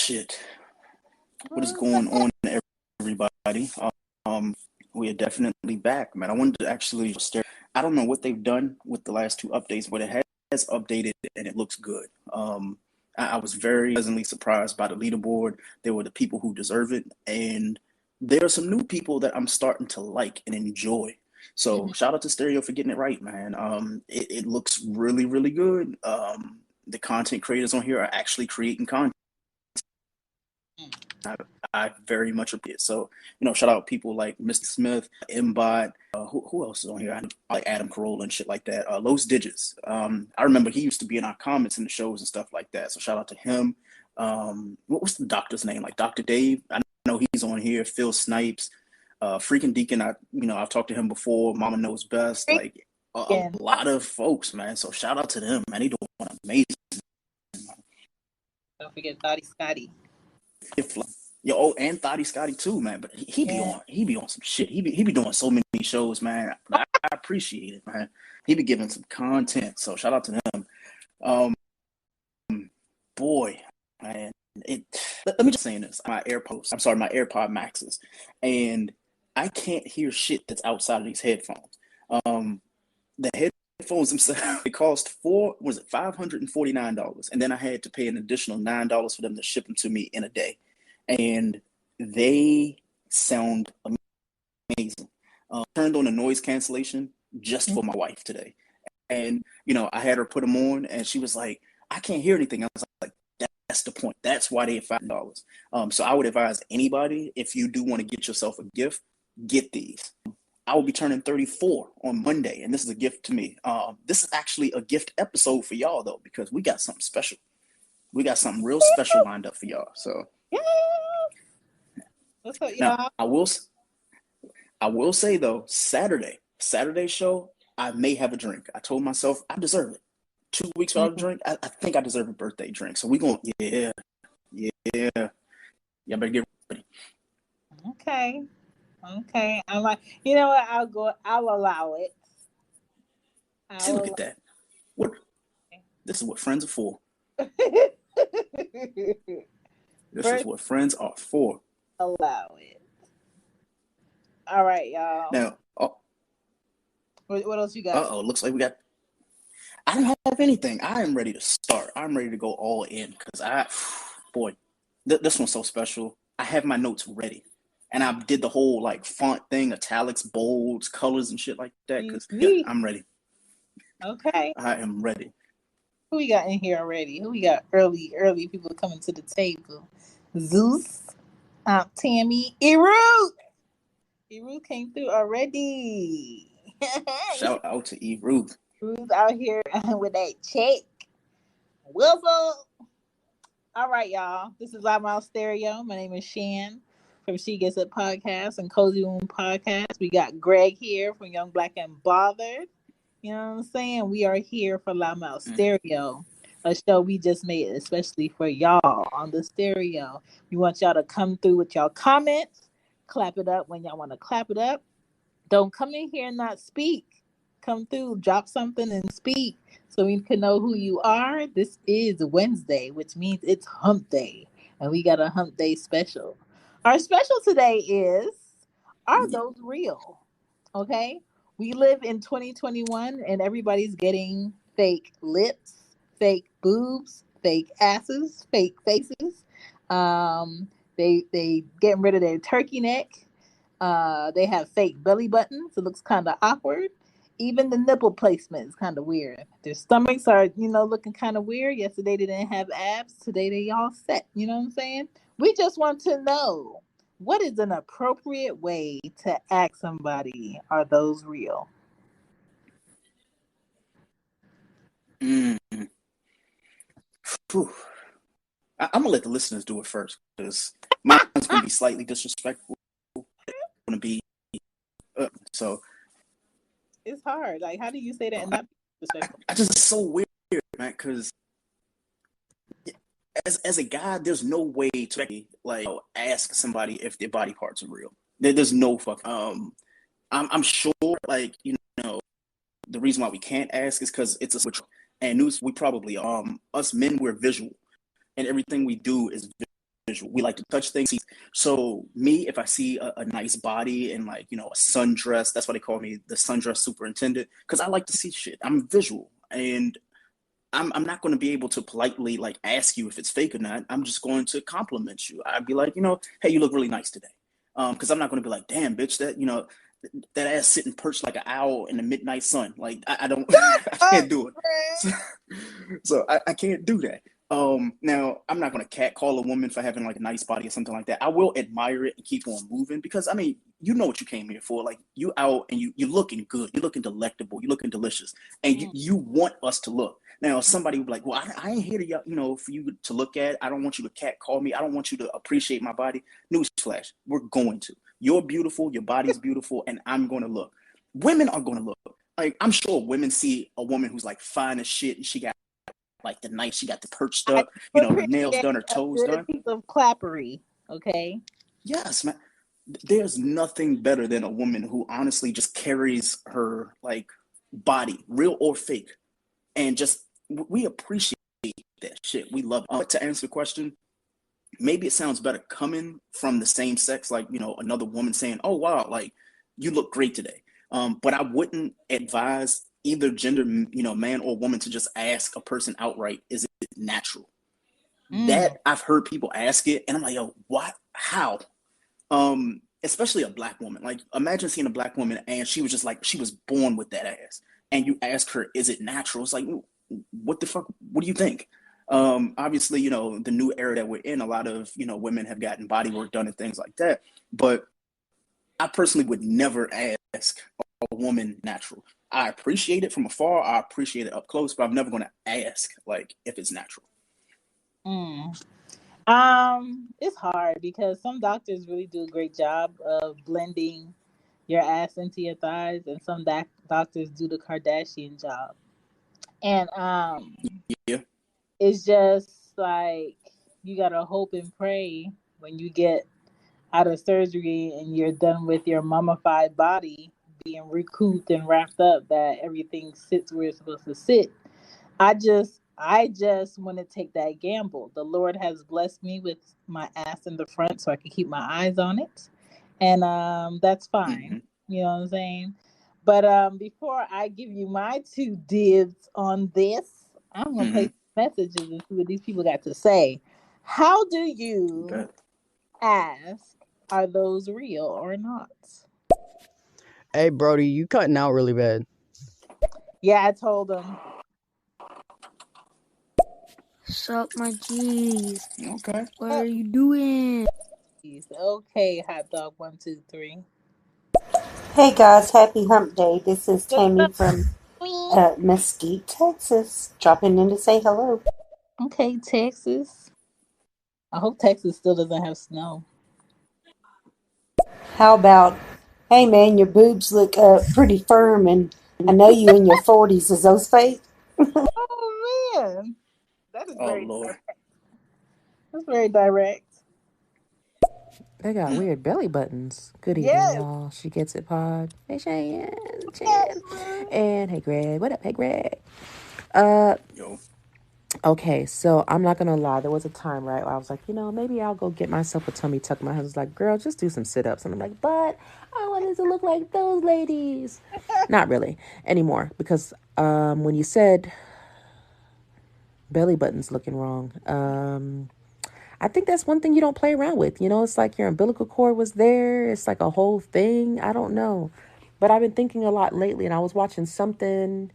shit. What is going on, everybody? We are definitely back, man. I wanted to actually stare. I don't know what they've done with the last two updates, but it has updated and it looks good. I was very pleasantly surprised by the leaderboard. There were the people who deserve it, and there are some new people that I'm starting to like and enjoy. So shout out to Stereo for getting it right, man. It looks really, really good. The content creators on here are actually creating content. I very much appreciate it. So, shout out people like Mr. Smith, Mbot, who else is on here? Like Adam Carolla and shit like that. Los Digits. I remember he used to be in our comments in the shows and stuff like that. So shout out to him. What was the doctor's name? Like Dr. Dave. I know he's on here. Phil Snipes, Freaking Deacon. I've talked to him before. Mama Knows Best. Like a lot of folks, man. So shout out to them, man. They doing amazing. Don't forget Thotty Scotty. And Thotty Scotty too, man. But he be on some shit. He be doing so many shows, man. I appreciate it, man. He be giving some content. So shout out to them. Boy, man. Let me just say this. My AirPod Maxes, and I can't hear shit that's outside of these headphones. The headphones themselves, it cost $549, and then I had to pay an additional $9 for them to ship them to me in a day, and they sound amazing. Turned on the noise cancellation just for my wife today, and I had her put them on, and she was like, "I can't hear anything." I was like, "That's the point. That's why they're $5." So I would advise anybody, if you do want to get yourself a gift, get these. I will be turning 34 on Monday, and this is a gift to me. This is actually a gift episode for y'all, though, because we got something special. We got something real special lined up for y'all. So, what's up, now, y'all? I will say though, Saturday show, I may have a drink. I told myself I deserve it. 2 weeks without a drink, I think I deserve a birthday drink. So we going, yeah. Y'all better get ready. Okay. I'm like, you know what? I'll allow it. See, look at that. This is what friends are for. This is what friends are for. Allow it. All right, y'all. Now, what else you got? Looks like we got. I don't have anything. I am ready to start. I'm ready to go all in because this one's so special. I have my notes ready. And I did the whole font thing, italics, bolds, colors, and shit like that. Because I'm ready. Okay. I am ready. Who we got in here already? Who we got early people coming to the table? Zeus, Aunt Tammy, Eru came through already. Shout out to Eru. Eru's out here with that check. What's up? All right, y'all. This is Loud Mouth Stereo. My name is Shan from She Gets It Podcast and Cozy Womb Podcast. We got Greg here from Young Black and Bothered. You know what I'm saying? We are here for Loud Mouth Stereo, a show we just made especially for y'all on the stereo. We want y'all to come through with y'all comments, clap it up when y'all want to clap it up. Don't come in here and not speak. Come through, drop something and speak so we can know who you are. This is Wednesday, which means it's hump day, and we got a hump day special. Our special today is, are those real? Okay? We live in 2021 and everybody's getting fake lips, fake boobs, fake asses, fake faces. They getting rid of their turkey neck. They have fake belly buttons. It looks kind of awkward. Even the nipple placement is kind of weird. Their stomachs are, looking kind of weird. Yesterday they didn't have abs. Today they all set. You know what I'm saying? We just want to know, what is an appropriate way to ask somebody, are those real? I'm going to let the listeners do it first because mine's going to be slightly disrespectful. Going to be so. It's hard. Like, how do you say that and not be disrespectful? It's so weird, man, because as a guy, there's no way to ask somebody if their body parts are real. There's no fucking. I'm sure, the reason why we can't ask is because it's a switch. And news, we probably us men, we're visual, and everything we do is visual. We like to touch things. So me, if I see a nice body and like, a sundress, that's why they call me the sundress superintendent, because I like to see shit. I'm visual. And I'm not going to be able to politely like ask you if it's fake or not. I'm just going to compliment you. I'd be like, hey, you look really nice today. Because I'm not going to be like, damn, bitch, that ass sitting perched like an owl in the midnight sun. Like I don't, I can't do it. So I can't do that. Now I'm not gonna catcall a woman for having like a nice body or something like that. I will admire it and keep on moving because I mean, you know what you came here for. Like you out and you're looking good, you're looking delectable, you're looking delicious, and you want us to look. Now somebody would be like, well, I ain't here to for you to look at. I don't want you to catcall me. I don't want you to appreciate my body. Newsflash, we're going to. You're beautiful, your body's beautiful, and I'm going to look. Women are going to look. Like I'm sure women see a woman who's like fine as shit, and she got like she got the perched up, her nails done, her toes done. Piece of clappery, okay. Yes, man. There's nothing better than a woman who honestly just carries her like body, real or fake, and just we appreciate that shit. We love it. But to answer the question, maybe it sounds better coming from the same sex, like another woman saying, "Oh wow, like you look great today." But I wouldn't advise either gender, man or woman, to just ask a person outright, "Is it natural?" That I've heard people ask it, and I'm like, "Yo, what? How?" Especially a black woman. Like, imagine seeing a black woman and she was just like she was born with that ass, and you ask her, "Is it natural?" It's like, what the fuck? What do you think? Obviously, the new era that we're in, a lot of women have gotten body work done and things like that. But I personally would never ask a woman natural. I appreciate it from afar. I appreciate it up close, but I'm never going to ask like if it's natural. It's hard because some doctors really do a great job of blending your ass into your thighs, and some doctors do the Kardashian job. And Yeah. it's just like you gotta hope and pray when you get out of surgery and you're done with your mummified body being recouped and wrapped up that everything sits where it's supposed to sit. I just want to take that gamble. The Lord has blessed me with my ass in the front so I can keep my eyes on it. And that's fine. You know what I'm saying? But before I give you my two dibs on this, I'm gonna play some messages and see what these people got to say. How do you ask, are those real or not? Hey, Brody, you cutting out really bad. Yeah, I told them. Sup, my G's. Okay. What are you doing? Okay, hot dog 1, 2, 3. Hey guys, happy hump day. This is Tammy from Mesquite, Texas. Dropping in to say hello. Okay, Texas. I hope Texas still doesn't have snow. How about, hey man, your boobs look pretty firm, and I know you in your 40s. Is those fake? Oh man, that is very Lord. direct. That's very direct. They got weird belly buttons. Good evening, Yes. y'all. She Gets It Pod. Hey, Cheyenne. Yes. And hey, Greg. What up? Hey, Greg. Yo. Okay, so I'm not gonna lie. There was a time, right, where I was like, maybe I'll go get myself a tummy tuck. My husband's like, girl, just do some sit-ups. And I'm like, but I want it to look like those ladies. Not really anymore, because when you said belly buttons looking wrong, I think that's one thing you don't play around with. It's like your umbilical cord was there. It's like a whole thing. I don't know. But I've been thinking a lot lately, and I was watching something.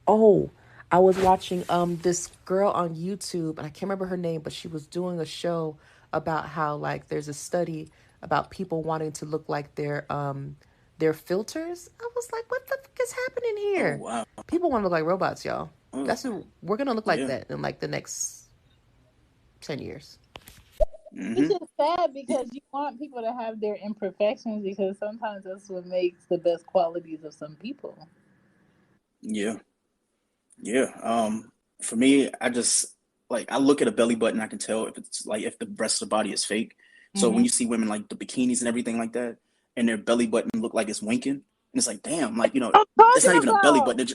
Oh, I was watching this girl on YouTube, and I can't remember her name, but she was doing a show about how like there's a study about people wanting to look like their filters. I was like, what the fuck is happening here? Oh, wow. People want to look like robots, y'all. That's who we're gonna look like that in like the next 10 years. It's just sad because you want people to have their imperfections because sometimes that's what makes the best qualities of some people. Yeah. For me, I just like I look at a belly button, I can tell if it's like if the rest of the body is fake. So when you see women like the bikinis and everything like that, and their belly button look like it's winking, and it's like, damn, like it's not even a belly button.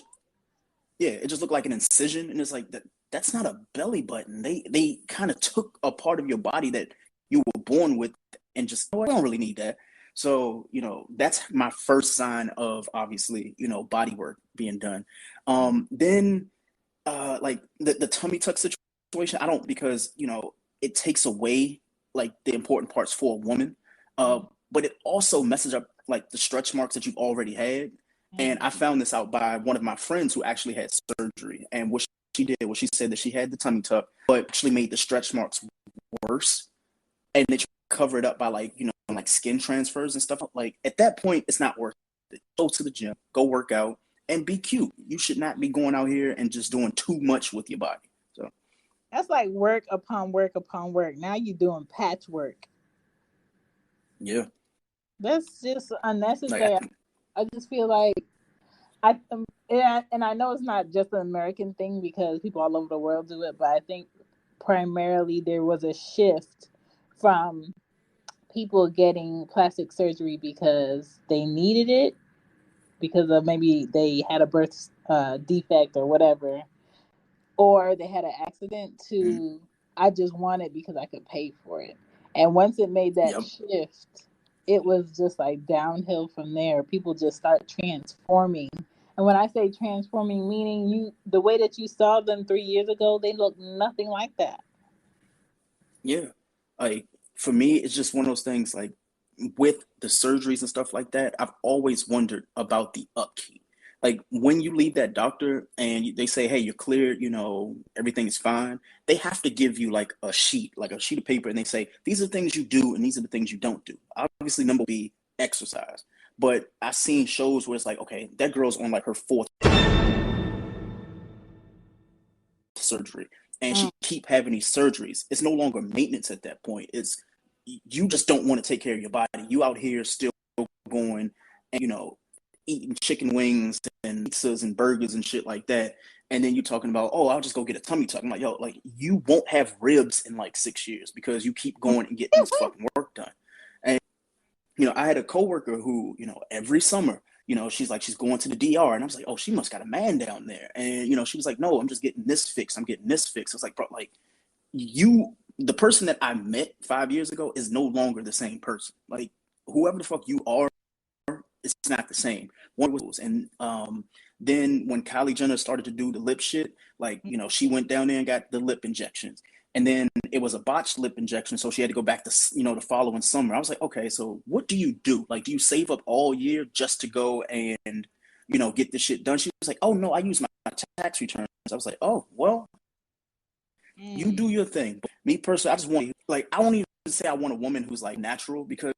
It just looked like an incision, and it's like that. that's not a belly button. They kind of took a part of your body that you were born with and just, oh, I don't really need that. So, that's my first sign of, obviously, body work being done. Then like the tummy tuck situation, I don't, because it takes away like the important parts for a woman, but it also messes up like the stretch marks that you've already had. And I found this out by one of my friends who actually had surgery, and what she did was she said that she had the tummy tuck, but actually made the stretch marks worse, and they cover it up by like like skin transfers and stuff. Like at that point, it's not worth it. Go to the gym, go work out, and be cute. You should not be going out here and just doing too much with your body. So That's like work upon work upon work. Now you're doing patchwork. yeah, That's just unnecessary. like I just feel like and I know it's not just an American thing because people all over the world do it, but I think primarily there was a shift from people getting plastic surgery because they needed it, because of maybe they had a birth defect or whatever, or they had an accident, to I just want it because I could pay for it. And once it made that yep, shift, it was just like downhill from there. People just start transforming. And when I say transforming, meaning the way that you saw them 3 years ago, they look nothing like that. yeah. Like for me, it's just one of those things. Like with the surgeries and stuff like that, I've always wondered about the upkeep. Like when you leave that doctor and they say, "Hey, you're cleared," everything is fine. They have to give you like a sheet of paper, and they say, "These are the things you do, and these are the things you don't do." Obviously, number one would be exercise. But I've seen shows where it's like, okay, that girl's on like her fourth surgery, and she keep having these surgeries. It's no longer maintenance at that point. It's you just don't want to take care of your body. You out here still going and eating chicken wings and pizzas and burgers and shit like that. And then you're talking about, oh, I'll just go get a tummy tuck. I'm like, yo, like you won't have ribs in like 6 years because you keep going and getting this fucking work done. And I had a coworker who, every summer, she's like, she's going to the DR. And I was like, oh, she must got a man down there. And, she was like, no, I'm just getting this fixed. I'm getting this fixed. I was like, bro, like the person that I met 5 years ago is no longer the same person. Like whoever the fuck you are, it's not the same. One was, and then when Kylie Jenner started to do the lip shit, like, she went down there and got the lip injections. And then it was a botched lip injection, so she had to go back to, the following summer. I was like, okay, so what do you do? Like, do you save up all year just to go and, get this shit done? She was like, oh, no, I use my tax returns. I was like, oh, well, you do your thing. But me personally, I just want, like, I don't even say I want a woman who's, like, natural, because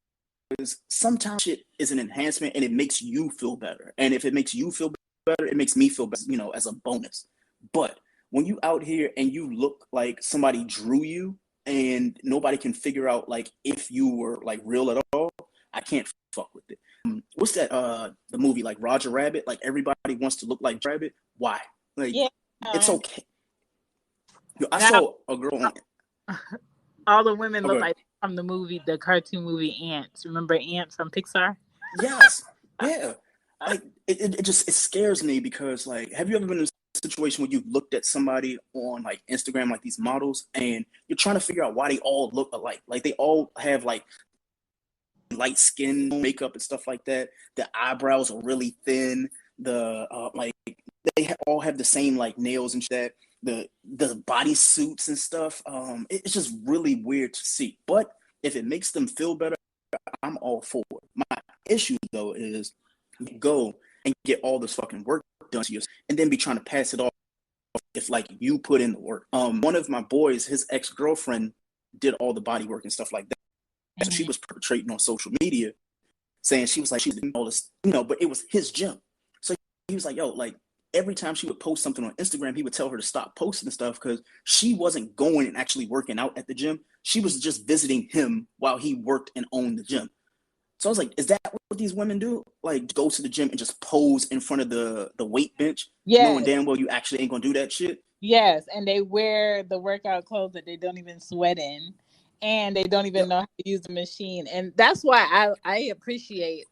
sometimes shit is an enhancement and it makes you feel better. And if it makes you feel better, it makes me feel better, as a bonus. But when you out here and you look like somebody drew you and nobody can figure out like if you were like real at all, I can't fuck with it. What's that the movie like Roger Rabbit? Like everybody wants to look like Rabbit. Why? Like it's okay. Yo, I saw a girl on all the women look like from the cartoon movie Ants. Remember Ants from Pixar? Yes. Yeah. Like it just scares me because like, have you ever been in a situation where you've looked at somebody on like Instagram, like these models, and you're trying to figure out why they all look alike? Like they all have like light skin, makeup and stuff like that. The eyebrows are really thin. The like they all have the same like nails and shit. The body suits and stuff. It's just really weird to see. But if it makes them feel better, I'm all for it. My issue though is go and get all this fucking work done to you and then be trying to pass it off if like you put in the work. One of my boys, his ex-girlfriend did all the body work and stuff like that. So she was perpetrating on social media saying she was like, she's doing all this, but it was his gym. So he was like, yo, like every time she would post something on Instagram, he would tell her to stop posting stuff because she wasn't going and actually working out at the gym. She was just visiting him while he worked and owned the gym. So I was like, is that what these women do? Like go to the gym and just pose in front of the weight bench, knowing damn well you actually ain't gonna do that shit? Yes, and they wear the workout clothes that they don't even sweat in, and they don't even know how to use the machine. And that's why I appreciate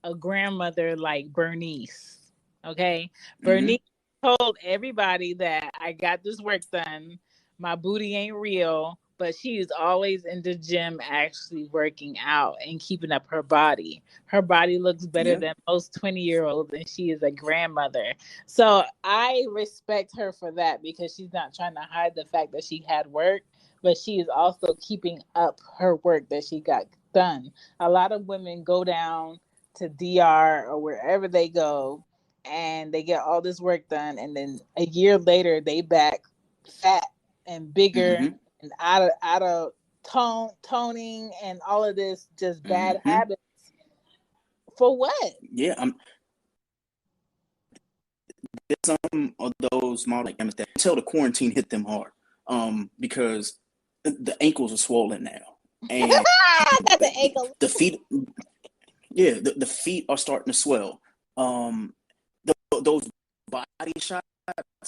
a grandmother like Bernice. Okay, Bernice told everybody that I got this work done. My booty ain't real, but she is always in the gym actually working out and keeping up her body. Her body looks better Yeah. than most 20-year-olds, and she is a grandmother. So I respect her for that because she's not trying to hide the fact that she had work, but she is also keeping up her work that she got done. A lot of women go down to DR or wherever they go and they get all this work done, and then a year later they back fat and bigger Mm-hmm. and out of toning and all of this just bad Mm-hmm. habits for what? Yeah. There's some of those models like that until the quarantine hit them hard. Because the ankles are swollen now, and Got the ankle. the feet, yeah, the feet are starting to swell. Um, those body shots,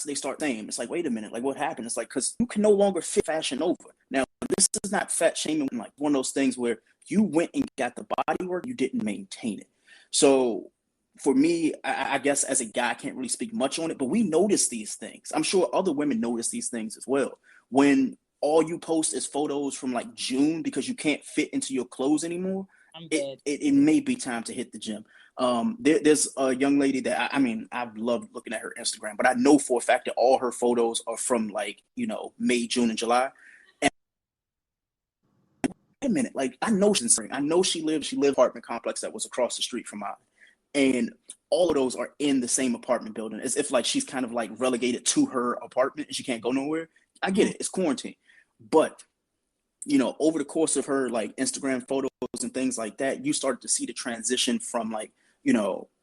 they start saying, it's like, wait a minute, like what happened? It's like, because you can no longer fit fashion over. Now, this is not fat shaming, like one of those things where you went and got the body work, you didn't maintain it. So for me, I guess as a guy, I can't really speak much on it, but we notice these things. I'm sure other women notice these things as well. When all you post is photos from like June because you can't fit into your clothes anymore, I'm it, dead. it, it may be time to hit the gym. There's a young lady that I mean, I've loved looking at her Instagram, but I know for a fact that all her photos are from like, May, June, and July. And wait a minute, like I know she lived apartment complex that was across the street from mine. And all of those are in the same apartment building, as if like she's kind of like relegated to her apartment and she can't go nowhere. I get it, it's quarantine. But over the course of her like Instagram photos and things like that, you started to see the transition from like,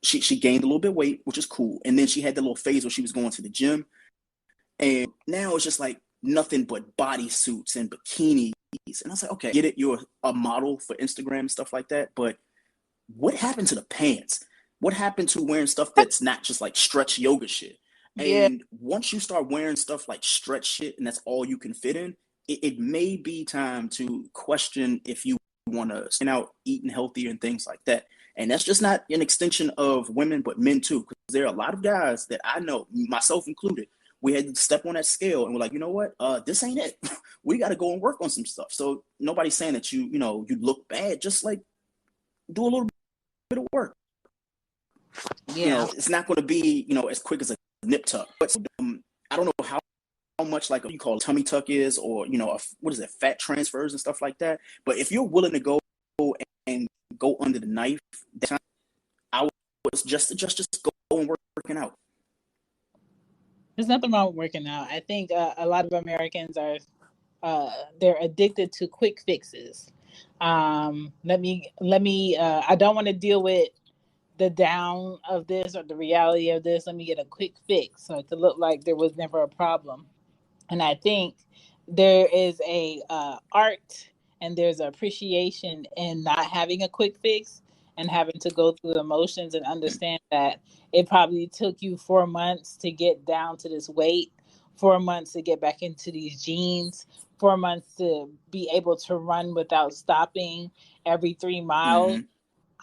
she gained a little bit of weight, which is cool. And then she had the little phase where she was going to the gym. And now it's just like nothing but bodysuits and bikinis. And I was like, okay, get it. You're a model for Instagram and stuff like that. But what happened to the pants? What happened to wearing stuff that's not just like stretch yoga shit? Yeah. And once you start wearing stuff like stretch shit and that's all you can fit in, it may be time to question if you want to stand out eating healthier and things like that. And that's just not an extension of women, but men too. Because there are a lot of guys that I know, myself included, we had to step on that scale and we're like, you know what? This ain't it. We got to go and work on some stuff. So nobody's saying that you look bad. Just like do a little bit of work. Yeah. It's not going to be as quick as a nip tuck. But I don't know how much like you call tummy tuck is, or what is it, fat transfers and stuff like that. But if you're willing to go and go under the knife, I was just go and working out. There's nothing wrong with working out. I think a lot of Americans are they're addicted to quick fixes. Let me. I don't want to deal with the down of this or the reality of this. Let me get a quick fix so to look like there was never a problem. And I think there is a art and there's an appreciation in not having a quick fix and having to go through the emotions and understand that it probably took you 4 months to get down to this weight, 4 months to get back into these jeans, 4 months to be able to run without stopping every 3 miles. Mm-hmm.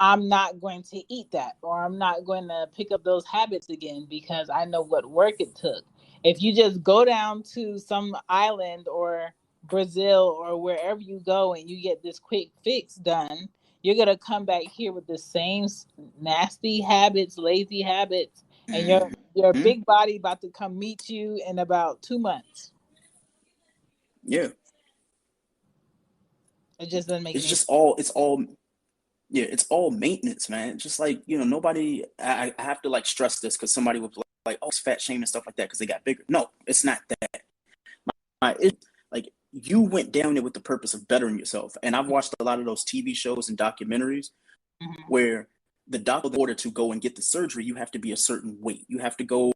I'm not going to eat that, or I'm not going to pick up those habits again because I know what work it took. If you just go down to some island or Brazil or wherever you go and you get this quick fix done, you're going to come back here with the same nasty habits, lazy habits, and your Mm-hmm. big body about to come meet you in about 2 months. Yeah. It just doesn't make It's any just all. It's all. Yeah, it's all maintenance, man. It's just like, nobody, I have to like stress this because somebody would like, oh, it's fat shame and stuff like that because they got bigger. No, it's not that. It's like you went down there with the purpose of bettering yourself. And I've watched a lot of those TV shows and documentaries Mhm. where the doctor, in order to go and get the surgery, you have to be a certain weight. You have to go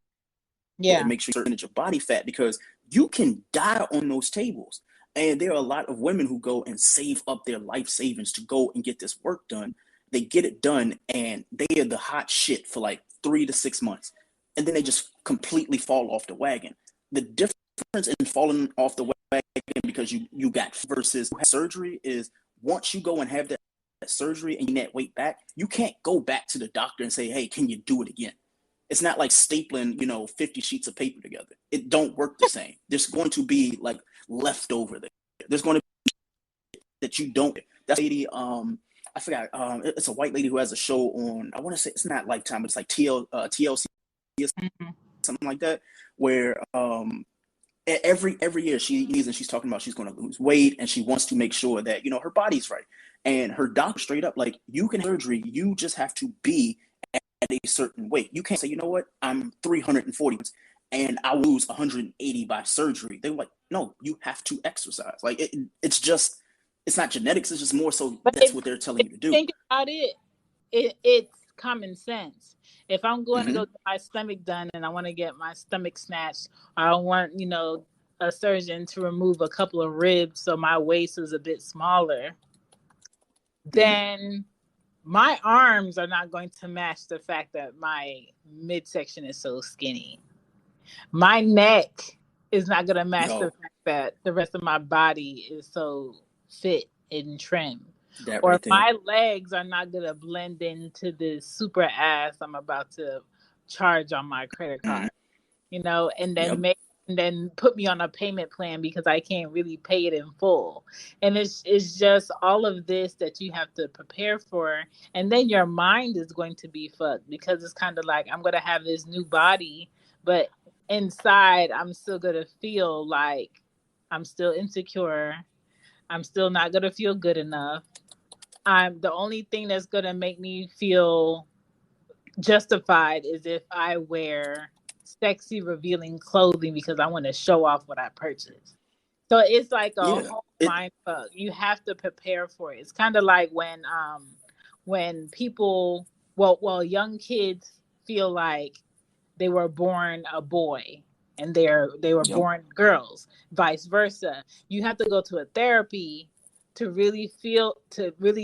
Yeah. and make sure you percentage of body fat because you can die on those tables. And there are a lot of women who go and save up their life savings to go and get this work done. They get it done and they are the hot shit for like 3 to 6 months. And then they just completely fall off the wagon. The difference in falling off the wagon because you got versus surgery is once you go and have that surgery and you net weight back, you can't go back to the doctor and say, hey, can you do it again? It's not like stapling, 50 sheets of paper together. It don't work the same. There's going to be like leftover there. There's going to be that you don't. That's lady. I forgot. It's a white lady who has a show on. I want to say it's not Lifetime. It's like TLC or something like that, where every year she's talking about she's going to lose weight and she wants to make sure that her body's right. And her doctor straight up like, you can have surgery, you just have to be at a certain weight. You can't say, you know what, I'm 340 and I'll lose 180 by surgery. They were like, no, you have to exercise. Like it's not genetics. It's just more so But that's what they're telling you to do. Think about it's common sense. If I'm going to Mm-hmm. go get my stomach done and I want to get my stomach snatched, I want, a surgeon to remove a couple of ribs so my waist is a bit smaller, then my arms are not going to match the fact that my midsection is so skinny. My neck is not going to match the fact that the rest of my body is so fit and trim. That Or right there. my legs are not going to blend into this super ass I'm about to charge on my credit card, and then and then put me on a payment plan because I can't really pay it in full. And it's just all of this that you have to prepare for. And then your mind is going to be fucked because it's kind of like, I'm going to have this new body, but inside I'm still going to feel like I'm still insecure. I'm still not going to feel good enough. The only thing that's going to make me feel justified is if I wear sexy, revealing clothing because I want to show off what I purchased. So it's like a whole mind fuck. You have to prepare for it. It's kind of like when people, young kids feel like they were born a boy and they were born girls, vice versa. You have to go to a therapy to really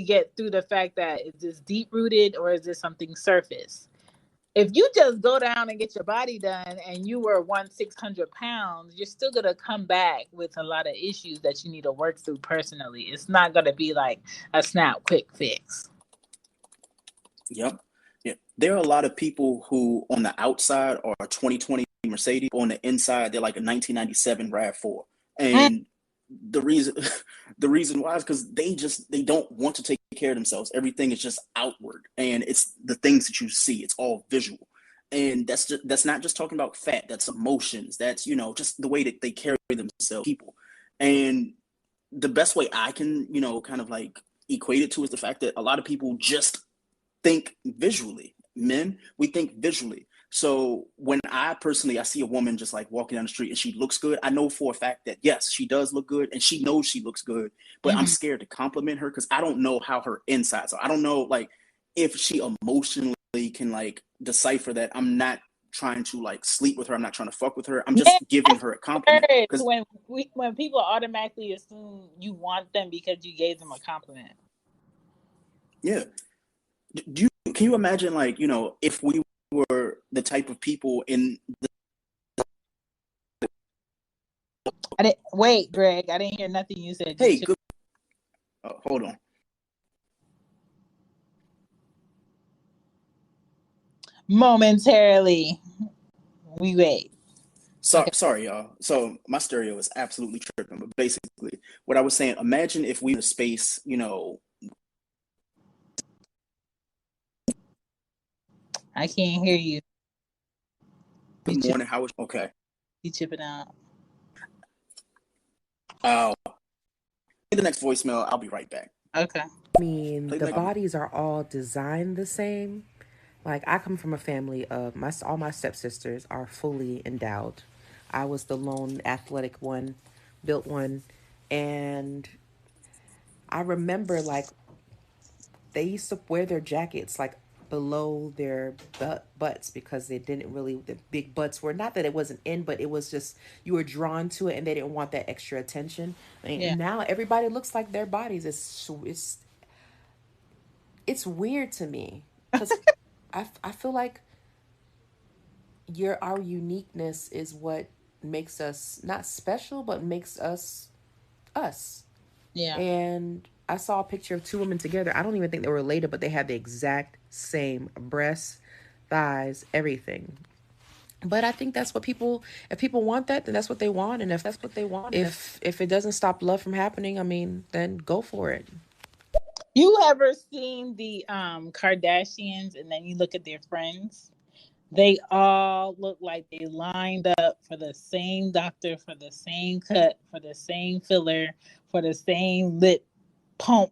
get through the fact that is this deep rooted or is this something surface? If you just go down and get your body done and you were 600 pounds, you're still going to come back with a lot of issues that you need to work through personally. It's not going to be like a snap quick fix. Yep. Yeah. There are a lot of people who on the outside are a 2020 Mercedes, on the inside they're like a 1997 RAV4. And the reason why is because they don't want to take care of themselves. Everything is just outward, and it's the things that you see. It's all visual, and that's not just talking about fat. That's emotions. That's just the way that they carry themselves, people. And the best way I can kind of like equate it to is the fact that a lot of people just think visually. Men, we think visually. So when I see a woman just like walking down the street and she looks good, I know for a fact that yes, she does look good and she knows she looks good, but I'm scared to compliment her because I don't know how her insides are. I don't know like if she emotionally can like decipher that I'm not trying to like sleep with her. I'm not trying to fuck with her. I'm just giving her a compliment. When people automatically assume you want them because you gave them a compliment. Yeah. Can you imagine like, if we were the type of people in Wait, Greg, I didn't hear nothing you said. Hey, good. Hold on. Momentarily. We wait. Sorry, y'all. So my stereo is absolutely tripping. But basically, what I was saying, imagine if we were in a space, I can't hear you. Good morning. How is okay? You chipping out. The next voicemail. I'll be right back. Okay. I mean, the bodies are all designed the same. Like, I come from a family of all my stepsisters are fully endowed. I was the lone athletic one, built one, and I remember like they used to wear their jackets like below their butts because they didn't really, the big butts were, not that it wasn't in, but it was just you were drawn to it and they didn't want that extra attention. And now everybody looks like their bodies. It's weird to me because I feel like our uniqueness is what makes us not special, but makes us us. Yeah. And I saw a picture of two women together. I don't even think they were related, but they had the exact same breasts, thighs, everything. But I think that's what people, if people want that, then that's what they want. And if it doesn't stop love from happening, I mean, then go for it. You ever seen the Kardashians and then you look at their friends? They all look like they lined up for the same doctor, for the same cut, for the same filler, for the same lip pump,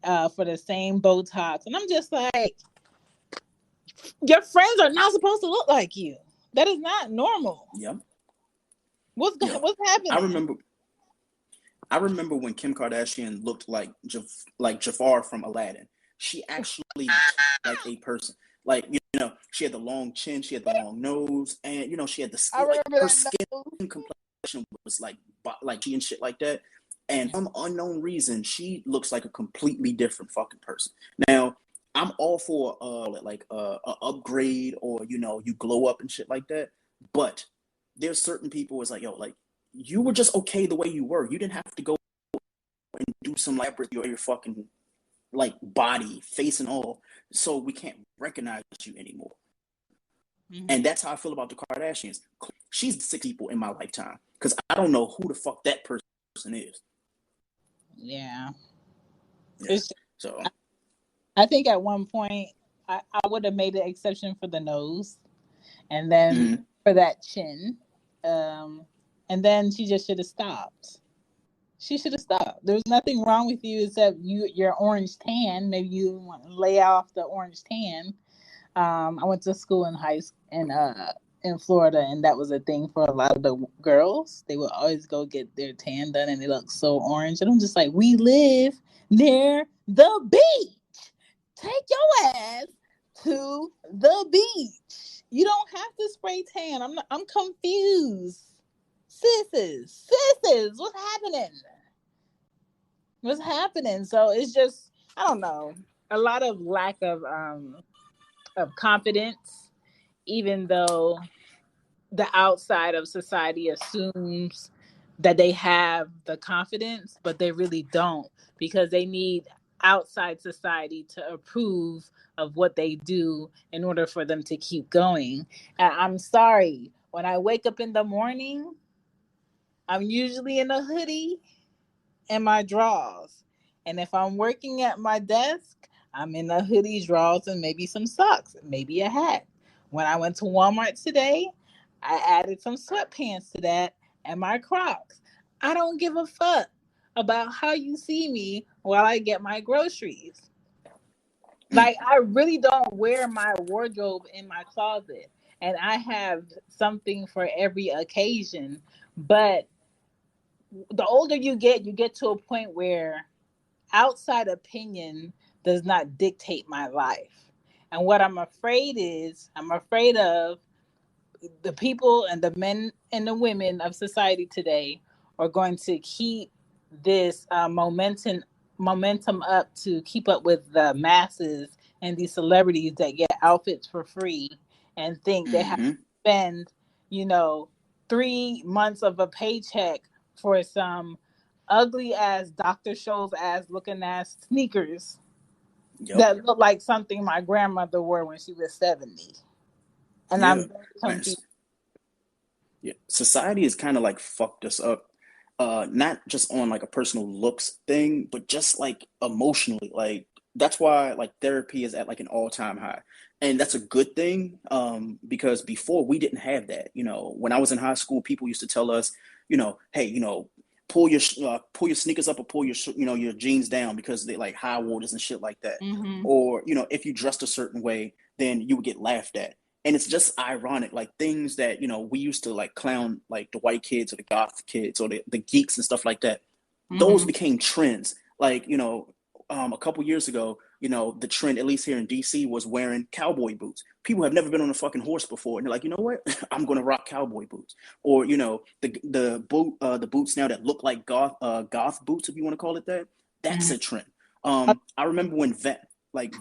for the same Botox. And I'm just like, your friends are not supposed to look like you. That is not normal. Yep. What's Yeah. what's happening? I remember when Kim Kardashian looked like Jafar from Aladdin. She actually looked like a person. Like, she had the long chin, she had the long nose, and she had the I skin. Like, remember her that skin nose. complexion was like she and shit like that. And for some unknown reason, she looks like a completely different fucking person. Now, I'm all for a upgrade, or you glow up and shit like that. But there's certain people, it's like, yo, like, you were just okay the way you were. You didn't have to go and do some elaborate your fucking like body, face and all, so we can't recognize you anymore. Mm-hmm. And that's how I feel about the Kardashians. She's 6 people in my lifetime, because I don't know who the fuck that person is. Yeah. So I think at one point I would have made an exception for the nose, and then for that chin, and then she just should have stopped. She should have stopped. There's nothing wrong with you except your orange tan. Maybe you want to lay off the orange tan. I went to school in Florida, and that was a thing for a lot of the girls. They would always go get their tan done, and they look so orange. And I'm just like, we live near the beach. Take your ass to the beach. You don't have to spray tan. I'm confused. Sisters, what's happening? What's happening? So it's just, I don't know, a lot of lack of confidence, even though the outside of society assumes that they have the confidence, but they really don't, because they need outside society to approve of what they do in order for them to keep going. And I'm sorry, when I wake up in the morning, I'm usually in a hoodie and my drawers. And if I'm working at my desk, I'm in a hoodie, drawers, and maybe some socks, maybe a hat. When I went to Walmart today, I added some sweatpants to that and my Crocs. I don't give a fuck about how you see me while I get my groceries. Like, I really don't wear my wardrobe in my closet, and I have something for every occasion. But the older you get to a point where outside opinion does not dictate my life. And what I'm afraid of the people and the men and the women of society today are going to keep this momentum up to keep up with the masses and these celebrities that get outfits for free and think they have to spend, 3 months of a paycheck for some ugly ass Dr. Scholl's ass looking ass sneakers that look like something my grandmother wore when she was 70. And I'm very confused. Yeah, society has kind of like fucked us up, not just on like a personal looks thing, but just like emotionally. Like, that's why like therapy is at like an all-time high, and that's a good thing. Because before we didn't have that. When I was in high school, people used to tell us, hey, pull your sneakers up, or pull your jeans down, because they like high waters and shit like that. Or if you dressed a certain way, then you would get laughed at. And it's just ironic, like things that we used to like clown, like the white kids or the goth kids or the geeks and stuff like that. Those became trends. Like, a couple years ago, the trend, at least here in DC, was wearing cowboy boots. People have never been on a fucking horse before, and they're like, you know what? I'm gonna rock cowboy boots. Or the boots now that look like goth boots, if you want to call it that. That's a trend. I remember when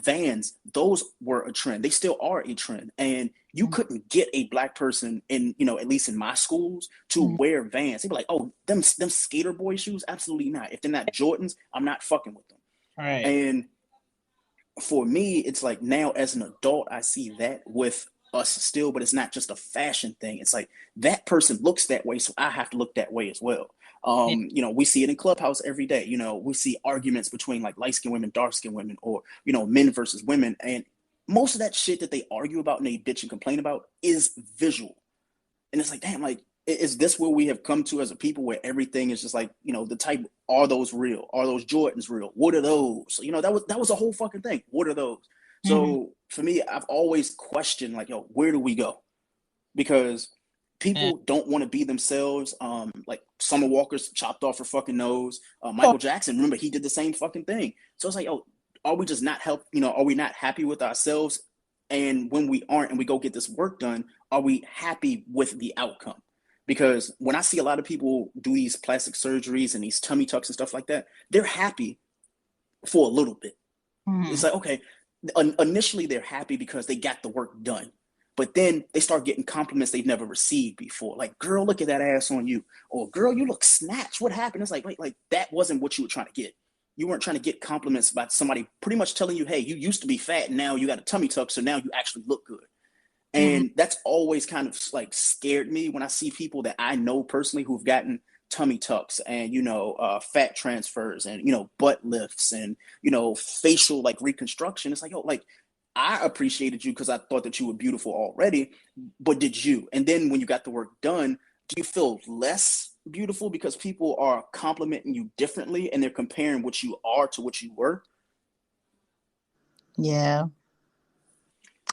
Vans, those were a trend. They still are a trend, and you couldn't get a black person in, at least in my schools, to wear Vans. They'd be like, oh, them skater boy shoes? Absolutely not. If they're not Jordans, I'm not fucking with them. Right. And for me, it's like now as an adult, I see that with us still, but it's not just a fashion thing. It's like that person looks that way, so I have to look that way as well. You know, we see it in Clubhouse every day. You know, we see arguments between like light-skinned women, dark-skinned women, or, you know, men versus women. And most of that shit that they argue about and they bitch and complain about is visual. And it's like, damn, like, is this where we have come to as a people, where everything is just like, you know, the type, are those real? Are those Jordans real? What are those? You know, that was a whole fucking thing. What are those? So for me, I've always questioned, like, yo, where do we go? Because people don't want to be themselves. Like Summer Walker's chopped off her fucking nose. Michael Jackson, remember, he did the same fucking thing. So it's like, oh, are we just not are we not happy with ourselves? And when we aren't, and we go get this work done, are we happy with the outcome? Because when I see a lot of people do these plastic surgeries and these tummy tucks and stuff like that, they're happy for a little bit. It's like, okay, initially they're happy because they got the work done. But then they start getting compliments they've never received before. Like, girl, look at that ass on you. Or, girl, you look snatched. What happened? It's like, wait, like, that wasn't what you were trying to get. You weren't trying to get compliments about somebody pretty much telling you, hey, you used to be fat and now you got a tummy tuck, so now you actually look good. And that's always kind of like scared me when I see people that I know personally who've gotten tummy tucks and, you know, fat transfers and, you know, butt lifts and, you know, facial like reconstruction. It's like, yo, like, I appreciated you because I thought that you were beautiful already, but did you? And then when you got the work done, do you feel less beautiful because people are complimenting you differently and they're comparing what you are to what you were? Yeah.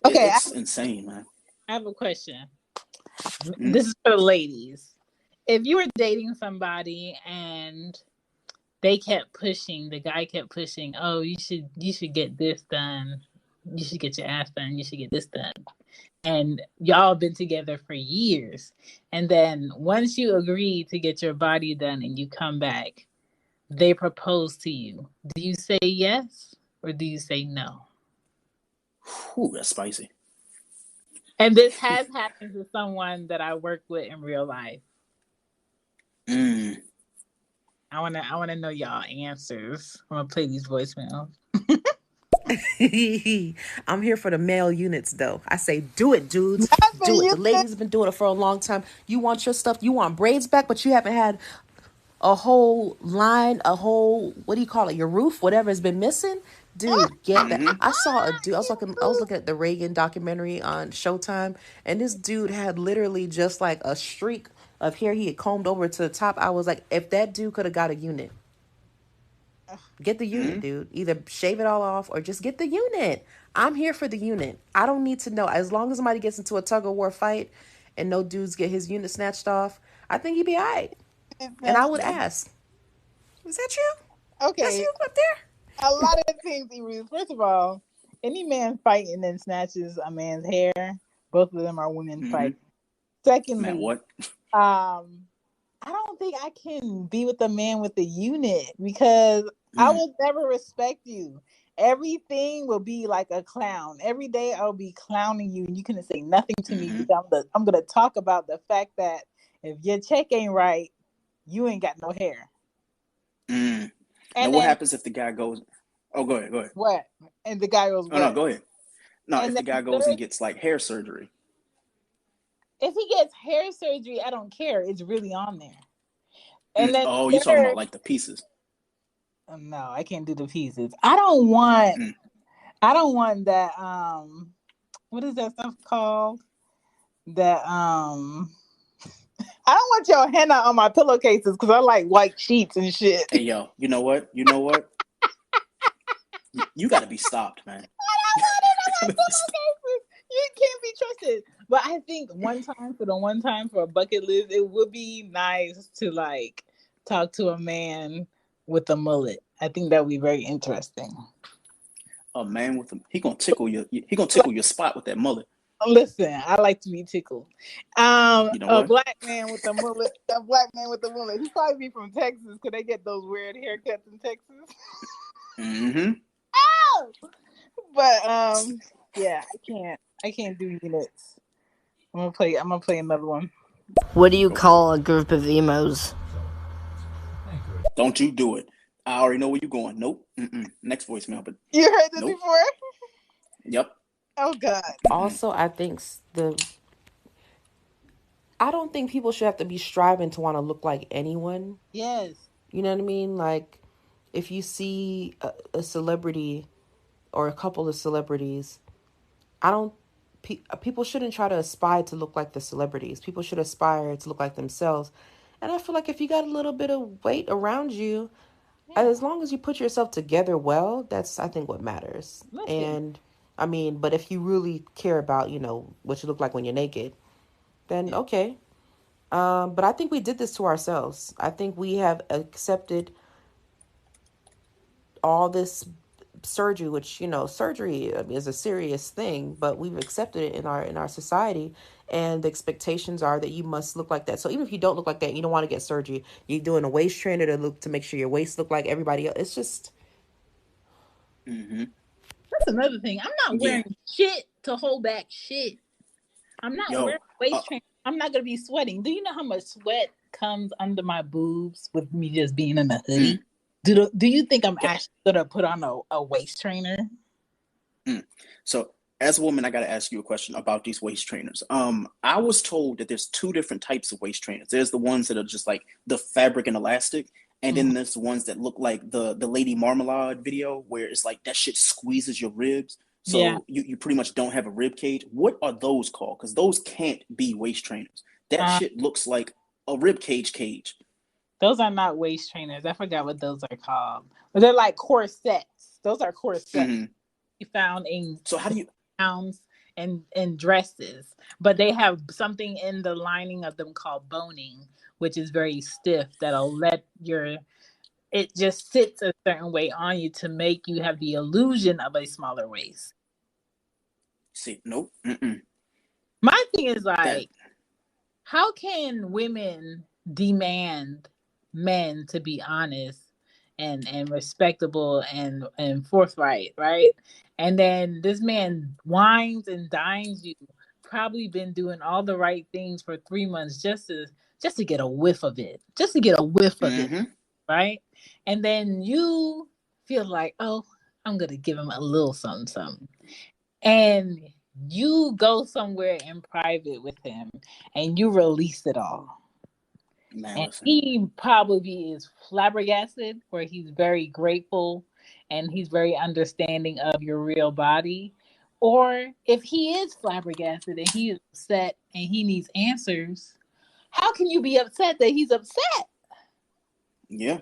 Okay. It's insane, man. I have a question. This is for the ladies. If you were dating somebody and the guy kept pushing, oh, you should get this done. You should get your ass done. You should get this done. And y'all been together for years. And then once you agree to get your body done and you come back, they propose to you. Do you say yes or do you say no? Ooh, that's spicy. And this has happened to someone that I work with in real life. I wanna know y'all answers. I'm gonna play these voicemails. I'm here for the male units, though. I say, do it, dudes. Do it. The ladies have been doing it for a long time. You want your stuff. You want braids back, but you haven't had a whole line, what do you call it? Your roof, whatever has been missing. Dude, get that. I saw a dude. I was looking at the Reagan documentary on Showtime, and this dude had literally just like a streak of hair he had combed over to the top. I was like, if that dude could have got a unit. Get the unit, dude. Either shave it all off or just get the unit. I'm here for the unit. I don't need to know. As long as somebody gets into a tug of war fight and no dudes get his unit snatched off, I think he'd be all right. And I would ask, is that you? Okay. That's you up there? A lot of things, first of all, any man fighting and snatches a man's hair, both of them are women fighting. Secondly, man, what? I don't think I can be with a man with a unit because I will never respect you. Everything will be like a clown. Every day I'll be clowning you and you couldn't say nothing to me because I'm going to talk about the fact that if your check ain't right, you ain't got no hair. And then, what happens if the guy goes, oh, go ahead. What? And the guy goes, what? Oh, no, go ahead. No, and if the guy goes and gets like hair surgery. If he gets hair surgery, I don't care. It's really on there. And then you're talking about like the pieces. No, I can't do the pieces. I don't want that. What is that stuff called? That I don't want your henna on my pillowcases because I like white sheets and shit. Hey, yo, you know what? You got to be stopped, man. I don't want it on my pillowcases. You can't be trusted. But I think one time for a bucket list, it would be nice to like talk to a man with a mullet. I think that would be very interesting. A man he gonna tickle your spot with that mullet. Listen, I like to be tickled. A black man with a mullet. He probably be from Texas. Could they get those weird haircuts in Texas? Oh! But yeah, I can't do units. I'm gonna play another one. What do you call a group of emos? Don't you do it. I already know where you're going. Nope. Next voicemail. But you heard this before? Yep. Oh God. Also, I don't think people should have to be striving to want to look like anyone. Yes. You know what I mean? Like, if you see a celebrity or a couple of celebrities, I don't. People shouldn't try to aspire to look like the celebrities. People should aspire to look like themselves. And I feel like if you got a little bit of weight around you, Yeah. as long as you put yourself together well, that's I think what matters. Listen. And I mean, but if you really care about, what you look like when you're naked, then Yeah. okay. But I think we did this to ourselves. I think we have accepted all this surgery, which surgery is a serious thing, but we've accepted it in our society, and the expectations are that you must look like that. So even if you don't look like that, you don't want to get surgery. You're doing a waist trainer to make sure your waist look like everybody else. It's just Mm-hmm. That's another thing. I'm not Yeah. wearing shit to hold back shit. I'm not wearing Yo. waist trainer. I'm not gonna be sweating. Do you know how much sweat comes under my boobs with me just being in a hoodie? Mm, Do you think I'm okay. actually gonna put on a waist trainer? Mm. So, as a woman, I got to ask you a question about these waist trainers. I was told that there's two different types of waist trainers. There's the ones that are just like the fabric and elastic, and Mhm. then there's the ones that look like the Lady Marmalade video, where it's like that shit squeezes your ribs, Yeah. so you pretty much don't have a rib cage. What are those called? Because those can't be waist trainers. That Uh, shit looks like a rib cage. those are not waist trainers. I forgot what those are called. But they're like corsets. Those are corsets Hmm. you found in So how do you? gowns and dresses, but they have something in the lining of them called boning, which is very stiff that'll let your it just sits a certain way on you to make you have the illusion of a smaller waist. See, nope. Mm-mm. My thing is That. like, how can women demand men to be honest and respectable and forthright, right? And then this man wines and dines you, probably been doing all the right things for 3 months just to get a whiff of it, just to get a whiff of it, Mm-hmm. right? And then you feel like, oh, I'm gonna give him a little something, something, and you go somewhere in private with him and you release it all. Man, And listen. he probably is flabbergasted, where he's very grateful and he's very understanding of your real body. Or if he is flabbergasted and he is upset and he needs answers, how can you be upset that he's upset? Yeah.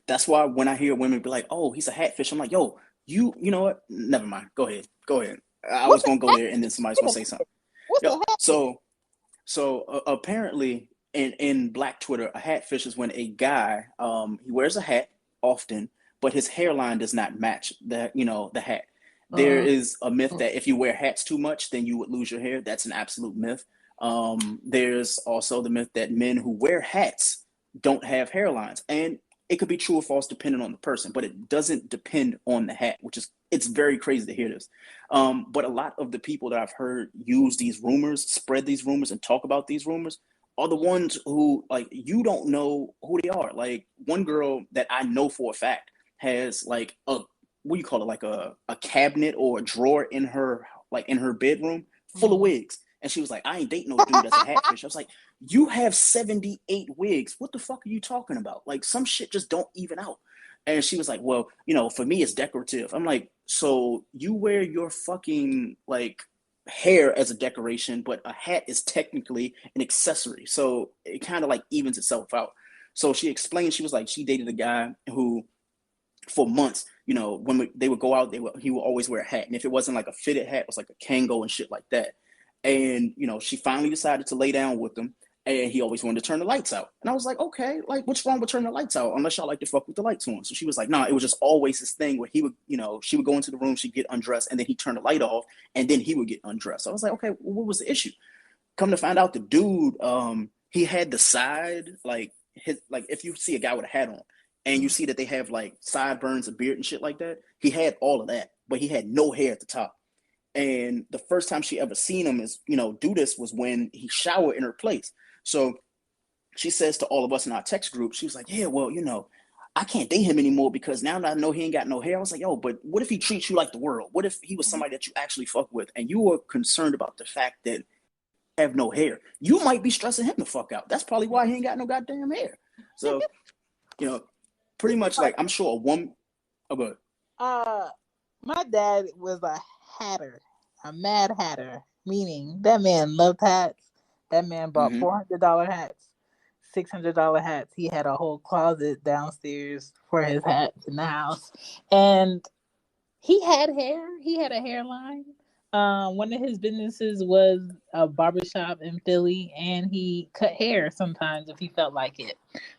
That's why when I hear women be like, "Oh, he's a hatfish," I'm like, "Yo, you know what? Never mind. Go ahead. Go ahead." I was What's a gonna go hat? there, and then somebody's Wait gonna a say minute. something. What's a Yo, hat? so apparently in Black Twitter, a hatfish is when a guy he wears a hat often, but his hairline does not match the hat. There Uh, is a myth that if you wear hats too much, then you would lose your hair. That's an absolute myth. There's also the myth that men who wear hats don't have hairlines, and it could be true or false depending on the person, but it doesn't depend on the hat, which is it's very crazy to hear this. But a lot of the people that I've heard use these rumors, spread these rumors, and talk about these rumors are the ones who like you don't know who they are. Like one girl that I know for a fact has like a what do you call it, like a cabinet or a drawer in her bedroom full of mhm. wigs. And she was like, I ain't dating no dude that's a hatfish. I was like, you have 78 wigs. What the fuck are you talking about? Like some shit just don't even out. And she was like, well, for me, it's decorative. I'm like, so you wear your fucking like hair as a decoration, but a hat is technically an accessory. So it kind of like evens itself out. So she explained, she was like, she dated a guy who for months, when they would go out, he would always wear a hat. And if it wasn't like a fitted hat, it was like a Kango and shit like that. And, she finally decided to lay down with him. And he always wanted to turn the lights out. And I was like, okay, like, what's wrong with turning the lights out? Unless y'all like to fuck with the lights on. So she was like, nah, it was just always this thing where he would, she would go into the room, she'd get undressed, and then he'd turn the light off, and then he would get undressed. So I was like, okay, well, what was the issue? Come to find out, the dude, he had the side, like, if you see a guy with a hat on, and you see that they have, like, sideburns, a beard, and shit like that, he had all of that, but he had no hair at the top. And the first time she ever seen him do this was when he showered in her place. So she says to all of us in our text group, she was like, yeah, well, I can't date him anymore because now that I know he ain't got no hair, I was like, yo, but what if he treats you like the world? What if he was somebody that you actually fuck with and you were concerned about the fact that he have no hair? You might be stressing him the fuck out. That's probably why he ain't got no goddamn hair. So, pretty much like I'm sure a woman. Oh, go ahead. My dad was a hatter, a mad hatter, meaning that man loved hats. That man bought $400 hats, $600 hats. He had a whole closet downstairs for his hats in the house. And he had hair. He had a hairline. One of his businesses was a barbershop in Philly, and he cut hair sometimes if he felt like it.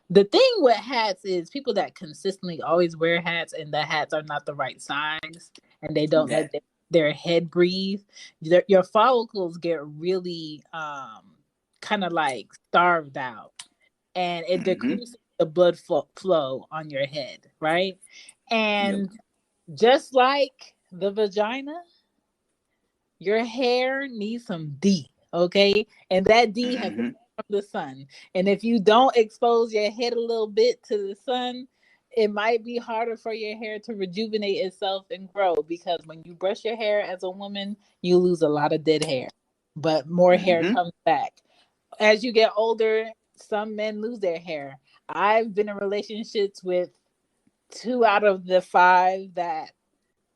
The thing with hats is people that consistently always wear hats and the hats are not the right size and they don't let their head breathe. Your follicles get really kind of like starved out, and it decreases the blood flow on your head, right? And just like the vagina, your hair needs some D, okay? And that D has to come from the sun. And if you don't expose your head a little bit to the sun, it might be harder for your hair to rejuvenate itself and grow, because when you brush your hair as a woman, you lose a lot of dead hair, but more hair comes back. As you get older, some men lose their hair. I've been in relationships with 2 out of the 5 that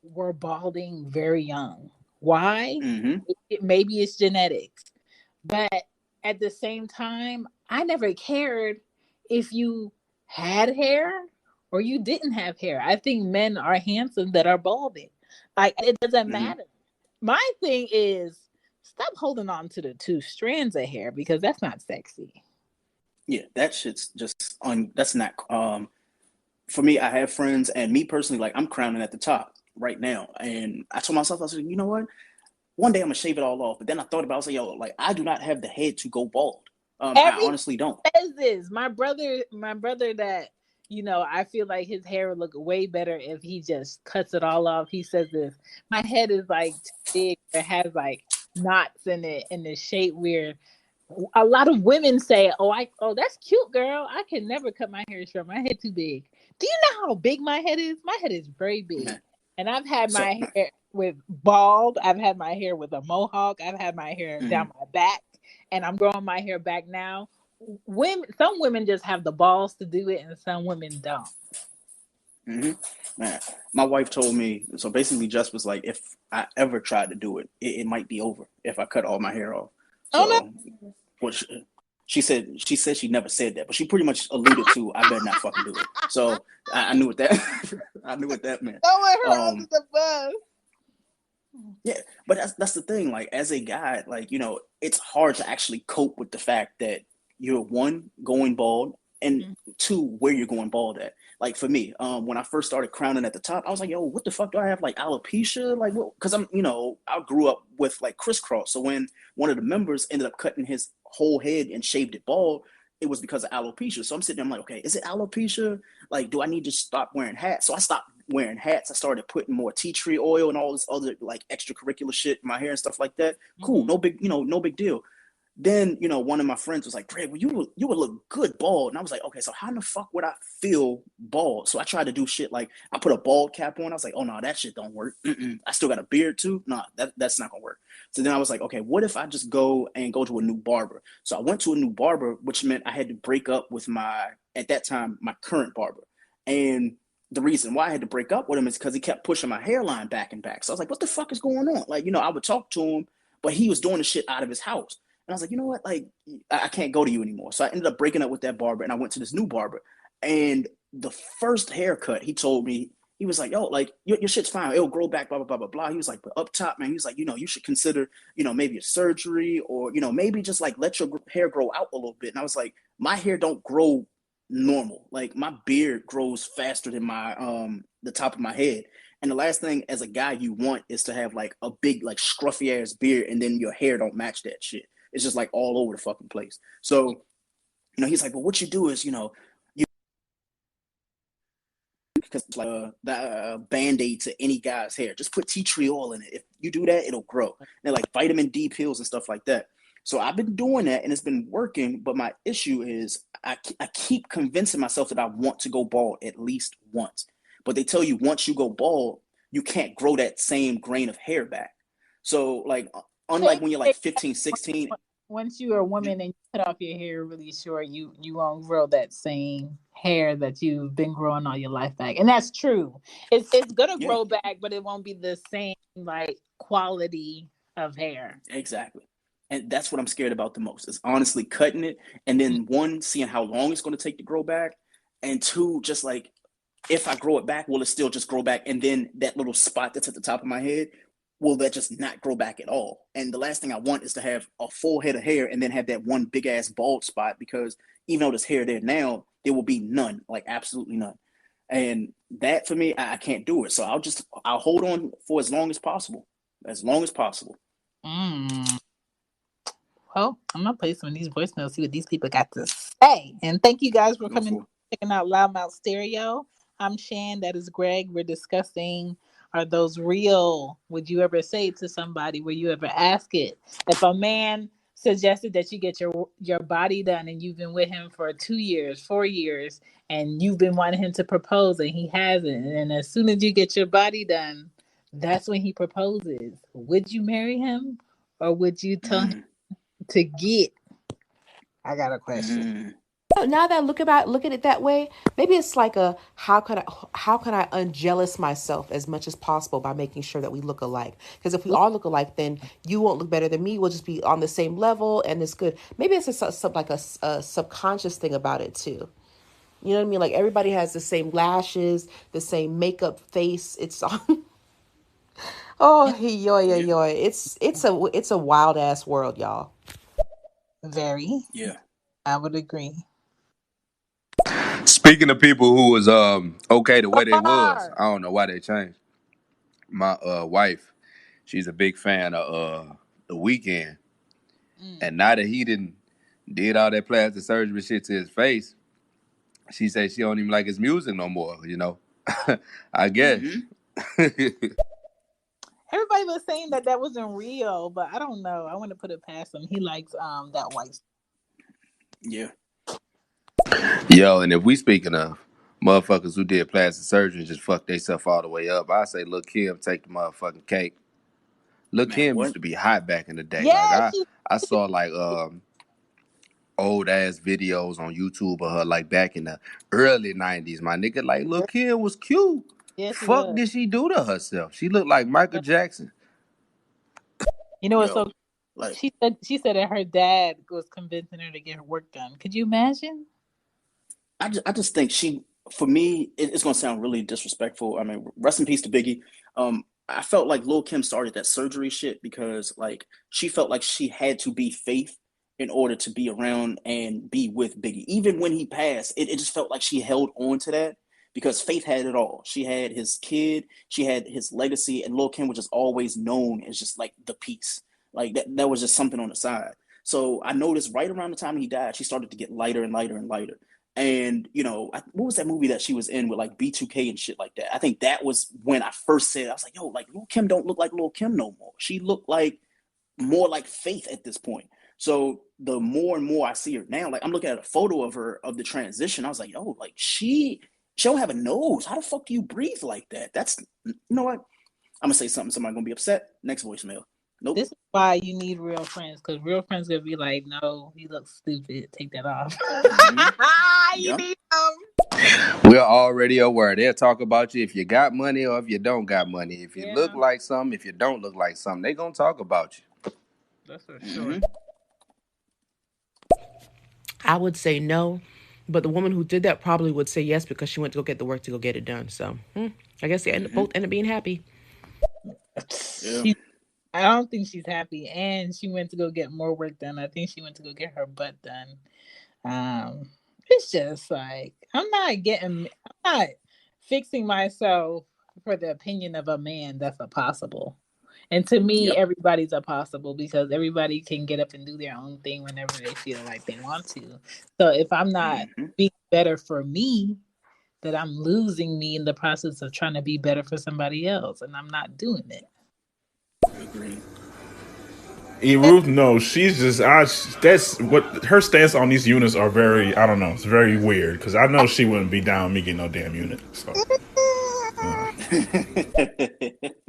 were balding very young. Why? Maybe it's genetics. But at the same time, I never cared if you had hair or you didn't have hair. I think men are handsome that are balding. Like, it doesn't matter. My thing is, stop holding on to the 2 strands of hair, because that's not sexy. Yeah, that shit's just that's not for me. I have friends, and me personally, like, I'm crowning at the top right now, and I told myself, I was like, you know what? One day I'm gonna shave it all off. But then I thought about it, I was like, yo, like, I do not have the head to go bald. I honestly don't. Says this. My brother that, I feel like his hair would look way better if he just cuts it all off. He says this: my head is like too big. It has like knots in it, and the shape weird. A lot of women say, oh, that's cute, girl. I can never cut my hair short. My head too big. Do you know how big my head is? My head is very big. And I've had my hair with bald. I've had my hair with a mohawk. I've had my hair down my back. And I'm growing my hair back now. Some women just have the balls to do it, and some women don't. Man, my wife told me, so basically Jess was like, if I ever tried to do it, it might be over if I cut all my hair off. So, which she said she never said that, but she pretty much alluded to, I better not fucking do it. So I knew what that I knew what that meant. Don't let her under the bus. Yeah, but that's the thing. Like, as a guy, like, it's hard to actually cope with the fact that you're, one, going bald, and 2, where you're going bald at. Like, for me, when I first started crowning at the top, I was like, yo, what the fuck do I have? Like, alopecia? Like, what? Because I grew up with like crisscross. So when one of the members ended up cutting his whole head and shaved it bald, it was because of alopecia. So I'm sitting there, I'm like, okay, is it alopecia? Like, do I need to stop wearing hats? So I stopped wearing hats. I started putting more tea tree oil and all this other like extracurricular shit in my hair and stuff like that. Cool, no big deal. Then, one of my friends was like, Greg, well, you would look good bald. And I was like, okay, so how in the fuck would I feel bald? So I tried to do shit like, I put a bald cap on. I was like, oh, no, that shit don't work. I still got a beard too. Nah, that's not gonna work. So then I was like, okay, what if I just go to a new barber? So I went to a new barber, which meant I had to break up with at that time, my current barber. And the reason why I had to break up with him is because he kept pushing my hairline back and back. So I was like, what the fuck is going on? Like, I would talk to him, but he was doing the shit out of his house. And I was like, you know what? Like, I can't go to you anymore. So I ended up breaking up with that barber, and I went to this new barber. And the first haircut, he told me, he was like, yo, like, your shit's fine. It'll grow back, blah, blah, blah, blah, blah. He was like, but up top, man, he was like, you should consider, maybe a surgery, or, maybe just like let your hair grow out a little bit. And I was like, my hair don't grow normal. Like, my beard grows faster than my the top of my head. And the last thing as a guy you want is to have like a big, like, scruffy ass beard, and then your hair don't match that shit. It's just like all over the fucking place. So, he's like, well, what you do is, you because like the Band-Aid to any guy's hair, just put tea tree oil in it. If you do that, it'll grow. And like vitamin D pills and stuff like that. So I've been doing that and it's been working. But my issue is I keep convincing myself that I want to go bald at least once. But they tell you once you go bald, you can't grow that same grain of hair back. So like, unlike when you're like 15, 16, Once you're a you, woman and you cut off your hair really short, you won't grow that same hair that you've been growing all your life back. And that's true. It's gonna yeah, grow back, but it won't be the same like quality of hair. exactly. And that's what I'm scared about the most is honestly cutting it. And then one, seeing how long it's going to take to grow back. And two, just like, if I grow it back, will it still just grow back? And then that little spot that's at the top of my head, will that just not grow back at all? And the last thing I want is to have a full head of hair and then have that one big ass bald spot, because even though there's hair there now, there will be none, like absolutely none. And that for me, I can't do it. So I'll hold on for as long as possible, as long as possible. Mm. Well, I'm gonna play some of these voicemails, see what these people got to say. And thank you guys for coming, checking out Loudmouth Stereo. I'm Shan. That is Greg. We're discussing, are those real? Would you ever say it to somebody? Will you ever ask it? If a man suggested that you get your body done and you've been with him for 2 years, 4 years, and you've been wanting him to propose and he hasn't, and as soon as you get your body done, that's when he proposes. Would you marry him, or would you tell him to get? I got a question. Now that I look at it that way, maybe it's like a how can I unjealous myself as much as possible by making sure that we look alike. Because if we all look alike, then you won't look better than me. We'll just be on the same level, and it's good. Maybe it's a subconscious thing about it too. You know what I mean? Like everybody has the same lashes, the same makeup face. It's on. Oh, yoy. It's a wild ass world, y'all. Very. Yeah. I would agree. Speaking of people who was okay the way they was, I don't know why they changed. My wife, she's a big fan of the Weekend, and now that he did all that plastic surgery shit to his face, she says she don't even like his music no more. You know, I guess. Everybody was saying that wasn't real, but I don't know. I want to put it past him. He likes that white. Yeah. Yo, and if we speaking of motherfuckers who did plastic surgery and just fucked themselves all the way up, I say, look, Kim, take the motherfucking cake. Look, Kim used to be hot back in the day. Yeah, Like I saw like old ass videos on YouTube of her like back in the early 90s. My nigga, like, look, Kim was cute. Yes, Fuck did she do to herself? She looked like Michael Jackson. You know what's so? Like, she said that her dad was convincing her to get her work done. Could you imagine? I just think for me, it's gonna sound really disrespectful. I mean, rest in peace to Biggie. I felt like Lil' Kim started that surgery shit because like she felt like she had to be Faith in order to be around and be with Biggie. Even when he passed, it just felt like she held on to that because Faith had it all. She had his kid, she had his legacy, and Lil' Kim was just always known as just like the piece. Like that was just something on the side. So I noticed right around the time he died, she started to get lighter and lighter and lighter. And, you know, what was that movie that she was in with like B2K and shit like that? I think that was when I first said, I was like, yo, like Lil' Kim don't look like Lil' Kim no more. She looked like more like Faith at this point. So the more and more I see her now, like I'm looking at a photo of her of the transition. I was like, oh, like she don't have a nose. How the fuck do you breathe like that? That's, you know what? I'm gonna say something. Somebody's gonna be upset. Next voicemail. Nope. This is why you need real friends, because real friends gonna be like, no, you look stupid. Take that off. You need them. We're already aware. They'll talk about you if you got money or if you don't got money. If you look like something, if you don't look like something, they gonna talk about you. That's for sure. I would say no, but the woman who did that probably would say yes because she went to go get the work to go get it done. So I guess they both end up being happy. I don't think she's happy, and she went to go get more work done. I think she went to go get her butt done. It's just like I'm not fixing myself for the opinion of a man that's a possible. And to me, everybody's a possible because everybody can get up and do their own thing whenever they feel like they want to. So if I'm not being better for me, that I'm losing me in the process of trying to be better for somebody else, and I'm not doing it. Agreed. Ruth, no, she's just. That's what her stance on these units are very. I don't know. It's very weird because I know she wouldn't be down with me getting no damn unit. So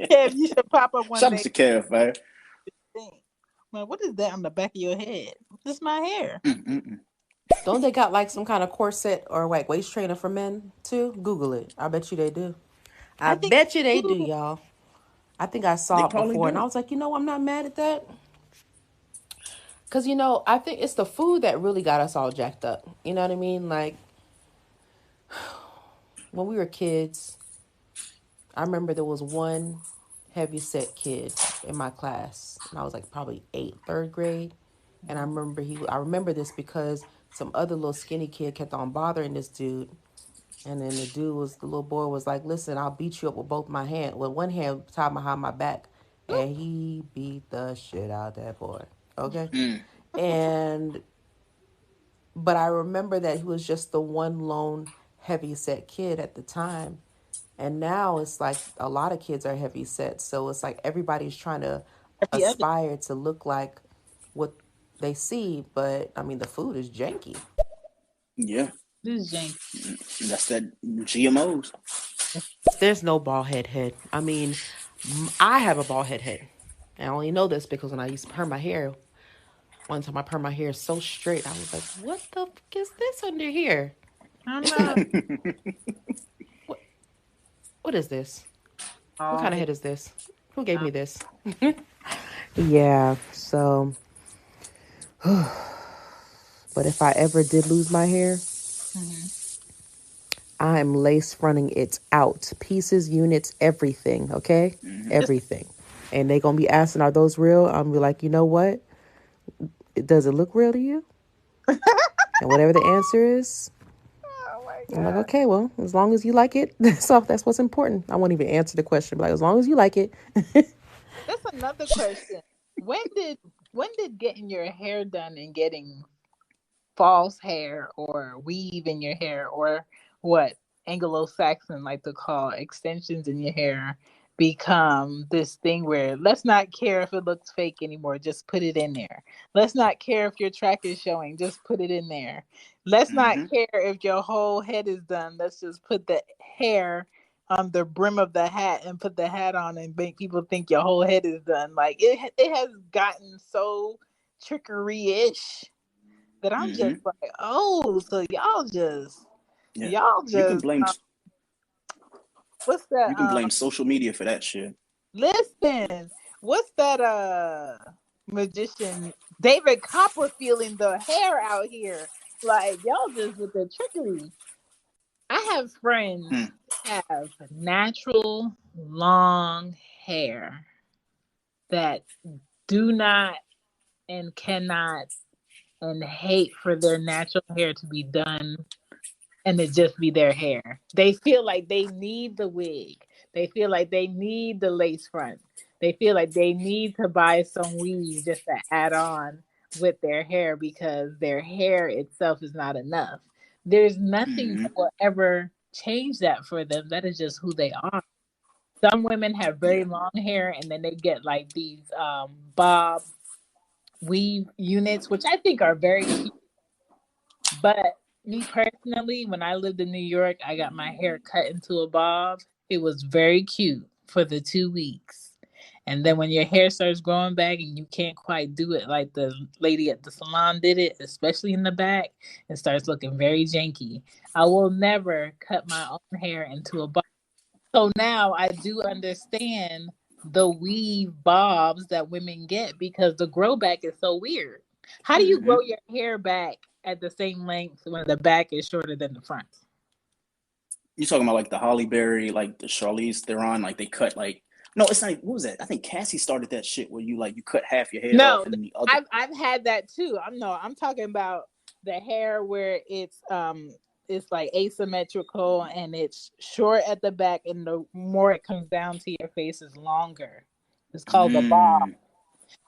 Kev, you should pop up one Shout out day. to Kev, man. Man, what is that on the back of your head? This my hair. Don't they got like some kind of corset or like waist trainer for men too? Google it. I bet you they do. I I think bet you they do, y'all. I think I They saw it probably before and I do. was like, I'm not mad at that. Because, I think it's the food that really got us all jacked up. You know what I mean? Like, when we were kids, I remember there was one heavy set kid in my class. And I was like probably third grade. And I remember this because some other little skinny kid kept on bothering this dude. And then the little boy was like, listen, I'll beat you up with both my hand, with one hand tied behind my back. And he beat the shit out of that boy. Okay. And, but I remember that he was just the one lone heavy set kid at the time. And now it's like a lot of kids are heavy set. So it's like everybody's trying to the other. aspire to look like what they see. But I mean, the food is janky. Yeah, This is jank. that's that GMOs. There's no bald head. I mean, I have a bald head. I only know this because when I used to perm my hair, one time I permed my hair so straight, I was like, what the fuck is this under here? I'm not. What, what is this? What Oh, kind of head is this? Who gave me this? Yeah, so, but if I ever did lose my hair, I'm lace fronting it out. Pieces, units, everything, okay? Everything. And they going to be asking, are those real? I'm going to be like, you know what? Does it look real to you? And whatever the answer is, oh my I'm like, God. okay, well, as long as you like it, that's what's important. I won't even answer the question, but like, as long as you like it. That's another question. When did getting your hair done and getting false hair or weave in your hair or what Anglo-Saxon like to call extensions in your hair become this thing where let's not care if it looks fake anymore, just put it in there. Let's not care if your track is showing, just put it in there. Let's not care if your whole head is done, let's just put the hair on the brim of the hat and put the hat on and make people think your whole head is done. Like it has gotten so trickery-ish that I'm just like, oh, so Yeah, y'all you can just, blame what's that? you can blame social media for that shit. Listen, what's that? Magician David Copperfield in the hair out here. Like y'all just with the trickery. I have friends that have natural long hair that do not and cannot and hate for their natural hair to be done and it just be their hair. They feel like they need the wig. They feel like they need the lace front. They feel like they need to buy some weave just to add on with their hair because their hair itself is not enough. There's nothing that will ever change that for them. That is just who they are. Some women have very long hair and then they get like these bob weave units, which I think are very cute. But me personally, when I lived in New York, I got my hair cut into a bob. It was very cute for the 2 weeks. And then when your hair starts growing back and you can't quite do it like the lady at the salon did it, especially in the back, it starts looking very janky. I will never cut my own hair into a bob. So now I do understand the weave bobs that women get because the grow back is so weird. How do you grow your hair back at the same length when the back is shorter than the front? You talking about like the Holly Berry, like the Charlize Theron, like they cut like no, it's not. What was that? I think Cassie started that shit where you cut half your head off No, and then the other. I've had that too. I'm talking about the hair where it's like asymmetrical and it's short at the back and the more it comes down to your face is longer. It's called the bob.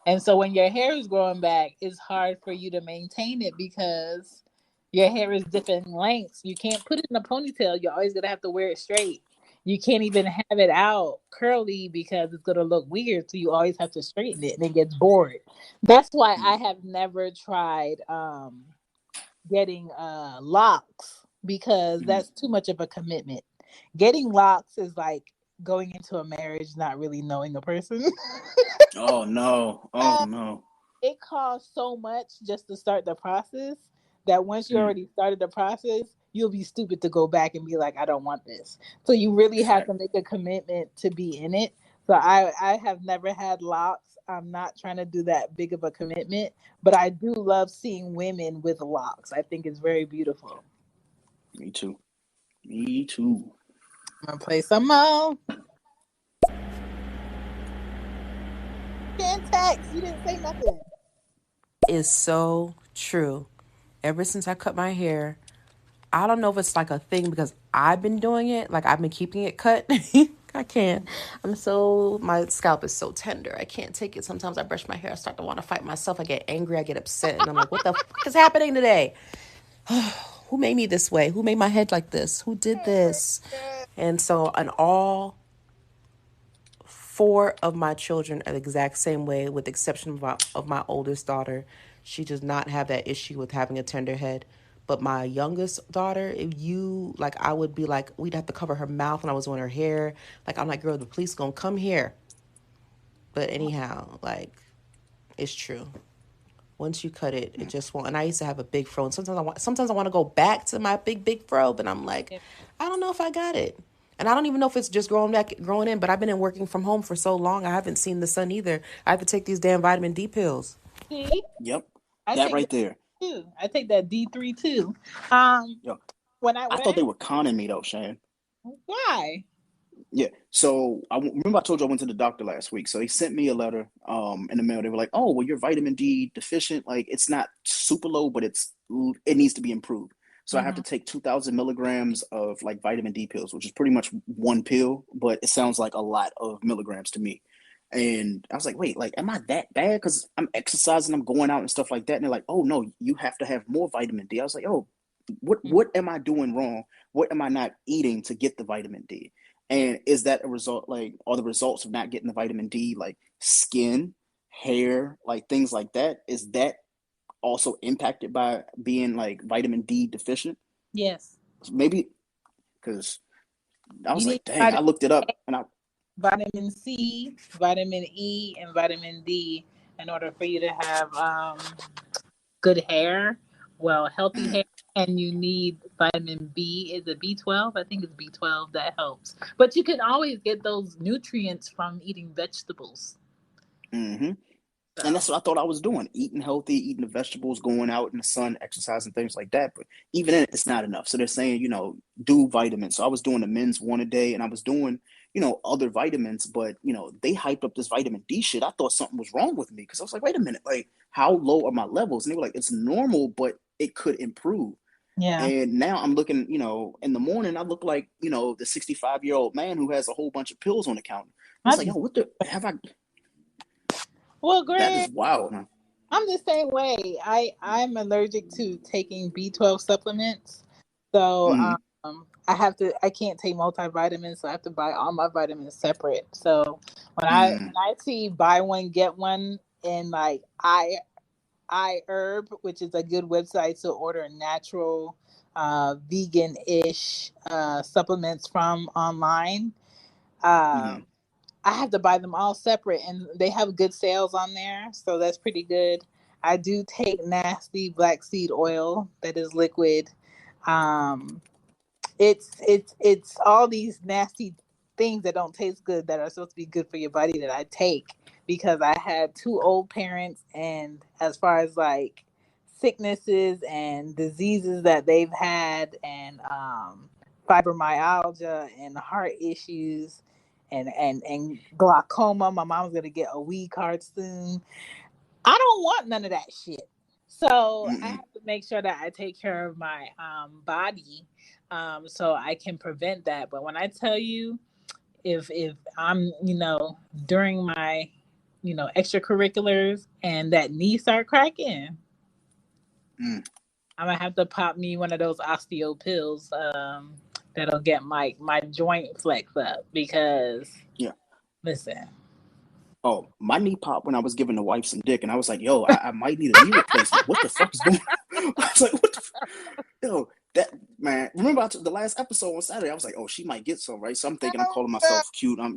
And so when your hair is growing back, it's hard for you to maintain it because your hair is different lengths. You can't put it in a ponytail. You're always gonna have to wear it straight. you can't even have it out curly because it's gonna look weird. So you always have to straighten it, and it gets bored. That's why I have never tried getting locks because that's too much of a commitment. Getting locks is like going into a marriage not really knowing a person. Oh no. Oh no. It costs so much just to start the process that once you Mm. already started the process, you'll be stupid to go back and be like, I don't want this. So you really have to Fact. make a commitment to be in it. So I have never had locks. I'm not trying to do that big of a commitment, but I do love seeing women with locks. I think it's very beautiful. Me too. Me too. I'm gonna play some more. Text. You didn't say nothing. Is so true. Ever since I cut my hair, I don't know if it's like a thing because I've been doing it. Like I've been keeping it cut. I can't. My scalp is so tender. I can't take it. Sometimes I brush my hair. I start to want to fight myself. I get angry. I get upset. And I'm like, what the fuck is happening today? Who made me this way? Who made my head like this? Who did this? And so, and all four of my children are the exact same way, with the exception of my oldest daughter. She does not have that issue with having a tender head. But my youngest daughter, if you, like, I would be like, we'd have to cover her mouth when I was doing her hair. Like, I'm like, girl, the police gonna come here. But anyhow, like, it's true. Once you cut it, it just won't. And I used to have a big fro, and sometimes I want to go back to my big fro, but I'm like, I don't know if I got it. And I don't even know if it's just growing in, but I've been in working from home for so long, I haven't seen the sun either. I have to take these damn vitamin D pills. See, Yep. I That take right that there. too. I take that D3 too. Um, Yo, when I I thought they were conning me though, Shane. why? Yeah. So I remember I told you I went to the doctor last week. So they sent me a letter in the mail. They were like, "Oh, well, you're vitamin D deficient. Like it's not super low, but it needs to be improved." So I have Mm-hmm. to take 2,000 milligrams of like vitamin D pills, which is pretty much one pill, but it sounds like a lot of milligrams to me. And I was like, wait, like, am I that bad? Because I'm exercising, I'm going out and stuff like that. And they're like, oh no, you have to have more vitamin D. I was like, oh, what am I doing wrong? What am I not eating to get the vitamin D? And is that a result? Like, are the results of not getting the vitamin D like skin, hair, like things like that? Is that also impacted by being like vitamin D deficient? Yes, Maybe because I you was need like, dang, I looked it up and I, vitamin C, vitamin E, and vitamin D in order for you to have good hair, well, healthy mm, hair. And you need vitamin B. Is it B12? I think it's B12 that helps. But you can always get those nutrients from eating vegetables. mm-hmm. And So that's what I thought I was doing, eating healthy, eating the vegetables, going out in the sun, exercising, things like that. But even then, it's not enough. So they're saying, do vitamins. So I was doing the men's one a day and I was doing, other vitamins, but, they hyped up this vitamin D shit. I thought something was wrong with me because I was like, wait a minute, like, how low are my levels? And they were like, it's normal, but it could improve. yeah, And now I'm looking, in the morning, I look like, the 65-year-old man who has a whole bunch of pills on the counter. I was I like, yo, just what the, have I, well, that Greg, is wild, man. I'm the same way. I'm allergic to taking B12 supplements, so Mm, I can't take multivitamins, so I have to buy all my vitamins separate. So when mm, I see buy one get one in like I Herb, which is a good website to order natural, vegan-ish supplements from online. mm. Um, I have to buy them all separate, and they have good sales on there, so that's pretty good. I do take nasty black seed oil that is liquid. Um, it's all these nasty things that don't taste good that are supposed to be good for your body that I take because I had two old parents, and as far as like sicknesses and diseases that they've had, and fibromyalgia and heart issues and glaucoma. My mom's gonna get a weed card soon. I don't want none of that shit. So I Mm-mm. have to make sure that I take care of my body, so I can prevent that. But when I tell you, if I'm during my extracurriculars and that knee start cracking, Mm. I'm gonna have to pop me one of those osteo pills. that'll get my joint flex up because Yeah. listen. Oh, my knee popped when I was giving the wife some dick, and I was like, "Yo, I might need a knee replacement. What the fuck is going on?" I was like, "What the yo, that man." Remember the last episode on Saturday? I was like, "Oh, she might get some right." So I'm thinking I'm calling myself cute. I'm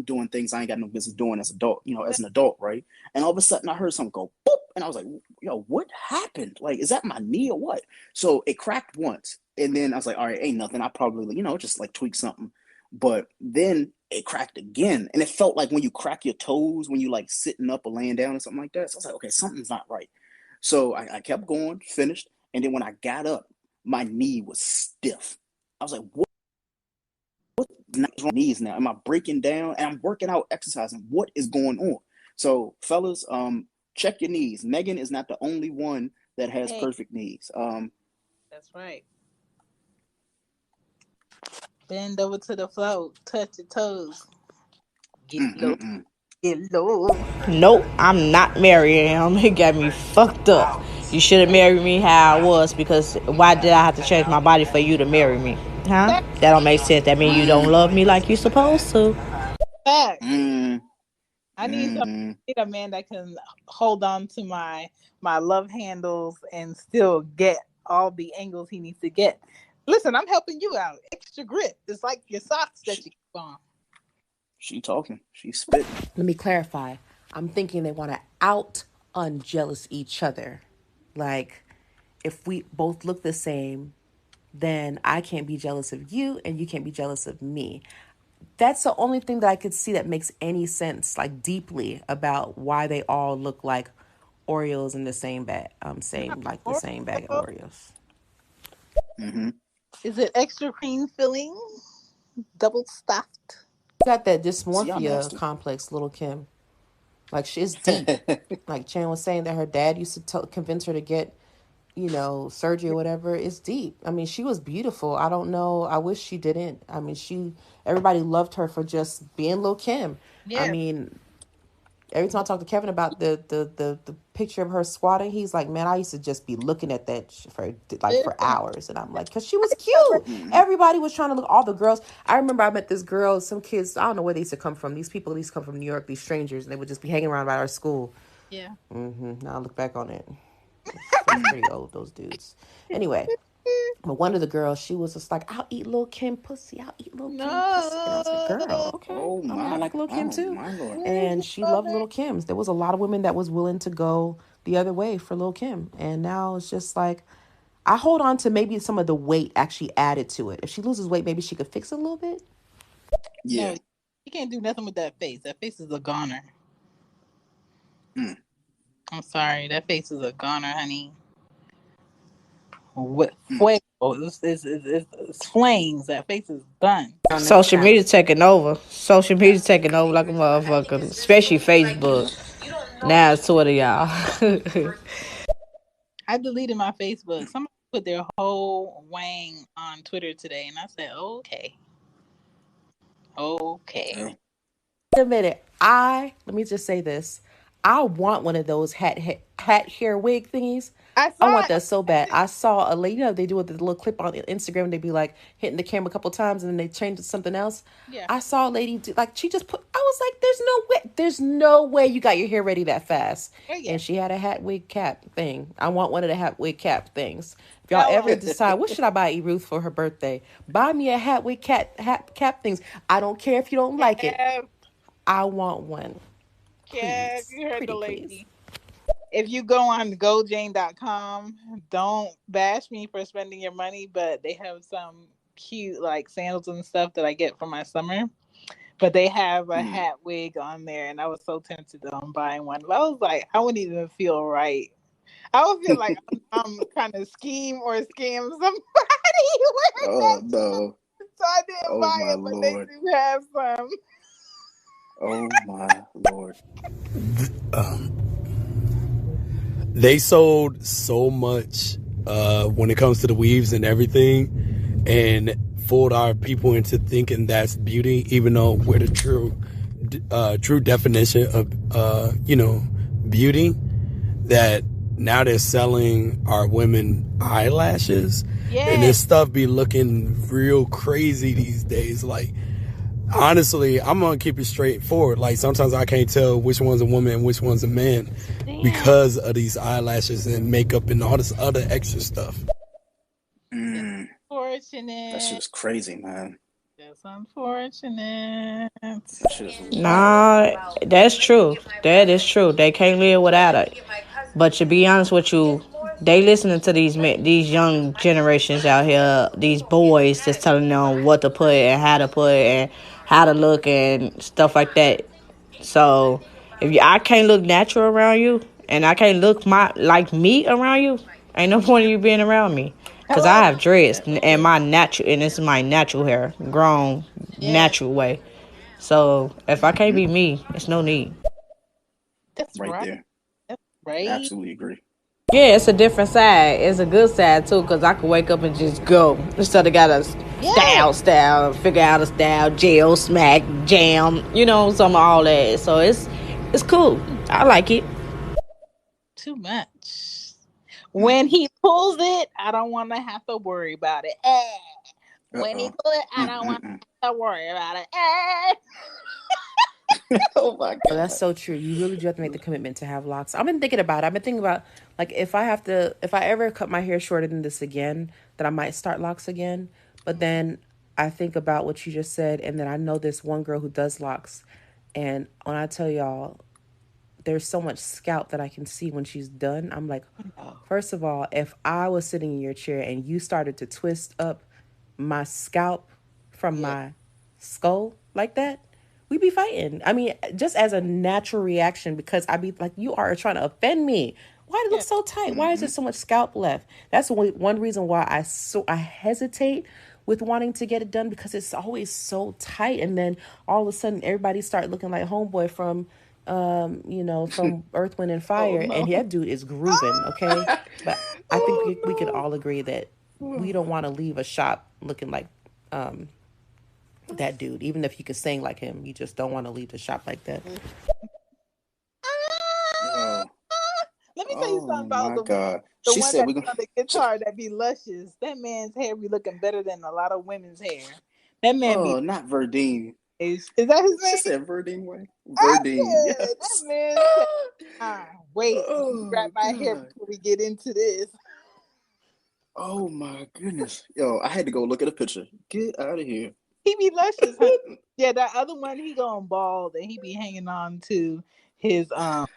doing things I ain't got no business doing as as an adult, right? And all of a sudden, I heard something go boop, and I was like, "Yo, what happened? Like, is that my knee or what?" So it cracked once, and then I was like, "All right, ain't nothing. I probably just like tweak something." But then it cracked again, and it felt like when you crack your toes when you like sitting up or laying down or something like that. So I was like, okay, something's not right. So I kept going, finished, and then when I got up, my knee was stiff. I was like, what's wrong with my knees now? Am I breaking down? And I'm working out, exercising. What is going on? So fellas, check your knees. Megan is not the only one that has perfect knees. That's right. Bend over to the floor, touch your toes. Get low. Get low. Nope, I'm not marrying him. He got me fucked up. You should have married me how I was, because why did I have to change my body for you to marry me? Huh? That don't make sense. That means you don't love me like you supposed to. Fact. I need a man that can hold on to my love handles and still get all the angles he needs to get. Listen, I'm helping you out. Extra grip. It's like your socks that you keep on. She talking. She's spitting. Let me clarify. I'm thinking they want to out unjealous each other. Like, if we both look the same, then I can't be jealous of you and you can't be jealous of me. That's the only thing that I could see that makes any sense, like deeply, about why they all look like Oreos in the same bag. Same bag of Oreos. Mm-hmm. Is it extra cream filling? Double stuffed? Got that dysmorphia complex, little Kim. Like, she's deep. Like Chan was saying that her dad used to convince her to get, surgery or whatever. It's deep. I mean, she was beautiful. I don't know. I wish she didn't. I mean, everybody loved her for just being Lil' Kim. Yeah. I mean, every time I talk to Kevin about the picture of her squatting, he's like, man, I used to just be looking at that for hours. And I'm like, because she was cute. Everybody was trying to look, all the girls. I remember I met this girl, some kids, I don't know where they used to come from. These people used to come from New York, these strangers, and they would just be hanging around by our school. Yeah. Now I look back on it. It's pretty old, those dudes. Anyway. But one of the girls, she was just like, I'll eat Lil' Kim pussy. I'll eat Lil' Kim pussy. And I was like, girl, okay. I like Lil' Kim too. And she loved Lil' Kim's. There was a lot of women that was willing to go the other way for Lil' Kim. And now it's just like, I hold on to maybe some of the weight actually added to it. If she loses weight, maybe she could fix it a little bit. Yeah. No, you can't do nothing with that face. That face is a goner. I'm sorry. That face is a goner, honey. With fuego. It's flames. That face is done. Social media taking over. Social media taking over like a motherfucker. Especially Facebook. Now it's Twitter, y'all. I deleted my Facebook. Somebody put their whole wang on Twitter today, and I said, okay. Wait a minute. Let me just say this. I want one of those hat hair wig thingies. I want that so bad. I saw a lady, they do a little clip on Instagram. They'd be like hitting the camera a couple times and then they change it to something else. Yeah. I saw a lady she just put, I was like, there's no way you got your hair ready that fast. Yeah. And she had a hat wig cap thing. I want one of the hat wig cap things. If y'all ever decide, what should I buy Ruth for her birthday? Buy me a hat wig cap things. I don't care if you don't like it. I want one. Yeah, you heard the lady. Please. If you go on gojane.com, don't bash me for spending your money, but they have some cute like sandals and stuff that I get for my summer. But they have a hat wig on there, and I was so tempted on buying one. But I was like, I wouldn't even feel right. I would feel like I'm trying to scheme or scam somebody. Oh no! So I didn't buy it, but they do have some. Oh my Lord. They sold so much when it comes to the weaves and everything, and fooled our people into thinking that's beauty, even though we're the true definition of beauty. That now they're selling our women eyelashes. Yeah. And this stuff be looking real crazy these days. Like, honestly, I'm gonna keep it straightforward. Like, sometimes I can't tell which one's a woman and which one's a man because of these eyelashes and makeup and all this other extra stuff. Unfortunate. That shit is crazy, man. That's unfortunate. That shit is wild. Nah, that's true. That is true. They can't live without it. But to be honest with you, they listening to these young generations out here, these boys just telling them what to put and how to look and stuff like that. So if I can't look natural around you and I can't look like me around you, ain't no point in you being around me. Cause I have dreads and it's my natural hair, grown natural way. So if I can't be me, it's no need. That's right right. there. That's right. Absolutely agree. Yeah, it's a different side. It's a good side too, cause I can wake up and just go instead of gotta style, figure out a style, gel, smack, jam, some of all that. So it's cool. I like it. Too much. When he pulls it, I don't want to have to worry about it. When he pulls it, I don't want to have to worry about it. Oh my god. Oh, that's so true. You really do have to make the commitment to have locks. I've been thinking about it. I've been thinking about, like, if I ever cut my hair shorter than this again, that I might start locks again. But then I think about what you just said, and then I know this one girl who does locks. And when I tell y'all, there's so much scalp that I can see when she's done. I'm like, first of all, if I was sitting in your chair and you started to twist up my scalp from my skull like that, we'd be fighting. I mean, just as a natural reaction, because I'd be like, you are trying to offend me. Why does it look so tight? Why is there so much scalp left? That's one reason why I hesitate with wanting to get it done, because it's always so tight. And then all of a sudden everybody start looking like homeboy from from Earth, Wind and Fire. And that dude is grooving, okay? But I think we could all agree that we don't want to leave a shop looking like that dude. Even if you could sing like him, you just don't want to leave the shop like that. Let me tell you something about the one that's on the guitar that be luscious. That man's hair be looking better than a lot of women's hair. That man be not Verdine. Is that his name? She said Verdine way. Verdine, yes. That man said, wait, wrap my hair before we get into this. Oh my goodness. Yo, I had to go look at a picture. Get out of here. He be luscious, huh? Yeah, that other one, he going bald and he be hanging on to his little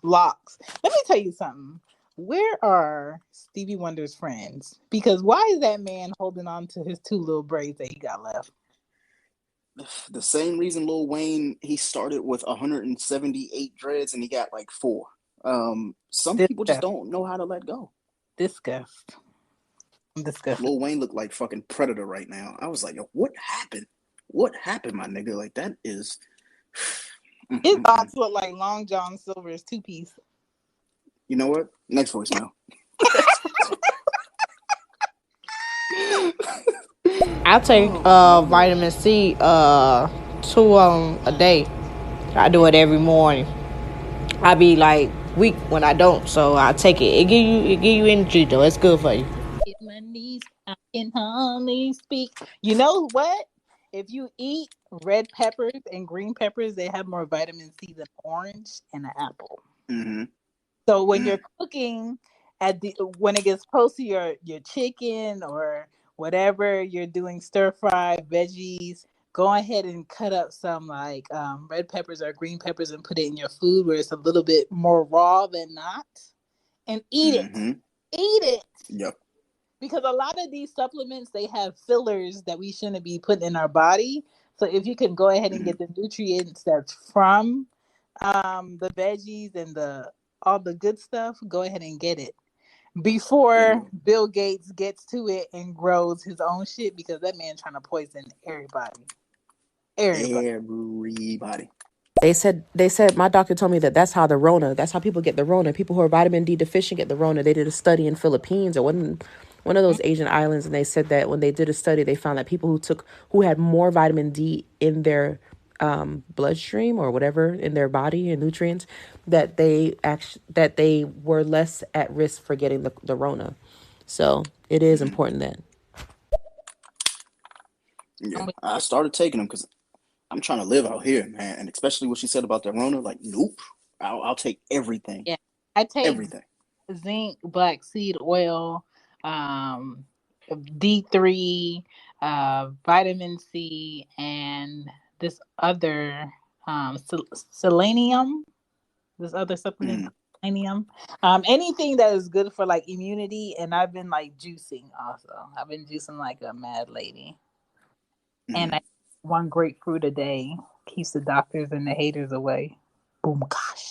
locks. Let me tell you something. Where are Stevie Wonder's friends? Because why is that man holding on to his two little braids that he got left? The same reason Lil Wayne, he started with 178 dreads and he got like 4. Some people just don't know how to let go. Disgust. I'm disgusted. Lil Wayne looked like fucking Predator right now. I was like, yo, what happened? What happened, my nigga? Like, that is... His thoughts look like Long John Silver's 2-piece. You know what? Next voicemail. I take vitamin C 2 a day. I do it every morning. I be like weak when I don't, so I take it. It give you energy though. It's good for you. Get my knees, I can hardly speak. You know what? If you eat red peppers and green peppers, they have more vitamin C than orange and an apple. Mm-hmm. So when you're cooking when it gets close to your chicken or whatever you're doing, stir fry veggies, go ahead and cut up some like red peppers or green peppers and put it in your food where it's a little bit more raw than not, and eat it. Eat it. Yep. Because a lot of these supplements, they have fillers that we shouldn't be putting in our body. So if you can go ahead and get the nutrients that's from the veggies and all the good stuff, go ahead and get it before Bill Gates gets to it and grows his own shit, because that man trying to poison everybody. Everybody. They said my doctor told me that's how people get the Rona. People who are vitamin D deficient get the Rona. They did a study in Philippines or one of those Asian islands, and they said that when they did a study, they found that people who had more vitamin D in their bloodstream or whatever in their body and nutrients, that they were less at risk for getting the Rona. So it is important then. Yeah, I started taking them because I'm trying to live out here, man, and especially what she said about the Rona. Like, nope, I'll take everything, Yeah, I take everything. zinc, black seed oil, um, D3, vitamin C, and this other selenium. This other supplement, Mm, selenium. Anything that is good for like immunity, and I've been like juicing also. I've been juicing like a mad lady, and mm. I one grapefruit a day keeps the doctors and the haters away. Boom,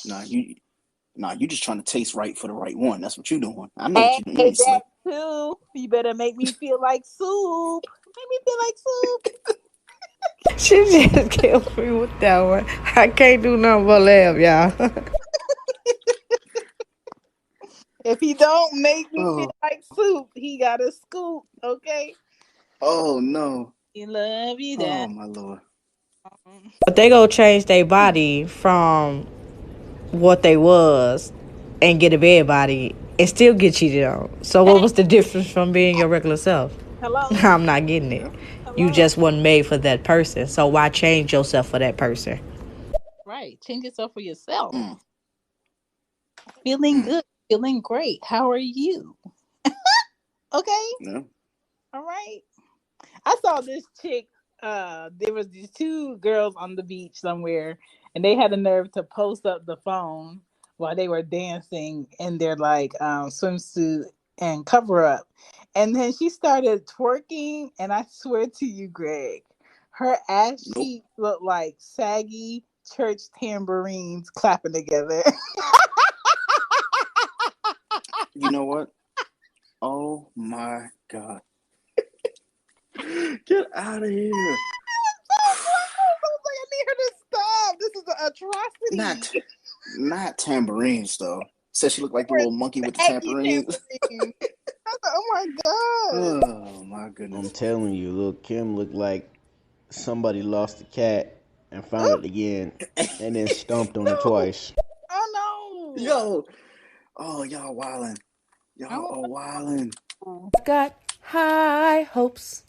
Nah, gosh. you just trying to taste right for the right one. That's what you doing. I know what And you doing. You ain't that slick. too. You better make me feel like soup. Make me feel like soup. She just killed me with that one. I can't do nothing but laugh, y'all. If he don't make me feel Oh, like soup, he got a scoop. Okay. oh no. He love you Oh that. my lord. But they go change their body from what they was and get a bed body and still get cheated on. So what Hey, was the difference from being your regular self? hello, I'm not getting it. Yeah. You hello. just wasn't made for that person. So why change yourself for that person? Right. Change yourself for yourself. Mm, Feeling mm. good. Feeling great. How are you? Okay. Yeah. All right. I saw this chick. There was these two girls on the beach somewhere, and they had the nerve to post up the phone while they were dancing in their like swimsuit and cover up. And then she started twerking, and I swear to you, Greg, her ass Nope. cheeks looked like saggy church tambourines clapping together. You know what? Oh my god. Get out of here. I need her to stop. This is an Not atrocity. not tambourines though. Said she looked like the Or little monkey with the saggy tambourines. tambourines. Oh my god. Oh my I'm goodness. telling you, Lil Kim looked like somebody lost a cat and found it again and then stomped on it No. twice. Oh no. Yo. Oh, y'all wildin'. Y'all Oh are wildin'. no. I've got high hopes.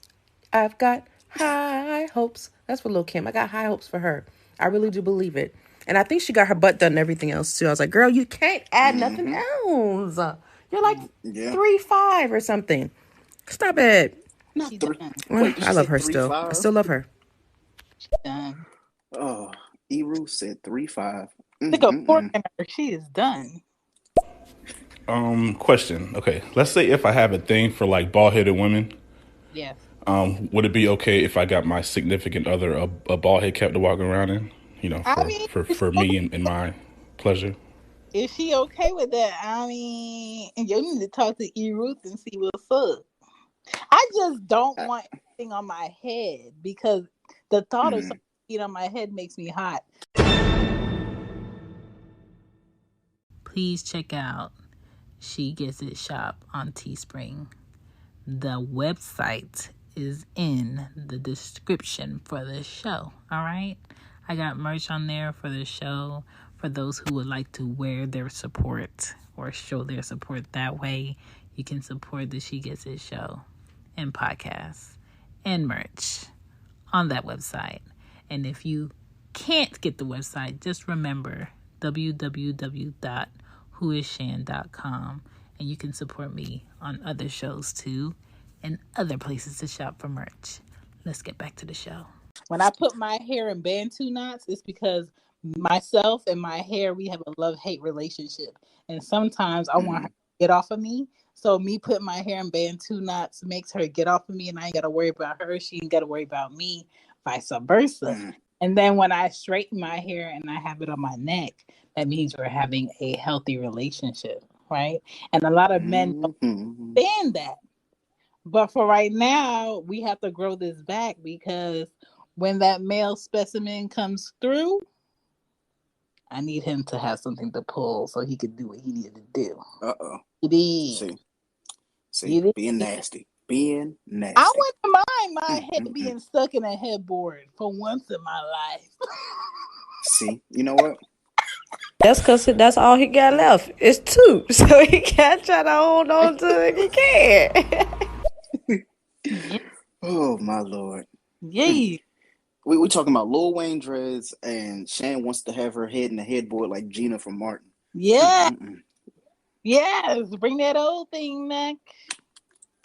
I've got high hopes. That's for Lil Kim. I got high hopes for her. I really do believe it. And I think she got her butt done and everything else too. I was like, girl, you can't add nothing Mm-hmm. else. You're like Yeah. 3'5" or something. Stop it. Not She three. done. Well, Wait, did I she love say her three still. I five? still love her. She done. Oh, Eru said 3'5". Stick a fork Mm-mm-mm. in her. She is done. Question. Okay, let's say if I have a thing for like bald headed women, Yes. would it be okay if I got my significant other a bald head cap to walk around in? You know, I for mean, for for me and my pleasure. is she okay with that? I mean, you need to talk to E. Ruth and see what's up. I just don't I, want anything on my head because the thought of mm, something on my head makes me hot. Please check out She Gets It Shop on Teespring. The website is in the description for the show. All right. I got merch on there for the show for those who would like to wear their support or show their support that way. You can support the She Gets It show and podcast and merch on that website. And if you can't get the website, just remember www.whoisshan.com, and you can support me on other shows too and other places to shop for merch. Let's get back to the show. When I put my hair in Bantu knots, it's because myself and my hair, we have a love-hate relationship. And sometimes I want her mm, to get off of me. So me putting my hair in Bantu knots makes her get off of me, and I ain't got to worry about her. She ain't got to worry about me, vice versa. mm, And then when I straighten my hair and I have it on my neck, that means we're having a healthy relationship, right? And a lot of men don't mm-hmm. understand that. But for right now, we have to grow this back because when that male specimen comes through, I need him to have something to pull so he could do what he needed to do. Uh-oh. It is. See, It being is. nasty. being I nasty. wouldn't mind my head being stuck in a headboard for once in my life. See, you know what? That's because that's all he got left. It's two. So he can't try to hold on to it. He can't. Yeah. Oh my Lord. Yeah. We talking about Lil Wayne dreads, and Shan wants to have her head in the headboard like Gina from Martin. Yeah. Yes. Bring that old thing back.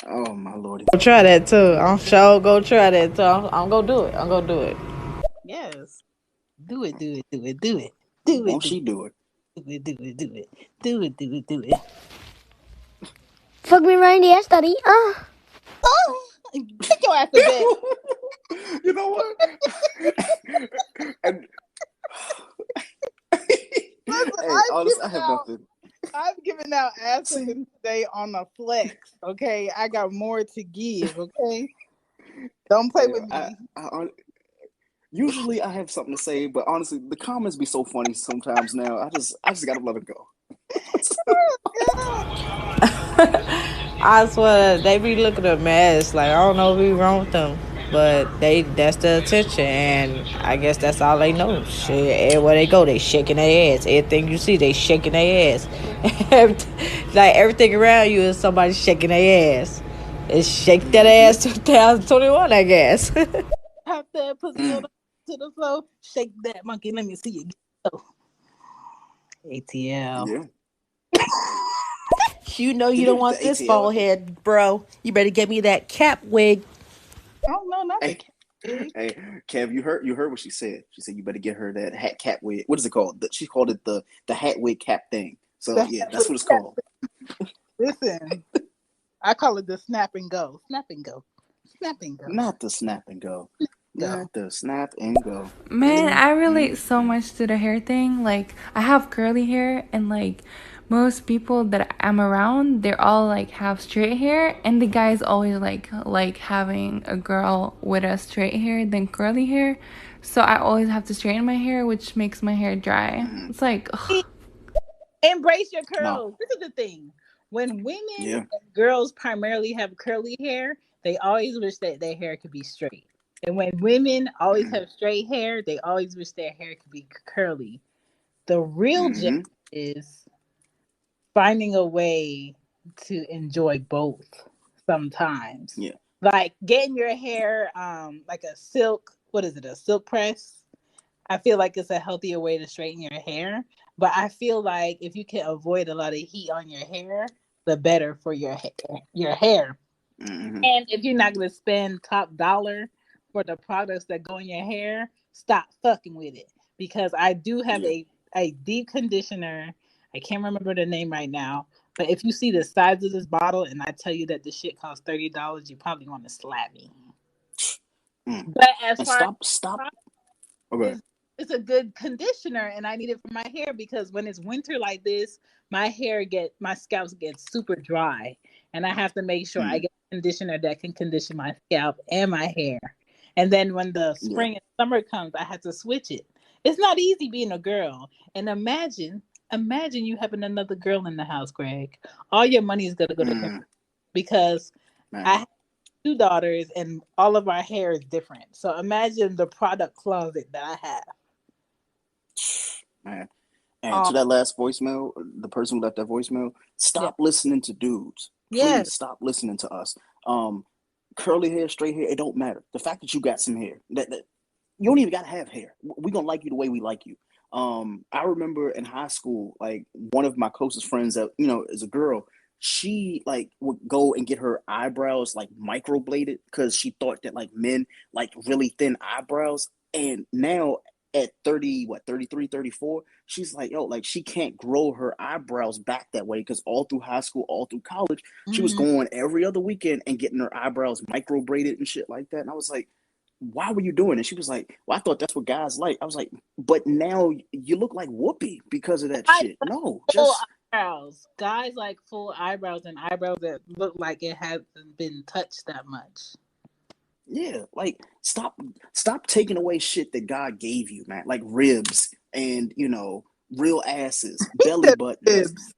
Oh my Lord. Go try that too. I'm sure go try that too. I'm gonna do it. I'm gonna do it. Yes. Do it. Do it. Do it. Do it. Won't she do it? Do it. Do it. Do it. Do it. Do it. Do it. Fuck me right in the ass, daddy. Oh, take your ass to bed. You know what? And, Listen, hey, honestly, I have nothing. I'm giving out asses today on a flex. Okay, I got more to give. Okay, don't play with me. Usually I have something to say, but honestly, the comments be so funny sometimes now. I just gotta let it go. I swear they be looking a mess. Like I don't know what's wrong with them, but that's the attention, and I guess that's all they know. Shit, everywhere they go, they shaking their ass. Everything you see, they shaking their ass. Like everything around you is somebody shaking their ass. It's shake that ass 2021, I guess. Have that pussy on to the floor. Shake that monkey. Let me see you go. ATL. Yeah. You know you don't want this bald head, bro. You better get me that cap wig. Oh no, not the cap wig. Hey, Kev, you heard what she said. She said you better get her that hat cap wig. What is it called? She called it the hat wig cap thing. So yeah, that's what it's called. Listen, I call it the snap and go. Snap and go. Snap and go. Not the snap and go. Not the snap and go. Man, I relate so much to the hair thing. Like, I have curly hair, and like most people that I'm around, they're all like have straight hair, and the guys always like having a girl with a straight hair than curly hair. So I always have to straighten my hair, which makes my hair dry. It's like, ugh. Embrace your curls. No. This is the thing. When women and girls primarily have curly hair, they always wish that their hair could be straight. And when women always have straight hair, they always wish their hair could be curly. The real gem is finding a way to enjoy both sometimes. Yeah. Like getting your hair like a silk, a silk press? I feel like it's a healthier way to straighten your hair. But I feel like if you can avoid a lot of heat on your hair, the better for your hair. Mm-hmm. And if you're not going to spend top dollar for the products that go in your hair, stop fucking with it. Because I do have a deep conditioner. I can't remember the name right now. But if you see the size of this bottle and I tell you that this shit costs $30, you probably want to slap me. But as far stop. Okay. It's a good conditioner, and I need it for my hair because when it's winter like this, my scalp gets super dry, and I have to make sure I get a conditioner that can condition my scalp and my hair. And then when the spring and summer comes, I have to switch it. It's not easy being a girl. And imagine you having another girl in the house, Greg. All your money is gonna go to her because I have 2 daughters, and all of our hair is different. So imagine the product closet that I have. Man. And to that last voicemail, the person who left that voicemail, stop listening to dudes. Please stop listening to us. Curly hair, straight hair, it don't matter. The fact that you got some hair, that you don't even gotta have hair. We're gonna like you the way we like you. I remember in high school, like one of my closest friends that, is a girl, she like would go and get her eyebrows like microbladed because she thought that like men like really thin eyebrows. And now at 33, 34, she's like, like she can't grow her eyebrows back that way because all through high school, all through college, she was going every other weekend and getting her eyebrows microbladed and shit like that. And I was like, why were you doing it? She was like, well, I thought that's what guys like. I was like, but now you look like Whoopi because of that shit. No, just eyebrows. Guys like full eyebrows and eyebrows that look like it hasn't been touched that much. Yeah, like stop taking away shit that God gave you, man. Like ribs and real asses, belly buttons.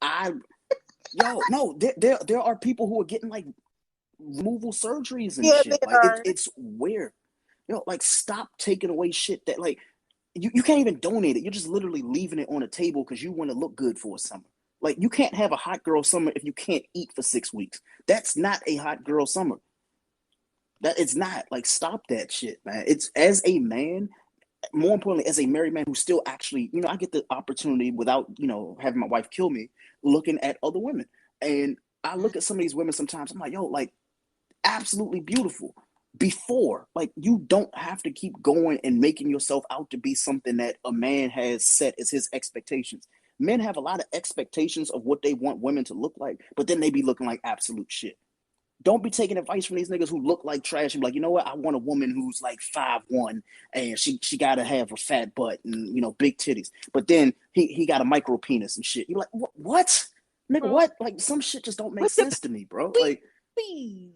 There are people who are getting like removal surgeries and Yeah, shit. they Like are. it's weird. Like stop taking away shit that like you can't even donate it. You're just literally leaving it on a table because you want to look good for a summer. Like you can't have a hot girl summer if you can't eat for 6 weeks. That's not a hot girl summer. That it's not. Like stop that shit, man. It's as a man, more importantly, as a married man who still actually, I get the opportunity without, having my wife kill me, looking at other women. And I look at some of these women sometimes, I'm like, yo, like absolutely beautiful. Before, like you don't have to keep going and making yourself out to be something that a man has set as his expectations. Men have a lot of expectations of what they want women to look like, but then they be looking like absolute shit. Don't be taking advice from these niggas who look like trash and be like, you know what? I want a woman who's like 5'1" and she gotta have a fat butt and big titties. But then he got a micro penis and shit. You're like, what? Nigga, Bro, what? Like some shit just don't make what the sense to me, bro. please, Like, please.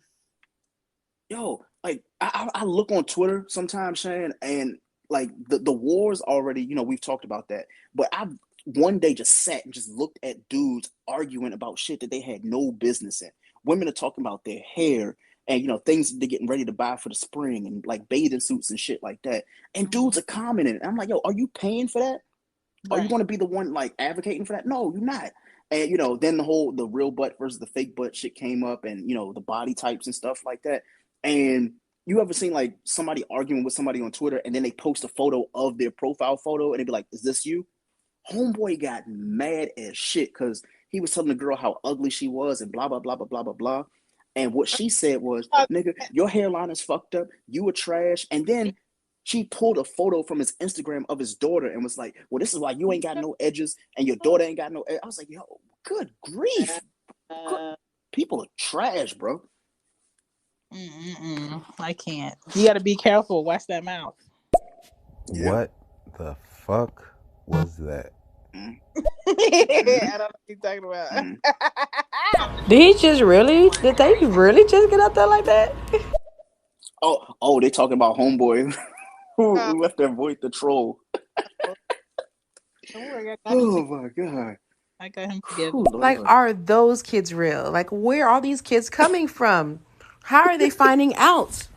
yo, like I look on Twitter sometimes, Shane, and like the wars already, we've talked about that. But I've one day just sat and just looked at dudes arguing about shit that they had no business in. Women are talking about their hair and things they're getting ready to buy for the spring and like bathing suits and shit like that. And dudes are commenting. And I'm like, yo, are you paying for that? Are you going to be the one like advocating for that? No, you're not. And then the real butt versus the fake butt shit came up, and the body types and stuff like that. And you ever seen like somebody arguing with somebody on Twitter and then they post a photo of their profile photo and they be like, "Is this you?" Homeboy got mad as shit because he was telling the girl how ugly she was and blah blah blah blah blah blah blah. And what she said was, "Nigga, your hairline is fucked up. You a trash." And then she pulled a photo from his Instagram of his daughter and was like, "Well, this is why you ain't got no edges and your daughter ain't got no edges." I was like, "Yo, good grief. People are trash, bro." I can't. You got to be careful. Watch that mouth. Yeah. What the fuck was that? I don't know what you're talking about. Did they really just get out there like that? Oh, they talking about homeboy who left their voice the troll. Oh my god. I got him together. Like, are those kids real? Like, where are these kids coming from? How are they finding out?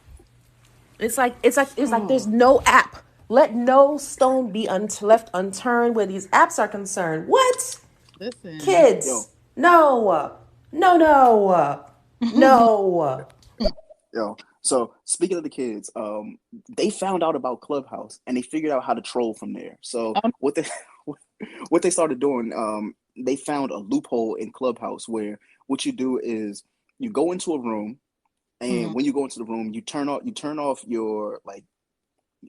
It's like there's no app. Let no stone be left unturned where these apps are concerned. What? Listen. Kids. Yo. No. Yo. So speaking of the kids, they found out about Clubhouse and they figured out how to troll from there. So what they started doing, they found a loophole in Clubhouse where what you do is you go into a room, and when you go into the room, you turn off your like,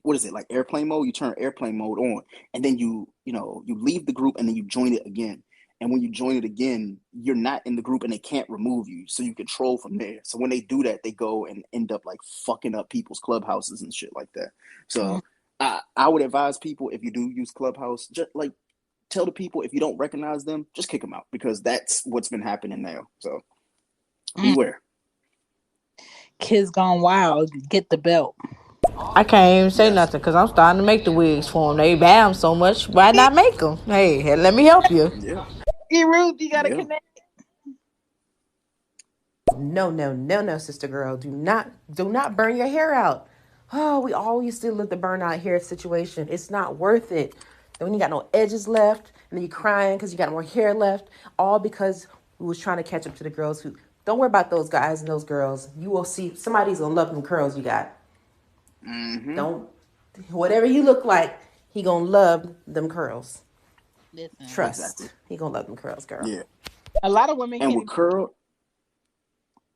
what is it, like airplane mode? You turn airplane mode on, and then you leave the group and then you join it again. And when you join it again, you're not in the group and they can't remove you. So you control from there. So when they do that, they go and end up like fucking up people's clubhouses and shit like that. So I would advise people, if you do use Clubhouse, just like tell the people, if you don't recognize them, just kick them out, because that's what's been happening now. So beware. Kids gone wild. Get the belt. I can't even say nothing because I'm starting to make the wigs for them. They buy them so much. Why not make them? Hey, let me help you. Yeah. Hey, Ruth, you gotta connect. No, sister girl. Do not burn your hair out. Oh, we all used to live the burnout hair situation. It's not worth it. And when you got no edges left, and then you're crying because you got more hair left, all because we was trying to catch up to the girls who. Don't worry about those guys and those girls. You will see somebody's gonna love them curls you got. Don't, whatever you look like, he gonna love them curls. Listen. Trust. Exactly. He gonna love them curls, girl. Yeah. A lot of women And can't. with curl.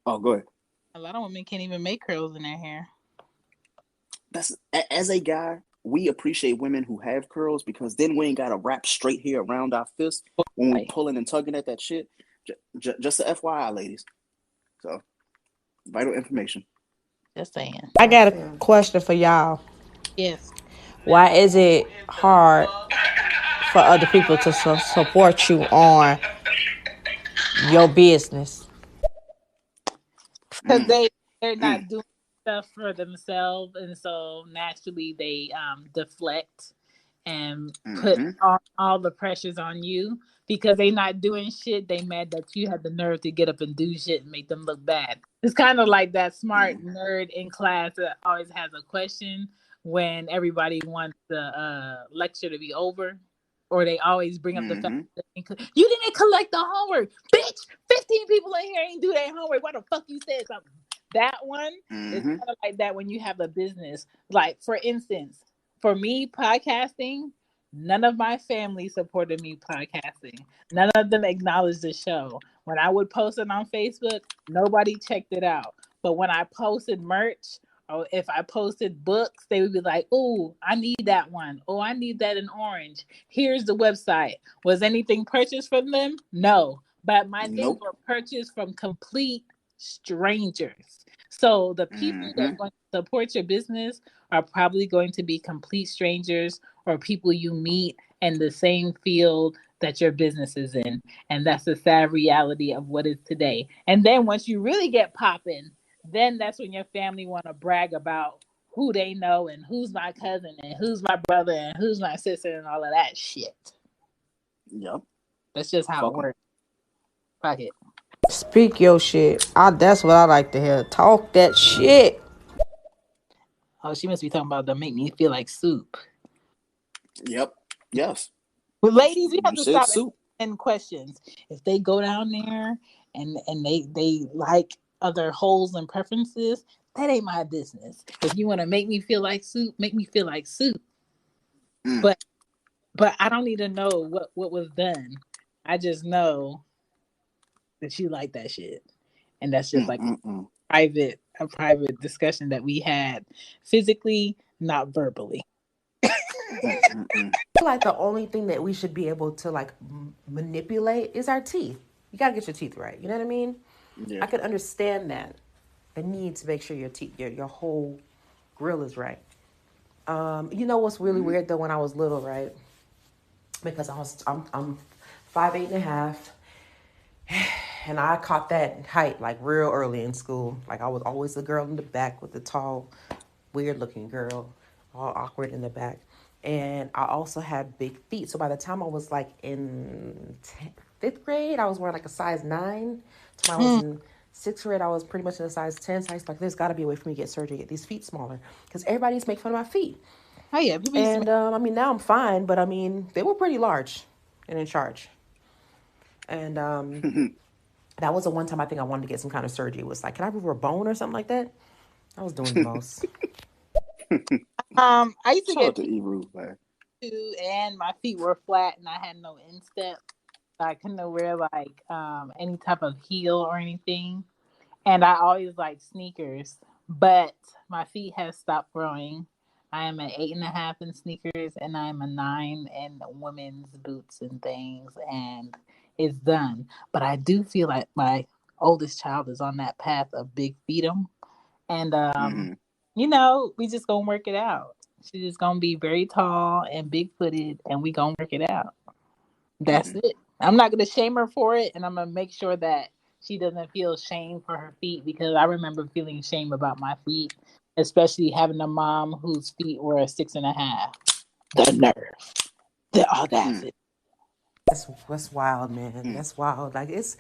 Oh, go ahead. A lot of women can't even make curls in their hair. That's, as a guy, we appreciate women who have curls, because then we ain't gotta wrap straight hair around our fist when we're pulling and tugging at that shit. Just a FYI, ladies. So, vital information. Just saying. I got a question for y'all. Yes. Why is it hard for other people to support you on your business? Because they're not doing stuff for themselves, and so naturally they deflect and put all the pressures on you. because they not doing shit. They mad that you had the nerve to get up and do shit and make them look bad. It's kind of like that smart nerd in class that always has a question when everybody wants the lecture to be over, or they always bring up the fact that you didn't collect the homework, bitch. 15 people in here ain't do their homework. Why the fuck you said something? That one is kind of like that when you have a business. Like, for instance, for me podcasting, none of my family supported me podcasting. None of them acknowledged the show. When I would post it on Facebook, nobody checked it out. But when I posted merch, or if I posted books, they would be like, "Oh, I need that one. Oh, I need that in orange. Here's the website." Was anything purchased from them? No. But my things were purchased from complete strangers. So the people that are going to support your business are probably going to be complete strangers or people you meet in the same field that your business is in. And that's the sad reality of what is today. And then once you really get popping, then that's when your family want to brag about who they know and who's my cousin and who's my brother and who's my sister and all of that shit. Yep. That's just how it works. Fuck it. Speak your shit. That's what I like to hear. Talk that shit. Oh, she must be talking about the make me feel like soup. Yep. Yes. But ladies, you have to stop asking questions. If they go down there and they like other holes and preferences, that ain't my business. If you want to make me feel like soup, make me feel like soup. But I don't need to know what was done. I just know that you like that shit. And that's just like a private discussion that we had physically, not verbally. I feel like the only thing that we should be able to like manipulate is our teeth. You gotta get your teeth right. You know what I mean? Yeah. I could understand that. The need to make sure your teeth, your whole grill is right. You know what's really weird though? When I was little, right? Because I'm 5'8.5", and I caught that height like real early in school. Like I was always the girl in the back with the tall, weird looking girl, all awkward in the back. And I also had big feet. So by the time I was like in 5th grade, I was wearing like a size 9. So I was in 6th grade, I was pretty much in a size 10. So I was like, there's got to be a way for me to get surgery, get these feet smaller. Because everybody used to make fun of my feet. Oh, yeah. And I mean, now I'm fine. But I mean, they were pretty large and in charge. And that was the one time I think I wanted to get some kind of surgery. It was like, can I remove a bone or something like that? I was doing the most. I used to get too, and my feet were flat, and I had no instep. So I couldn't wear like any type of heel or anything. And I always liked sneakers, but my feet have stopped growing. I am an 8.5 in sneakers, and I am a 9 in women's boots and things, and it's done. But I do feel like my oldest child is on that path of big feetum, and you know, we just gonna work it out. She's just gonna be very tall and big footed, and we gonna work it out. That's it. I'm not gonna shame her for it, and I'm gonna make sure that she doesn't feel shame for her feet, because I remember feeling shame about my feet, especially having a mom whose feet were 6.5. The nerve, the audacity. That's wild, man. That's wild. Like it's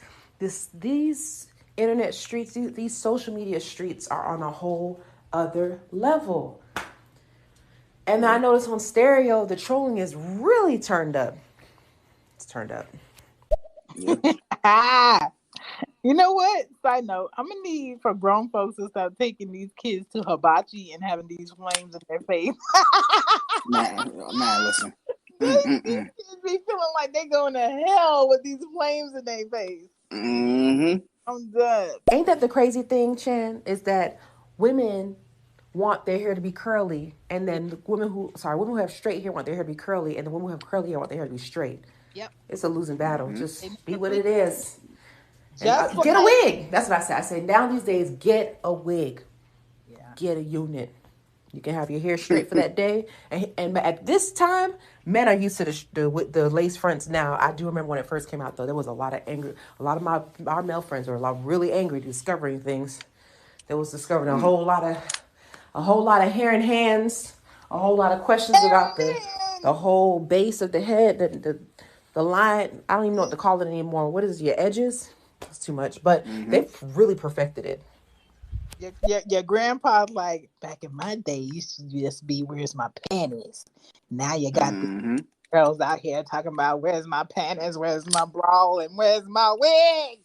these internet streets, these social media streets are on a whole other level. And I noticed on Stereo, the trolling is really turned up. It's turned up. Yeah. You know what? Side note, I'm gonna need for grown folks to stop taking these kids to hibachi and having these flames in their face. Listen. These kids be feeling like they going to hell with these flames in their face. I'm done. Ain't that the crazy thing, Chan? Is that women want their hair to be curly, and then the women who have straight hair want their hair to be curly, and the women who have curly hair want their hair to be straight. Yep. It's a losing battle. Just be what it is. Just get a wig. That's what I say. I say now these days, get a wig. Yeah. Get a unit. You can have your hair straight for that day. And at this time, men are used to the lace fronts now. I do remember when it first came out, though, there was a lot of anger. A lot of our male friends were really angry discovering things. They was discovering a whole lot of hair and hands, a whole lot of questions about the whole base of the head, the line, I don't even know what to call it anymore. What is your edges? That's too much. But they've really perfected it. Your grandpa's like, back in my day, you used to just be, where's my panties? Now you got the girls out here talking about, where's my panties, where's my bra, and where's my wig?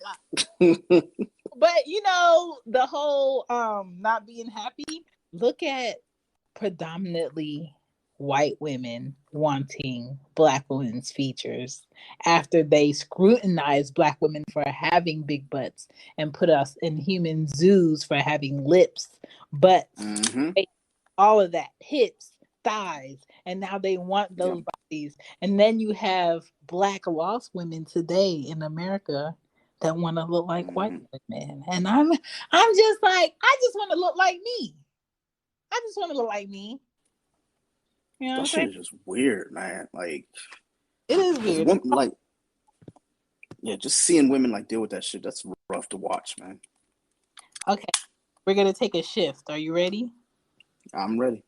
But you know, the whole not being happy, look at predominantly white women wanting black women's features after they scrutinized black women for having big butts and put us in human zoos for having lips, butts, all of that, hips, thighs, and now they want those bodies. And then you have black lost women today in America that want to look like white women, and I'm just like, I just want to look like me. I just want to look like me. You know that shit is just weird, man. Like, it is weird. Like, yeah, just seeing women like deal with that shit, that's rough to watch, man. Okay, we're gonna take a shift. Are you ready? I'm ready.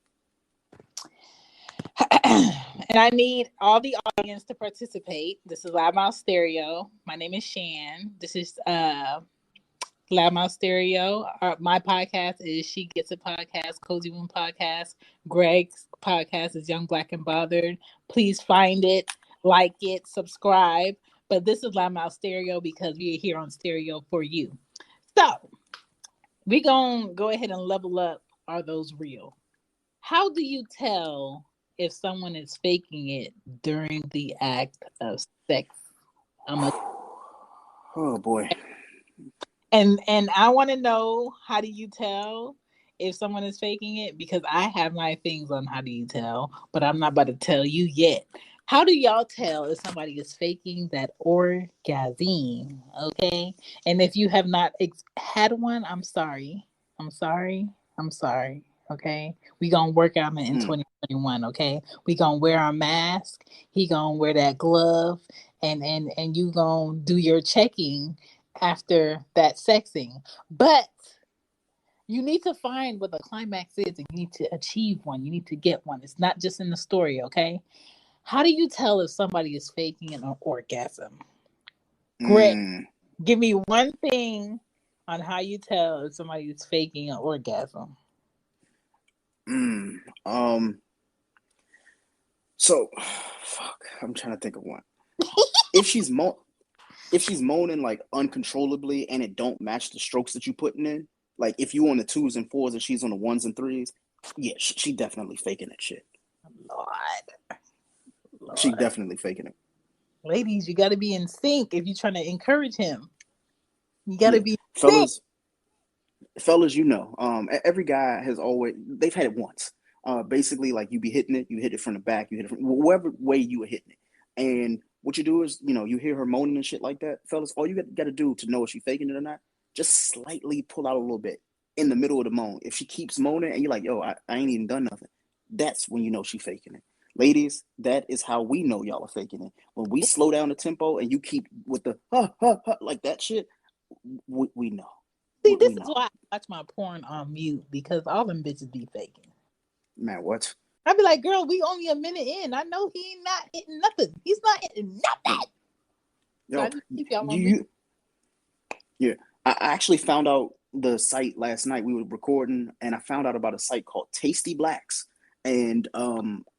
And I need all the audience to participate. This is Loudmouth Stereo. My name is Shan. This is Loudmouth Stereo. My podcast is She Gets a Podcast, Cozy Womb Podcast. Greg's podcast is Young Black and Bothered. Please find it, like it, subscribe. But this is Loudmouth Stereo because we are here on stereo for you. So we're going to go ahead and level up. Are those real? How do you tell if someone is faking it during the act of sex? Oh boy. And I want to know, how do you tell if someone is faking it? Because I have my things on how do you tell, but I'm not about to tell you yet. How do y'all tell if somebody is faking that orgasm? Okay. And if you have not had one, I'm sorry. Okay. We gonna work out in 2021. Okay. We gonna wear our mask. He gonna wear that glove, and you gonna do your checking after that sexing. But you need to find what the climax is, and you need to achieve one. You need to get one. It's not just in the story. Okay. How do you tell if somebody is faking an orgasm? Greg, give me one thing on how you tell if somebody is faking an orgasm. So, fuck. I'm trying to think of one. If she's moaning like uncontrollably and it don't match the strokes that you putting in, like if you on the 2s and 4s and she's on the 1s and 3s, yeah, she definitely faking that shit. Lord. She definitely faking it. Ladies, you got to be in sync if you're trying to encourage him. You got to be fellas, you know, every guy has always, they've had it once. Basically, like you hit it from the back, you hit it from whatever way you were hitting it. And what you do is, you know, you hear her moaning and shit like that, fellas, all you got to do to know if she's faking it or not, just slightly pull out a little bit in the middle of the moan. If she keeps moaning and you're like, yo, I ain't even done nothing, that's when you know she's faking it. Ladies, that is how we know y'all are faking it. When we slow down the tempo and you keep with the like that shit, we know. See, this is why I watch my porn on mute, because all them bitches be faking. Man, what? I'd be like, girl, we only a minute in. I know he ain't not hitting nothing. He's not hitting nothing. Yo, so I just keep y'all on mute. Yeah, I actually found out the site last night. We were recording, and I found out about a site called Tasty Blacks. And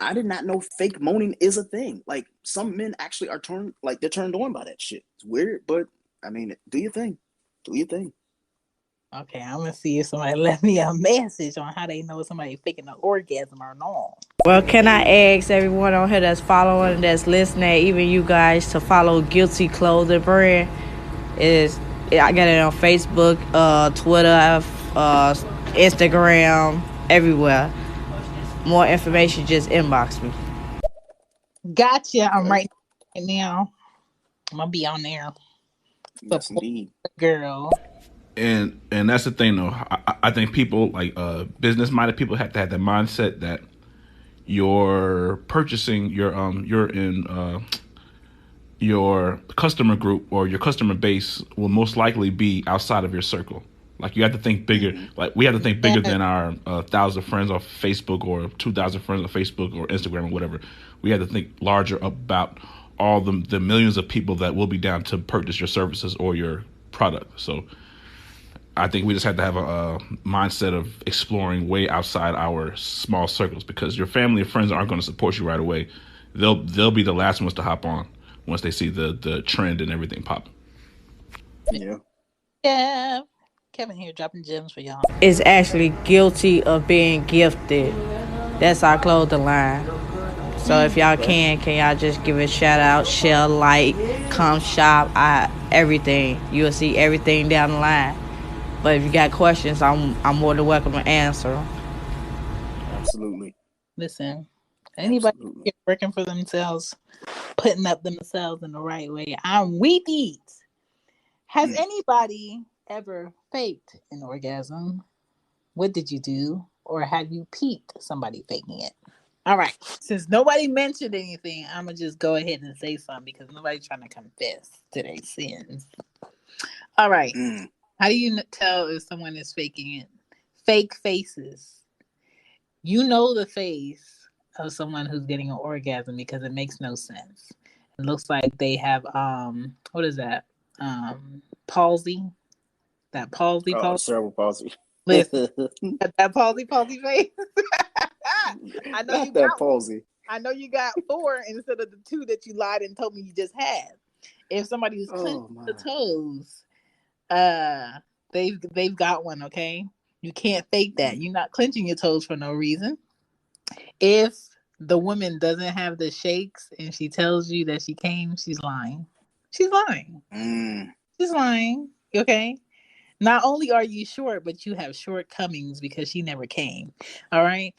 I did not know fake moaning is a thing. Like, some men actually are turned on by that shit. It's weird, but I mean, do your thing. Do your thing. Okay, I'm gonna see if somebody left me a message on how they know somebody faking an orgasm or not. Well, can I ask everyone on here that's following, that's listening, even you guys, to follow Guilty Clothing Brand? I got it on Facebook, Twitter, Instagram, everywhere. More information, just inbox me. Gotcha. I'm right now. I'm gonna be on there. Yes, indeed. Girl. And that's the thing, though. I think people, like business-minded people, have to have the mindset that you're purchasing you're in your customer group or your customer base will most likely be outside of your circle. Like, you have to think bigger. Like, we have to think bigger than our 1,000 friends on Facebook or 2,000 friends on Facebook or Instagram or whatever. We have to think larger about all the millions of people that will be down to purchase your services or your product. So I think we just have to have a mindset of exploring way outside our small circles, because your family and friends aren't going to support you right away. They'll be the last ones to hop on once they see the trend and everything pop. Yeah. Yeah. Kevin here dropping gems for y'all. Is actually guilty of being gifted. That's our clothing line. So if y'all can y'all just give a shout out, share, like, come shop, everything. You'll see everything down the line. But if you got questions, I'm more than welcome to answer. Absolutely. Listen, anybody working for themselves, putting up themselves in the right way, I'm with it. Has anybody ever faked an orgasm? What did you do? Or have you peeped somebody faking it? All right. Since nobody mentioned anything, I'm going to just go ahead and say something because nobody's trying to confess to their sins. All right. How do you tell if someone is faking it? Fake faces. You know the face of someone who's getting an orgasm because it makes no sense. It looks like they have what is that? Palsy. That palsy. Cerebral palsy. Listen, that palsy face. I know Not you that got palsy. I know you got 4 instead of the 2 that you lied and told me you just had. If somebody is clenching the toes, they've got one. Okay, you can't fake that. You're not clenching your toes for no reason. If the woman doesn't have the shakes and she tells you that she came, she's lying. She's lying. She's lying. Okay. Not only are you short, but you have shortcomings because she never came. All right.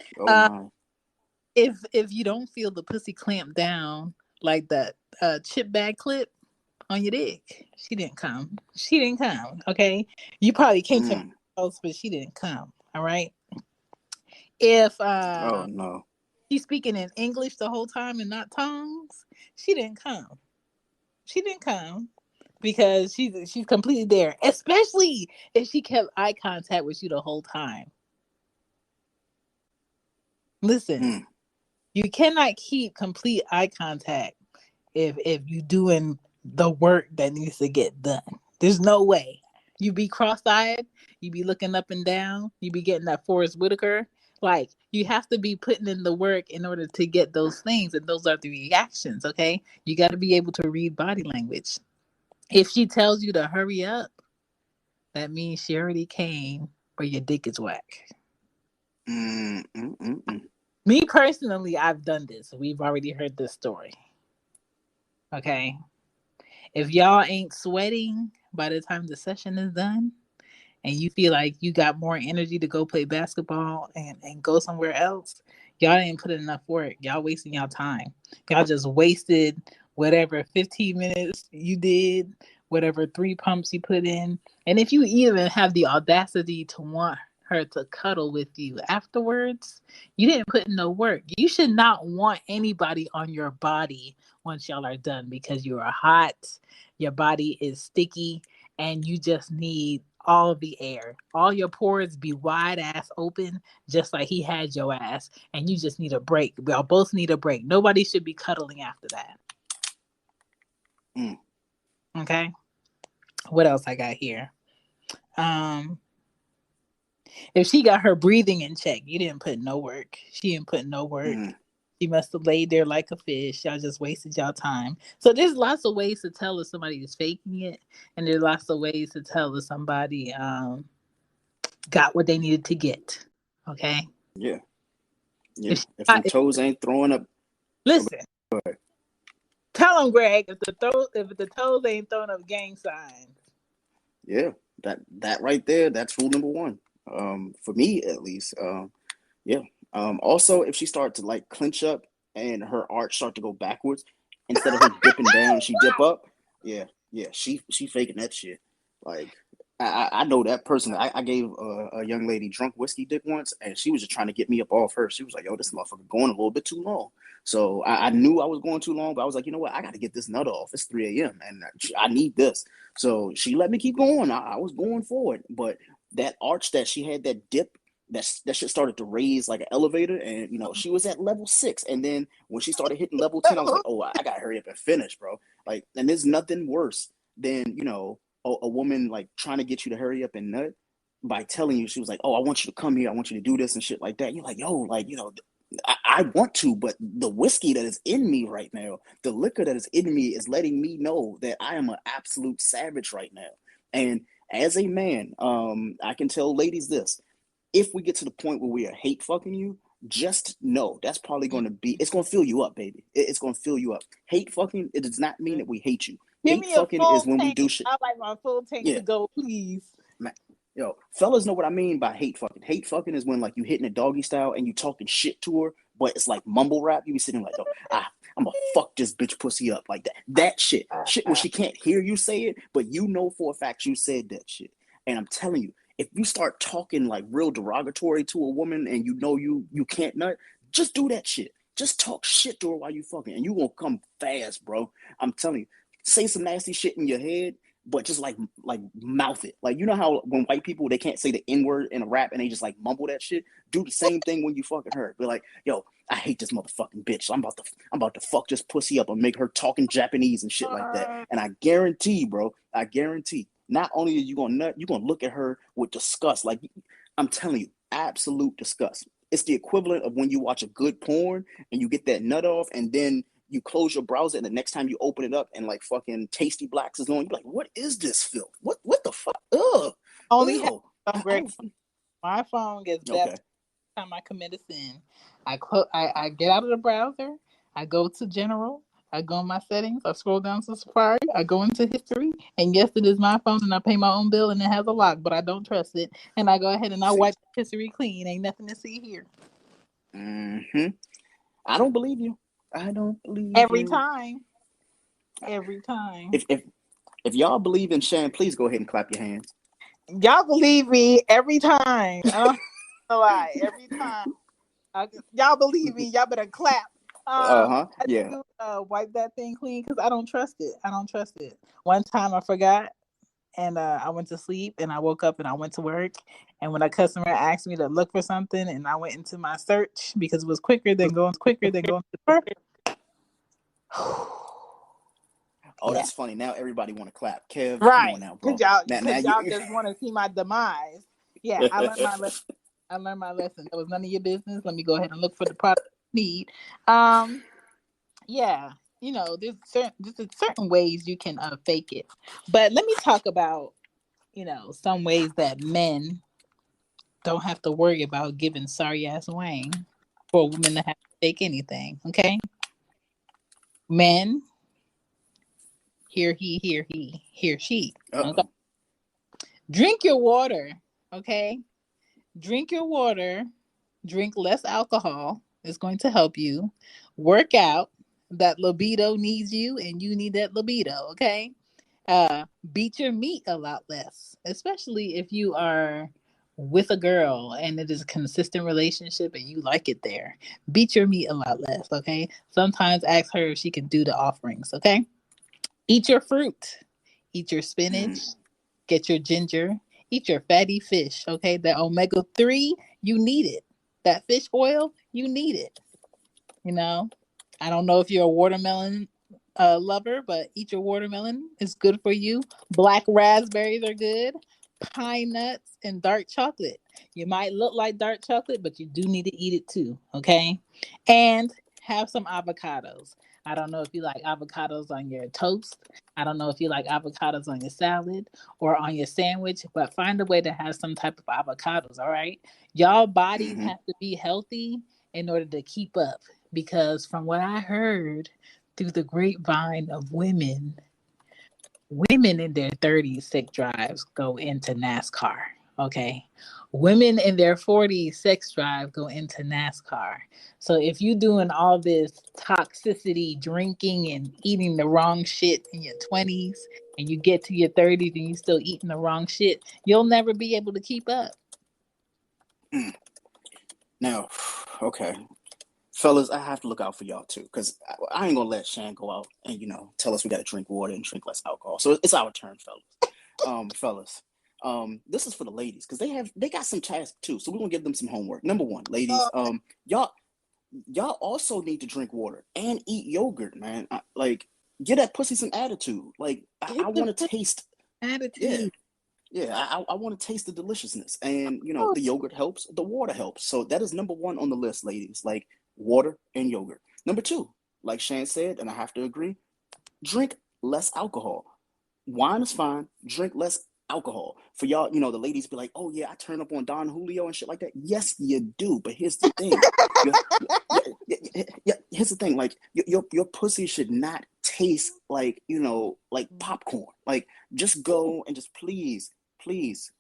If you don't feel the pussy clamp down like that chip bag clip on your dick, she didn't come. She didn't come. Okay. You probably came to her house, but she didn't come. All right. If she's speaking in English the whole time and not tongues, she didn't come. She didn't come. Because she's completely there, especially if she kept eye contact with you the whole time. Listen, you cannot keep complete eye contact if you doing the work that needs to get done. There's no way. You be cross-eyed, you be looking up and down, you be getting that Forrest Whitaker. Like, you have to be putting in the work in order to get those things, and those are the reactions, okay? You got to be able to read body language. If she tells you to hurry up, that means she already came or your dick is whack. Me personally, I've done this. We've already heard this story. Okay. If y'all ain't sweating by the time the session is done and you feel like you got more energy to go play basketball and go somewhere else, y'all didn't put in enough work. Y'all wasting y'all time. Y'all just wasted whatever 15 minutes you did, whatever 3 pumps you put in. And if you even have the audacity to want her to cuddle with you afterwards, you didn't put in no work. You should not want anybody on your body once y'all are done because you are hot, your body is sticky, and you just need all the air. All your pores be wide ass open, just like he had your ass, and you just need a break. We all both need a break. Nobody should be cuddling after that. Okay. What else I got here? If she got her breathing in check, you didn't put no work. She didn't put no work. She must have laid there like a fish. Y'all just wasted y'all time. So there's lots of ways to tell if somebody is faking it, and there's lots of ways to tell if somebody got what they needed to get. Okay. Yeah. If the toes ain't throwing up, listen. Tell them, Greg, if the toes ain't throwing up gang signs. Yeah, that right there, that's rule number 1. For me at least. Also, if she started to like clench up and her arch start to go backwards instead of her dipping down, she dip up. Yeah, she faking that shit. Like I know that person. I gave a young lady drunk whiskey dick once, and she was just trying to get me up off her. She was like, "Yo, this motherfucker going a little bit too long." So I knew I was going too long, but I was like, you know what? I got to get this nut off. It's 3 a.m. and I need this. So she let me keep going. I was going forward, but that arch that she had, that dip that shit started to raise like an elevator, and she was at level 6, and then when she started hitting level 10, I was like, oh, I gotta hurry up and finish, bro. Like, and there's nothing worse than a woman like trying to get you to hurry up and nut by telling you, she was like, oh, I want you to come here, I want you to do this and shit like that. You're like, yo, like, I want to, but the whiskey that is in me right now, the liquor that is in me is letting me know that I am an absolute savage right now. And as a man, I can tell ladies this: if we get to the point where we are hate fucking you, just know that's probably going to be, it's going to fill you up, baby. It's going to fill you up. Hate fucking, it does not mean that we hate you. Give Hate me a fucking full is when we tank. do shit. I like my full tank to go, please. Yo, fellas know what I mean by hate fucking. Hate fucking is when like you hitting a doggy style and you talking shit to her, but it's like mumble rap. You be sitting like, yo, I'm gonna fuck this bitch pussy up like that. That shit where she can't hear you say it, but you know for a fact you said that shit. And I'm telling you, if you start talking like real derogatory to a woman and you can't nut, just do that shit. Just talk shit to her while you fucking, and you gonna come fast, bro. I'm telling you, say some nasty shit in your head, but just like mouth it. Like, you know how when white people, they can't say the N-word in a rap and they just like mumble that shit? Do the same thing when you fucking her. Be like, yo, I hate this motherfucking bitch. So I'm about to fuck this pussy up and make her talking Japanese and shit like that. And I guarantee, bro, not only are you gonna nut, you're gonna look at her with disgust. Like, I'm telling you, absolute disgust. It's the equivalent of when you watch a good porn and you get that nut off, and then you close your browser, and the next time you open it up and like fucking Tasty Blacks is on, you're like, what is this filth? What the fuck? Ugh. Only have some great. My phone gets better Okay. every time I commit a sin. I get out of the browser, I go to general, I go in my settings, I scroll down to Safari, I go into history, and yes, it is my phone, and I pay my own bill, and it has a lock, but I don't trust it, and I go ahead and I wipe the history clean. Ain't nothing to see here. I don't believe you. I don't believe Every you. time. Every time. If y'all believe in Shan, please go ahead and clap your hands. Y'all believe me every time. I don't lie. Every time. Y'all believe me. Y'all better clap. I do wipe that thing clean because I don't trust it. One time I forgot, and I went to sleep, and I woke up and I went to work, and when a customer asked me to look for something, and I went into my search because it was quicker than going to the store. Oh, that's funny. Now everybody want to clap. Kev, right? come on now, bro. Y'all just want to see my demise. Yeah, I learned my lesson. That was none of your business. Let me go ahead and look for the product you need. Yeah, there's certain ways you can fake it. But let me talk about, some ways that men don't have to worry about giving sorry ass Wayne for women to have to fake anything. Okay, men. Here she. Okay. Drink your water. Okay. Drink your water. Drink less alcohol. It's going to help you. Work out. That libido needs you, and you need that libido. Okay. Beat your meat a lot less, especially if you are with a girl and it is a consistent relationship and you like it there. Beat your meat a lot less. Okay. Sometimes ask her if she can do the offerings. Okay. Eat your fruit. Eat your spinach. Get your ginger. Eat your fatty fish. Okay, that omega-3, you need it. That fish oil, you need it. I don't know if you're a watermelon lover, but eat your watermelon. It's good for you. Black raspberries are good. Pine nuts and dark chocolate. You might look like dark chocolate, but you do need to eat it too. Okay, and have some avocados. I don't know if you like avocados on your toast. I don't know if you like avocados on your salad or on your sandwich, but find a way to have some type of avocados, all right? Y'all bodies have to be healthy in order to keep up, because from what I heard through the grapevine of women in their 30s sex drives go into NASCAR, okay? Women in their 40s sex drive go into NASCAR. So if you're doing all this toxicity, drinking and eating the wrong shit in your 20s, and you get to your 30s and you still eating the wrong shit, you'll never be able to keep up. Now, okay. Fellas, I have to look out for y'all too, because I ain't gonna let Shan go out and tell us we gotta drink water and drink less alcohol. So it's our turn, fellas. Fellas, This is for the ladies because they got some tasks too. So we're gonna give them some homework. Number one, ladies, y'all also need to drink water and eat yogurt, man. Get that pussy some attitude. Like I want to taste attitude. I want to taste the deliciousness, and the yogurt helps, the water helps. So that is number one on the list, ladies. Like water and yogurt. Number two, like Shan said, and I have to agree, drink less alcohol. Wine is fine. Drink less alcohol. For y'all, the ladies be like, oh yeah, I turn up on Don Julio and shit like that. Yes, you do. But here's the thing. Here's the thing. Like your pussy should not taste like popcorn. Like just go and just please,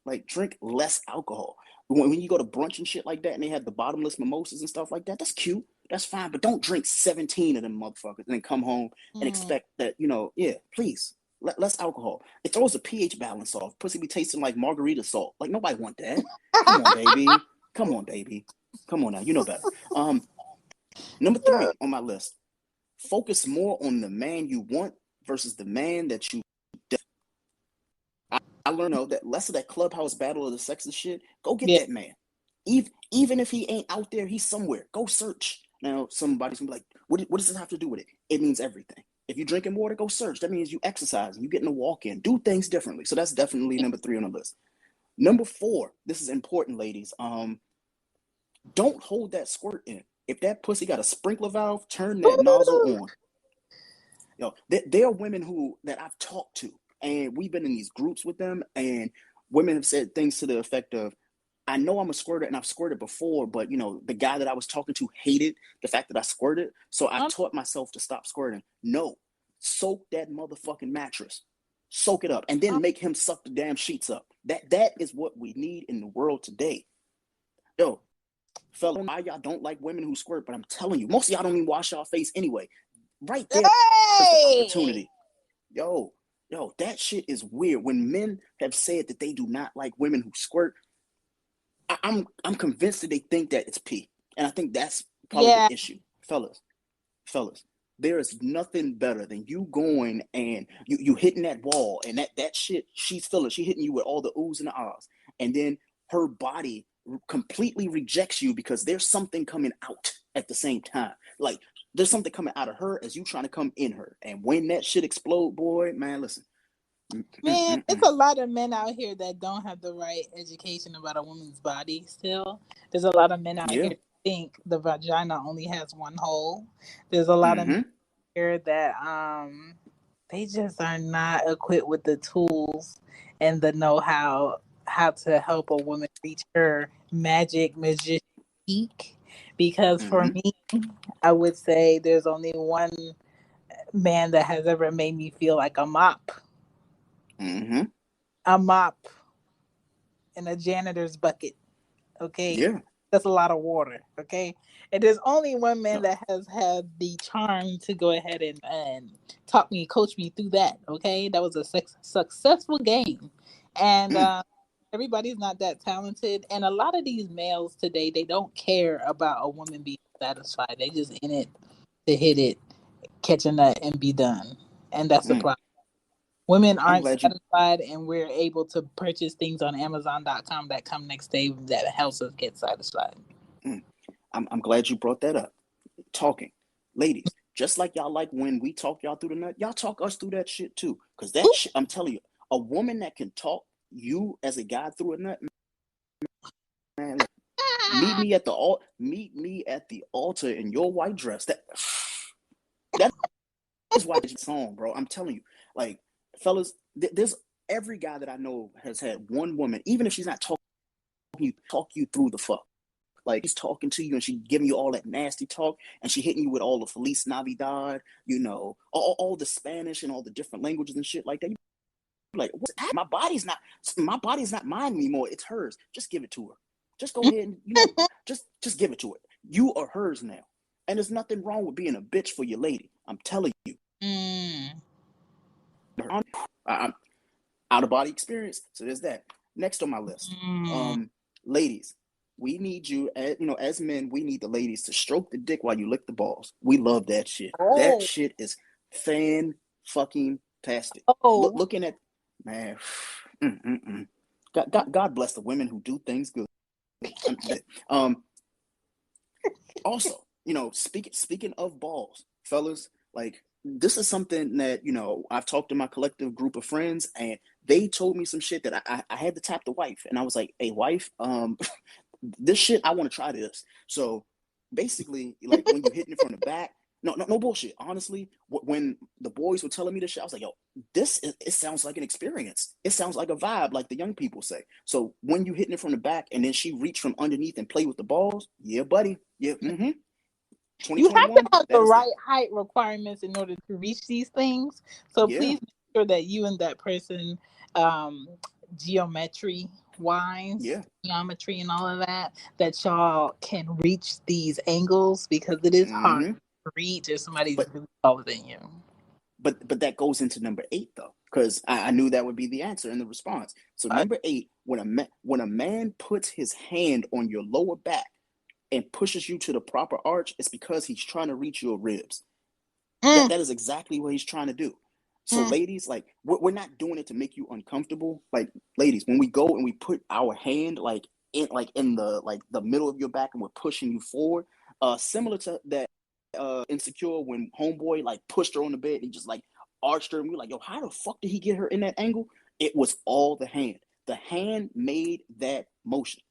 like drink less alcohol. When you go to brunch and shit like that, and they have the bottomless mimosas and stuff like that, that's cute. That's fine. But don't drink 17 of them motherfuckers and then come home and expect that, please. Less alcohol. It throws the pH balance off. Pussy be tasting like margarita salt. Like nobody want that. Come on, baby. Come on, baby. Come on now. You know better. Number 3 on my list. Focus more on the man you want versus the man that you. I learned that less of that clubhouse battle of the sexes shit. Go get that man. Even if he ain't out there, he's somewhere. Go search. Now somebody's gonna be like, what does this have to do with it? It means everything. If you're drinking water, go search. That means you exercise, you getting a walk in, do things differently. So that's definitely number 3 on the list. Number 4, this is important, ladies. Don't hold that squirt in. If that pussy got a sprinkler valve, turn that nozzle on. There are women that I've talked to, and we've been in these groups with them, and women have said things to the effect of, I know I'm a squirter and I've squirted before, but the guy that I was talking to hated the fact that I squirted. So I taught myself to stop squirting. No, soak that motherfucking mattress, soak it up, and then make him suck the damn sheets up. That is what we need in the world today. Yo, fella, why y'all don't like women who squirt, but I'm telling you, most of y'all don't even wash y'all face anyway. Right there is the opportunity. Yo, that shit is weird. When men have said that they do not like women who squirt, I'm convinced that they think that it's pee, and I think that's probably the issue, fellas. There is nothing better than you going and you hitting that wall, and that shit she's feeling. She hitting you with all the oohs and the ahs, and then her body completely rejects you because there's something coming out at the same time. Like there's something coming out of her as you trying to come in her, and when that shit explode, boy, man, listen. Man, it's a lot of men out here that don't have the right education about a woman's body still. There's a lot of men out here that think the vagina only has one hole. There's a lot of men here that they just are not equipped with the tools and the know-how how to help a woman reach her magician peak. Because for me, I would say there's only one man that has ever made me feel like a mop. A mop in a janitor's bucket. Okay. Yeah. That's a lot of water. Okay. And there's only one man that has had the charm to go ahead and coach me through that. Okay. That was a successful game. And everybody's not that talented. And a lot of these males today, they don't care about a woman being satisfied. They just in it to hit it, catch a nut, and be done. And that's the problem. Women aren't satisfied, and we're able to purchase things on Amazon.com that come next day that helps us get satisfied. I'm glad you brought that up. Talking. Ladies, just like y'all like when we talk y'all through the nut, y'all talk us through that shit too. Because that shit, I'm telling you, a woman that can talk you as a guy through a nut, man, meet me at the altar in your white dress. That is why it's song, bro. I'm telling you. Like, fellas, there's every guy that I know has had one woman, even if she's not talk you through the fuck. Like, she's talking to you and she giving you all that nasty talk, and she hitting you with all the Feliz Navidad, all the Spanish and all the different languages and shit like that. You're like, what's happening? My body's not mine anymore. It's hers. Just give it to her. Just go ahead and just give it to her. You are hers now. And there's nothing wrong with being a bitch for your lady. I'm telling you. I'm out of body experience. So there's that. Next on my list, ladies, we need you. As men, we need the ladies to stroke the dick while you lick the balls. We love that shit. That shit is fan fucking tastic. Looking at man, God bless the women who do things good. Um, also, speaking of balls, fellas, like this is something that I've talked to my collective group of friends, and they told me some shit that I had to tap the wife, and I was like, "Hey, wife, this shit, I want to try this." So basically, like when you hitting it from the back, no bullshit. Honestly, when the boys were telling me this shit, I was like, "Yo, it sounds like an experience. It sounds like a vibe, like the young people say." So when you hitting it from the back, and then she reach from underneath and play with the balls, yeah, buddy, yeah, You have to 2021, have the that is right height requirements in order to reach these things. So yeah, please make sure that you and that person, um, geometry wise, yeah, geometry and all of that y'all can reach these angles, because it is hard to reach if somebody's really taller than you. But that goes into number 8 though, because I knew that would be the answer in the response. So number 8, when a man puts his hand on your lower back and pushes you to the proper arch, it's because he's trying to reach your ribs. That is exactly what he's trying to do. So ladies, like we're not doing it to make you uncomfortable. Like ladies, when we go and we put our hand in the middle of your back and we're pushing you forward, similar to that Insecure when homeboy like pushed her on the bed and he just like arched her and we were like, yo, how the fuck did he get her in that angle? It was all the hand. The hand made that motion.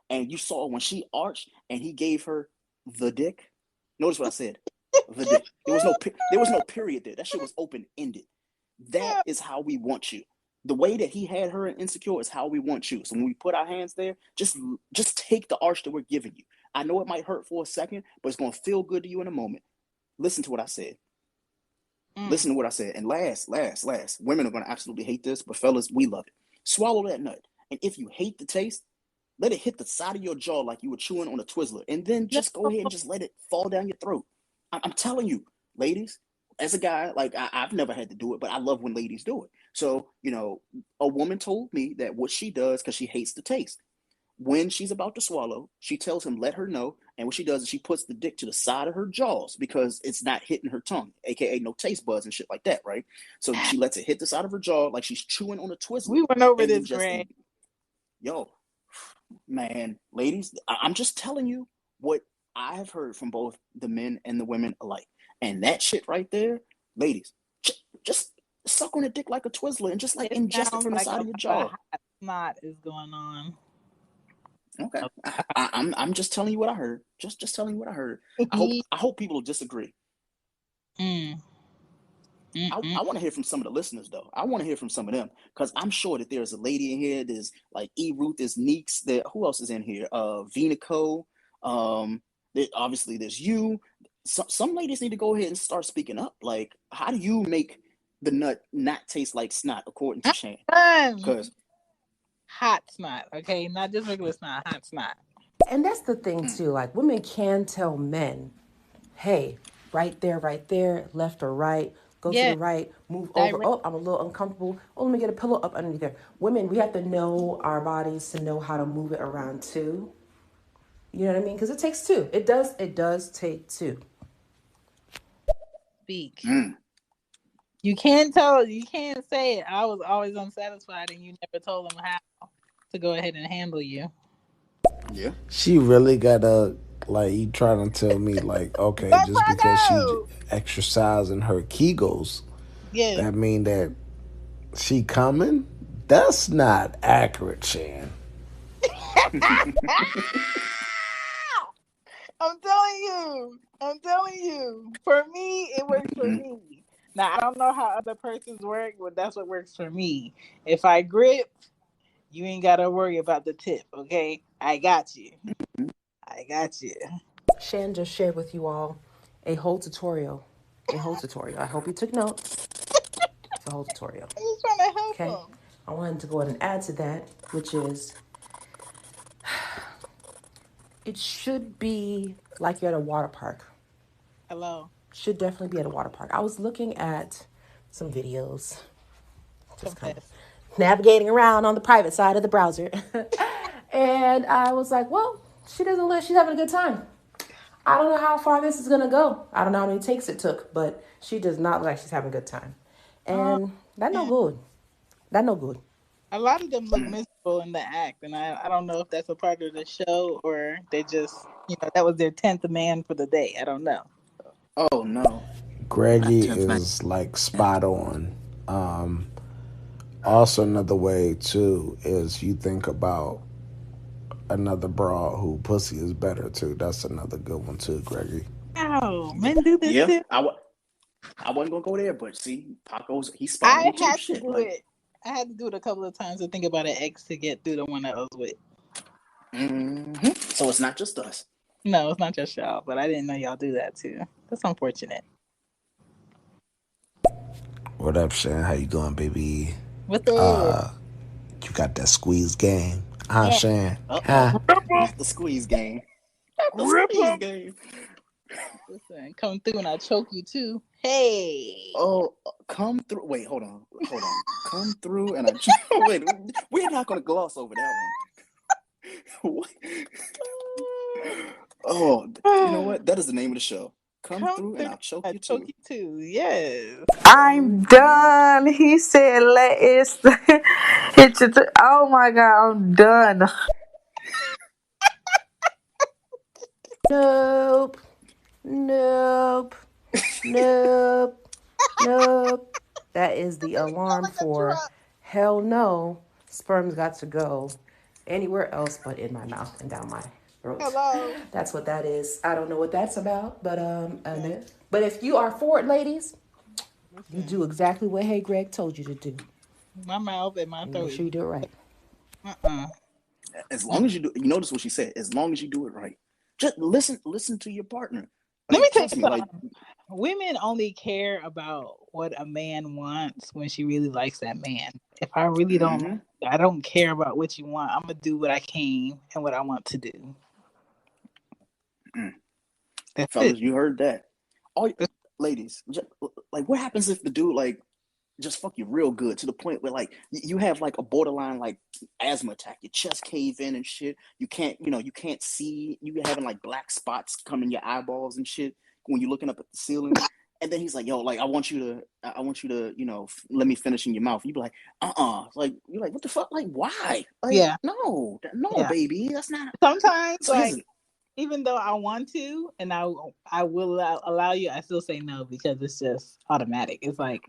And you saw when she arched and he gave her the dick. Notice what I said. The dick. There was no period there. That shit was open ended. That is how we want you. The way that he had her in Insecure is how we want you. So when we put our hands there, just take the arch that we're giving you. I know it might hurt for a second, but it's gonna feel good to you in a moment. Listen to what I said. Listen to what I said. And last, women are gonna absolutely hate this, but fellas, we love it. Swallow that nut. And if you hate the taste, let it hit the side of your jaw like you were chewing on a Twizzler, and then just go ahead and just let it fall down your throat. I'm telling you, ladies, as a guy, like I've never had to do it, but I love when ladies do it. So, a woman told me that what she does, because she hates the taste, when she's about to swallow, she tells him, let her know. And what she does is she puts the dick to the side of her jaws because it's not hitting her tongue, aka no taste buds and shit like that, right? So she lets it hit the side of her jaw like she's chewing on a Twizzler. We went over this, Greg. Yo, man, ladies, I'm just telling you what I have heard from both the men and the women alike. And that shit right there, ladies, just suck on a dick like a Twizzler and just like ingest it from the side of your jaw. Snot is going on. Okay, I'm just telling you what I heard. Just telling you what I heard. I hope people will disagree. I want to hear from some of the listeners though. I want to hear from some of them because I'm sure that there's a lady in here. There's like Ruth, there's Neeks. There, who else is in here? Vinico. Obviously there's you. Some ladies need to go ahead and start speaking up. Like, how do you make the nut not taste like snot, according to Shan? Because hot snot, okay, not just regular snot, hot snot. And that's the thing too. Like women can tell men, "Hey, right there, left or right." Go to the right, move over. Oh, I'm a little uncomfortable. Oh, let me get a pillow up underneath there. Women, we have to know our bodies to know how to move it around too. You know what I mean? Because it takes two. It does take two. Speak. You can't say it. I was always unsatisfied and you never told them how to go ahead and handle you. Yeah. She really gotta, like, you trying to tell me, like, okay, just because she exercising her Kegels, that mean that she coming? That's not accurate, Shan. I'm telling you. For me, it works for me. Now, I don't know how other persons work, but that's what works for me. If I grip, you ain't got to worry about the tip, okay? I got you. Shan just shared with you all a whole tutorial. I hope you took notes. It's a whole tutorial. I'm just trying to help them. I wanted to go ahead and add to that, which is it should be like you're at a water park. Hello. Should definitely be at a water park. I was looking at some videos, just kind of navigating around on the private side of the browser. And I was like, well, she doesn't live, she's having a good time. I don't know how far this is going to go. I don't know how many takes it took, but she does not look like she's having a good time. And that no good. A lot of them look miserable comfortable in the act, and I don't know if that's a part of the show or they just that was their 10th man for the day. I don't know. Oh no, not Greggy 10th man. is like spot on. Also, another way too is you think about another broad who pussy is better too. That's another good one too, Greggy. Oh, men do this Yeah, too. I wasn't gonna go there, but see, Paco's he's spot I on too. had to Shit, do like, it. I had to do it a couple of times to think about an ex to get through the one that I was with. So it's not just us. No, it's not just y'all, but I didn't know y'all do that too. That's unfortunate. What up, Shan? How you doing, baby? What the? You got that squeeze game, huh, Yeah. Shan? Uh-oh. Huh? Not the squeeze game. Not the Rip squeeze 'em. game. Listen, come through and I choke you too. Hey. Oh, come through. Wait, hold on. Come through and wait. We're not gonna gloss over that one. What? Oh, you know what? That is the name of the show. Come through and I'll choke I you choke too. you too. Yes. I'm done. He said, "Let it hit you." Oh my god, I'm done. Nope. Nope. Nope. Nope. That is the alarm for hell no. Sperm's got to go anywhere else but in my mouth and down my throat. Hello. That's what that is. I don't know what that's about, but but if you are for it, ladies, you do exactly what Hey Greg told you to do. My mouth and my And throat. make sure you do it right. As long as you do, you notice what she said. As long as you do it right, just listen to your partner. Let me tell Trust you me. Like, something. Women only care about what a man wants when she really likes that man. If I really don't, I don't care about what you want. I'm gonna do what I can and what I want to do. That's fellas, it. you heard that. All ladies, like, what happens if the dude like just fuck you real good to the point where like you have like a borderline like asthma attack, your chest cave in and shit. You can't, you can't see. You having like black spots come in your eyeballs and shit when you're looking up at the ceiling. And then he's like, "Yo, like I want you to, let me finish in your mouth." You be like, like you're like, "What the fuck? Like, why? Like, Yeah. no, Yeah. baby, that's not." Sometimes, So like, even though I want to, and I will allow you, I still say no because it's just automatic. It's like,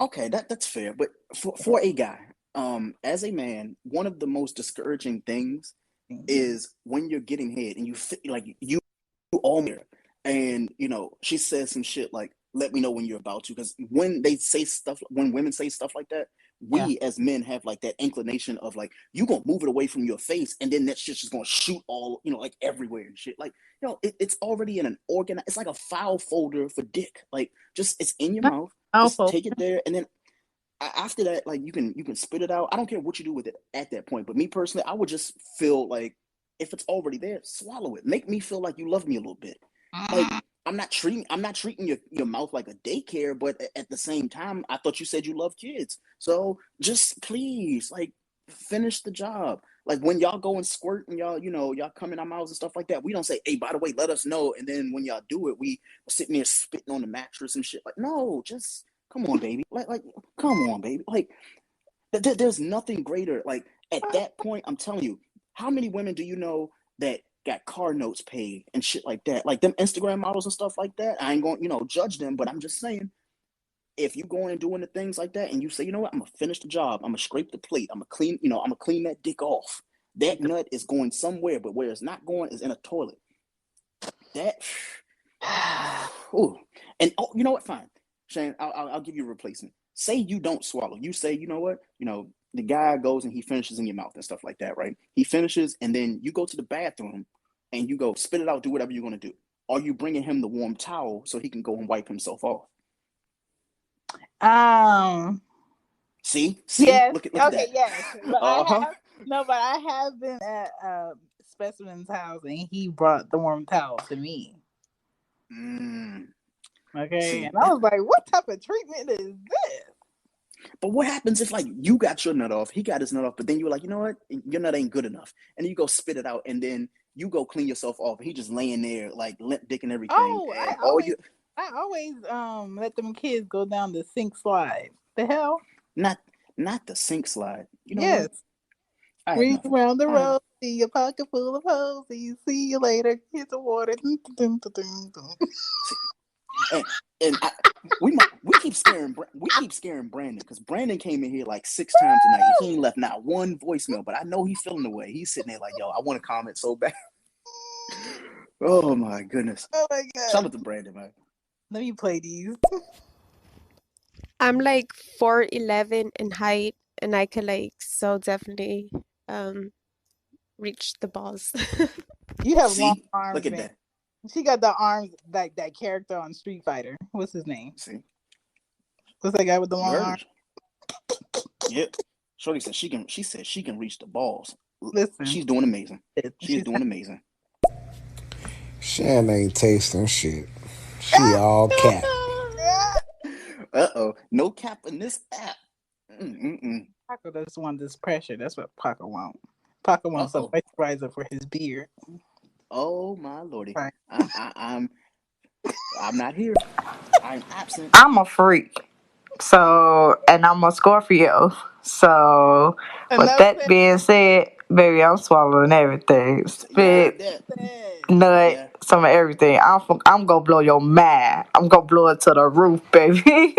okay, that's fair. But for a guy, as a man, one of the most discouraging things is when you're getting head and you feel like you all mirror, and she says some shit like, "Let me know when you're about to," because when women say stuff like that, we as men have like that inclination of like, you gonna move it away from your face, and then that shit's just gonna shoot all like everywhere and shit. Like, it's already in an organ. It's like a file folder for dick. Like, just it's in your mouth. Just take it there, and then after that, like, you can spit it out. I don't care what you do with it at that point. But me personally, I would just feel like, if it's already there, swallow it. Make me feel like you love me a little bit. Like, I'm not treating your mouth like a daycare, but at the same time, I thought you said you love kids. So just please, like, finish the job. Like, when y'all go and squirt and y'all come in our mouths and stuff like that, we don't say, "Hey, by the way, let us know." And then when y'all do it, we sitting there spitting on the mattress and shit. Like, no, just come on, baby. Like, come on, baby. Like, there's nothing greater. Like, at that point, I'm telling you, how many women do you know that got car notes paid and shit like that? Like, them Instagram models and stuff like that. I ain't going, judge them, but I'm just saying, if you going and doing the things like that and you say, "You know what, I'm gonna finish the job, I'm gonna scrape the plate, I'm gonna clean that dick off," that nut is going somewhere, but where it's not going is in a toilet. That ooh. And you know what, fine, Shane, I'll give you a replacement. Say you don't swallow. You say, "You know what, the guy goes and he finishes in your mouth and stuff like that," right? He finishes, and then you go to the bathroom and you go spit it out, do whatever you're gonna do. Are you bringing him the warm towel so he can go and wipe himself off? See, yes, look at okay, that. yes, but Uh-huh. I have been at Specimen's house and he brought the warm towel to me. Okay, See, and I was like, "What type of treatment is this?" but what happens if, like, you got your nut off, he got his nut off, but then you're like, "You know what, your nut ain't good enough," and then you go spit it out, and then you go clean yourself off, and he just laying there like limp dick and everything, Oh, and all you I always let them kids go down the sink slide. The hell? not the sink slide. You know what? Yes. I had Ring nothing. around the road, see a pocket full of posies. See you later. Hit the water. See, we keep scaring Brandon because Brandon came in here like 6 times tonight. He ain't left not one voicemail, but I know he's feeling the way. He's sitting there like, yo, I want to comment so bad. Oh my goodness. Oh my god. Shout out to Brandon, man. Let me play these. I'm like 4'11" in height, and I could like so definitely reach the balls. You have See? long arms, Look at man. that. She got the arms like that character on Street Fighter. What's his name? See? What's that guy with the You long heard arms? Yep. Shorty said she can reach the balls. Listen. She's doing amazing. She's doing amazing. Shan ain't tasting shit. She all cap. Uh-oh. No cap in this app. Paco just wants this pressure. That's what Paco wants. Paco wants a moisturizer for his beard. Oh my lordy. Right. I'm not here. I'm absent. I'm a freak. So, and I'm a Scorpio. So, with that being said, baby, I'm swallowing everything. Spit, nut, some of everything. I'm gonna blow your mind. I'm gonna blow it to the roof, baby.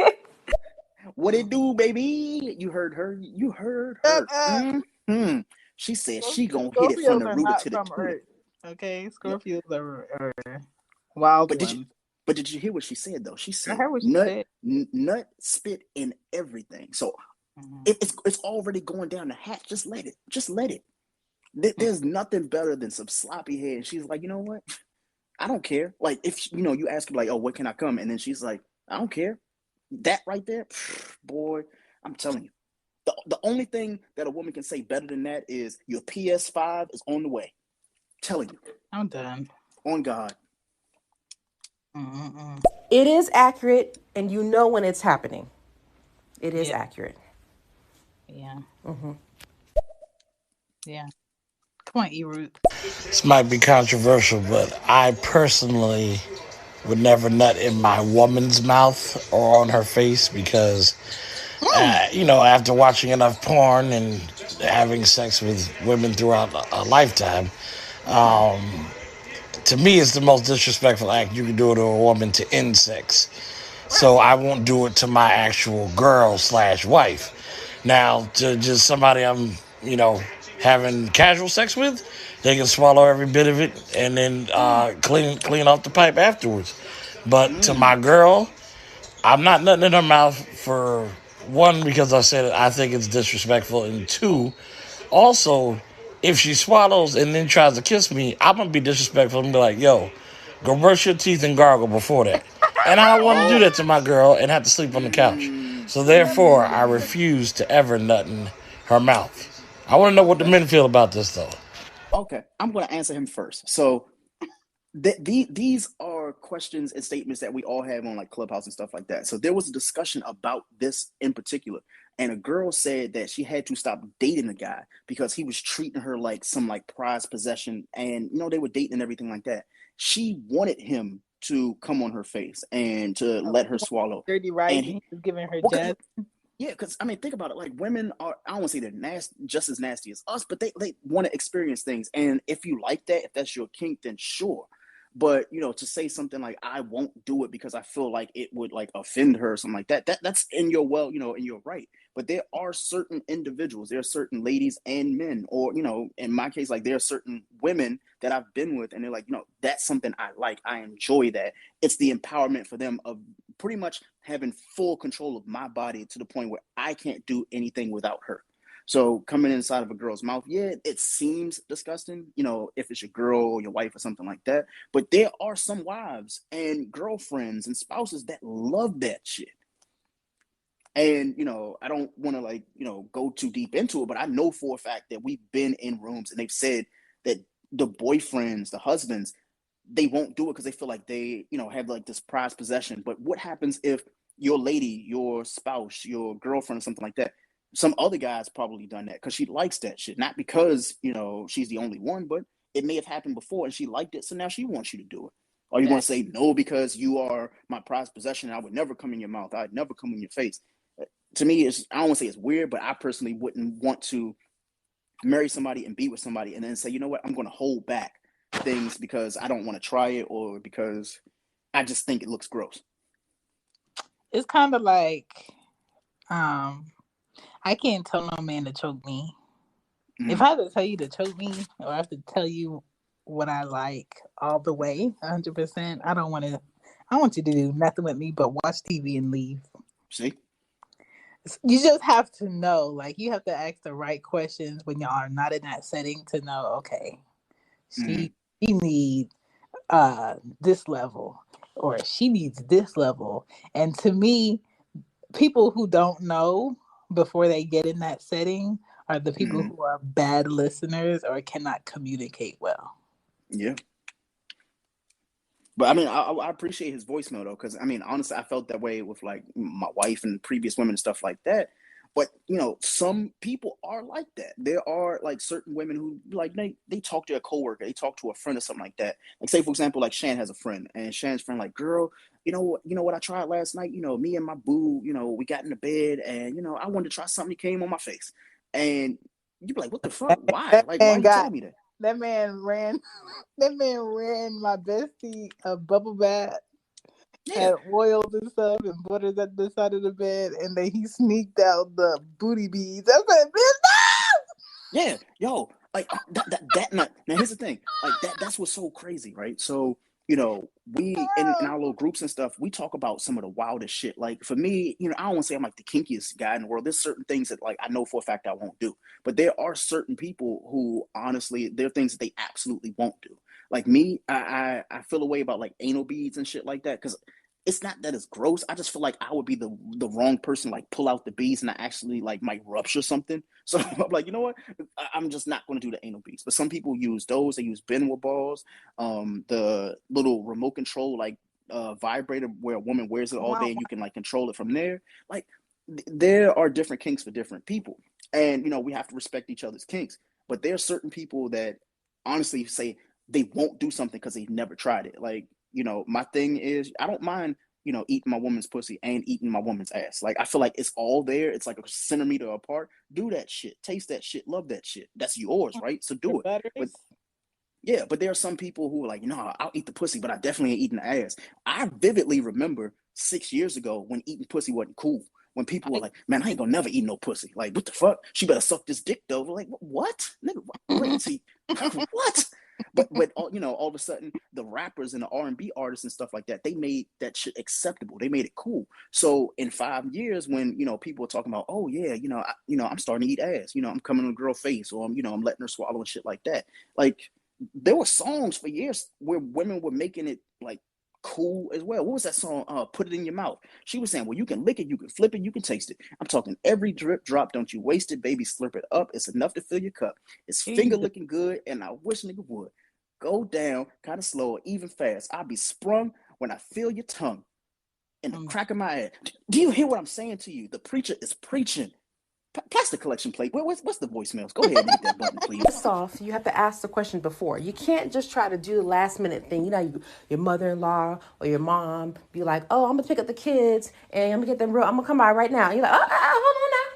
What it do, baby? You heard her. You heard her. Mm-hmm. She said she gonna hit it from the rooter to the tutor. Okay, Scorpios are wild ones. But did you hear what she said though? She said, I heard what she said. Nut, spit, in everything. So it's already going down the hatch. Just let it. Just let it. There's nothing better than some sloppy head. And she's like, you know what? I don't care. Like if you ask her like, oh, what can I come? And then she's like, I don't care. That right there, boy, I'm telling you. The only thing that a woman can say better than that is your PS5 is on the way. I'm telling you. I'm done. On God. It is accurate, and you know when it's happening. It is accurate. Yeah. Yeah. Come on, E-Root. This might be controversial, but I personally would never nut in my woman's mouth or on her face because, after watching enough porn and having sex with women throughout a lifetime, to me, it's the most disrespectful act you can do to a woman to end sex. So I won't do it to my actual girl/wife. Now, to just somebody I'm, having casual sex with, they can swallow every bit of it and then clean off the pipe afterwards. But to my girl, I'm not nutting in her mouth for one, because I said I think it's disrespectful, and two, also, if she swallows and then tries to kiss me, I'm going to be disrespectful and be like, yo, go brush your teeth and gargle before that. And I don't want to do that to my girl and have to sleep on the couch. So therefore, I refuse to ever nut in her mouth. I want to know what the men feel about this, though. Okay, I'm going to answer him first. So these are questions and statements that we all have on like Clubhouse and stuff like that. So there was a discussion about this in particular. And a girl said that she had to stop dating a guy because he was treating her like some like prized possession. And, they were dating and everything like that. She wanted him to come on her face and to let her swallow. Dirty right. And he was giving her jazz. Yeah, because, think about it. Like, women are, I don't want to say they're just as nasty as us, but they want to experience things. And if you like that, if that's your kink, then sure. But, to say something like, I won't do it because I feel like it would, like, offend her or something like that, that's in your, in your right. But there are certain individuals, there are certain ladies and men, or, in my case, like, there are certain women that I've been with, and they're like, that's something I like. I enjoy that. It's the empowerment for them of pretty much having full control of my body to the point where I can't do anything without her. So coming inside of a girl's mouth, yeah, it seems disgusting, if it's your girl or your wife or something like that. But there are some wives and girlfriends and spouses that love that shit. And, I don't want to go too deep into it, but I know for a fact that we've been in rooms and they've said that the boyfriends, the husbands, they won't do it because they feel like they, have like this prized possession. But what happens if your lady, your spouse, your girlfriend or something like that, some other guy's probably done that because she likes that shit. Not because, she's the only one, but it may have happened before and she liked it. So now she wants you to do it. Or you want to say no because you are my prized possession. I would never come in your mouth. I'd never come in your face. To me, I don't want to say it's weird, but I personally wouldn't want to marry somebody and be with somebody and then say, you know what, I'm going to hold back things because I don't want to try it or because I just think it looks gross. It's kind of like, I can't tell no man to choke me. If I have to tell you to choke me, or I have to tell you what I like all the way, 100%, I don't want you to do nothing with me but watch TV and leave. See? You just have to know, like, you have to ask the right questions when y'all are not in that setting to know, okay, she needs this level, or she needs this level. And to me, people who don't know before they get in that setting are the people who are bad listeners or cannot communicate well. Yeah. But I mean, I appreciate his voicemail though, because I mean, honestly, I felt that way with like my wife and previous women and stuff like that. But you know, some people are like that. There are like certain women who like they talk to a coworker, they talk to a friend or something like that. Like say for example, like Shan has a friend, and Shan's friend like, girl, you know what I tried last night. You know, me and my boo, you know, we got in the bed, and you know, I wanted to try something that came on my face, and you be like, what the fuck? Why? Like, why you telling me that? That man ran my bestie a bubble bath, had oils and stuff and butters at the side of the bed, and then he sneaked out the booty beads. I said, bitch, no! Yeah, yo, like that. Now here's the thing, like that's what's so crazy, right? So you know, we in our little groups and stuff, we talk about some of the wildest shit. Like for me, you know, I don't want to say I'm like the kinkiest guy in the world. There's certain things that like I know for a fact I won't do, but there are certain people who honestly, there are things that they absolutely won't do. Like me, I feel a way about like anal beads and shit like that because it's not that it's gross. I just feel like I would be the wrong person, like pull out the beads and I actually like might rupture something. So I'm like, you know what? I'm just not going to do the anal beads. But some people use those. They use Benoit balls, the little remote control like vibrator where a woman wears it all day and you can like control it from there. Like there are different kinks for different people, and you know we have to respect each other's kinks. But there are certain people that honestly say they won't do something because they've never tried it. Like you know, my thing is I don't mind, you know, eating my woman's pussy and eating my woman's ass. Like I feel like it's all there. It's like a centimeter apart. Do that shit. Taste that shit. Love that shit. That's yours, right? So do it. But yeah, but there are some people who are like, no, I'll eat the pussy, but I definitely ain't eating the ass. I vividly remember 6 years ago when eating pussy wasn't cool. When people were like, man, I ain't gonna never eat no pussy. Like, what the fuck? She better suck this dick though. Like, what? Nigga, wait, see, what? But all, you know, all of a sudden, the rappers and the R&B artists and stuff like that, they made that shit acceptable. They made it cool. So in 5 years, when you know people are talking about, oh yeah, you know, I'm starting to eat ass. You know, I'm coming on a girl face, or I'm letting her swallow and shit like that. Like there were songs for years where women were making it like cool as well. What was that song? Put It in Your Mouth. She was saying, well, you can lick it, you can flip it, you can taste it. I'm talking every drip drop. Don't you waste it, baby. Slurp it up. It's enough to fill your cup. It's finger licking good, and I wish nigga would. Go down, kind of slow, or even fast. I'll be sprung when I feel your tongue in the crack of my head. Do you hear what I'm saying to you? The preacher is preaching. Pass the collection plate. What's the voicemails? Go ahead and hit that button, please. First off, you have to ask the question before. You can't just try to do the last minute thing. You know, your mother-in-law or your mom be like, oh, I'm going to pick up the kids and I'm going to get them real. I'm going to come by right now. You're like, hold on now.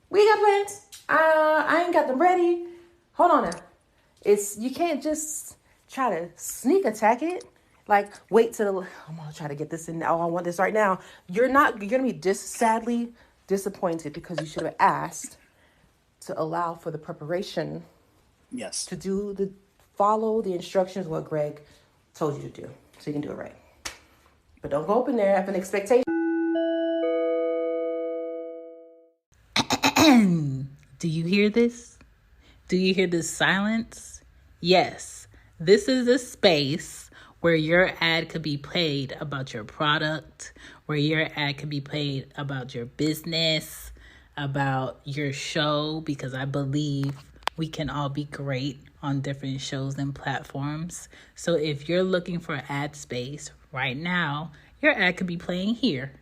We got plans. I ain't got them ready. Hold on now. You can't just try to sneak attack it. Like, wait till I'm going to try to get this in. Oh, I want this right now. You're going to be sadly disappointed because you should have asked to allow for the preparation. Yes. To follow the instructions what Greg told you to do, so you can do it right. But don't go up in there having an expectation. Do you hear this? Do you hear this silence? Yes, this is a space where your ad could be played about your product, where your ad could be played about your business, about your show, because I believe we can all be great on different shows and platforms. So if you're looking for ad space right now, your ad could be playing here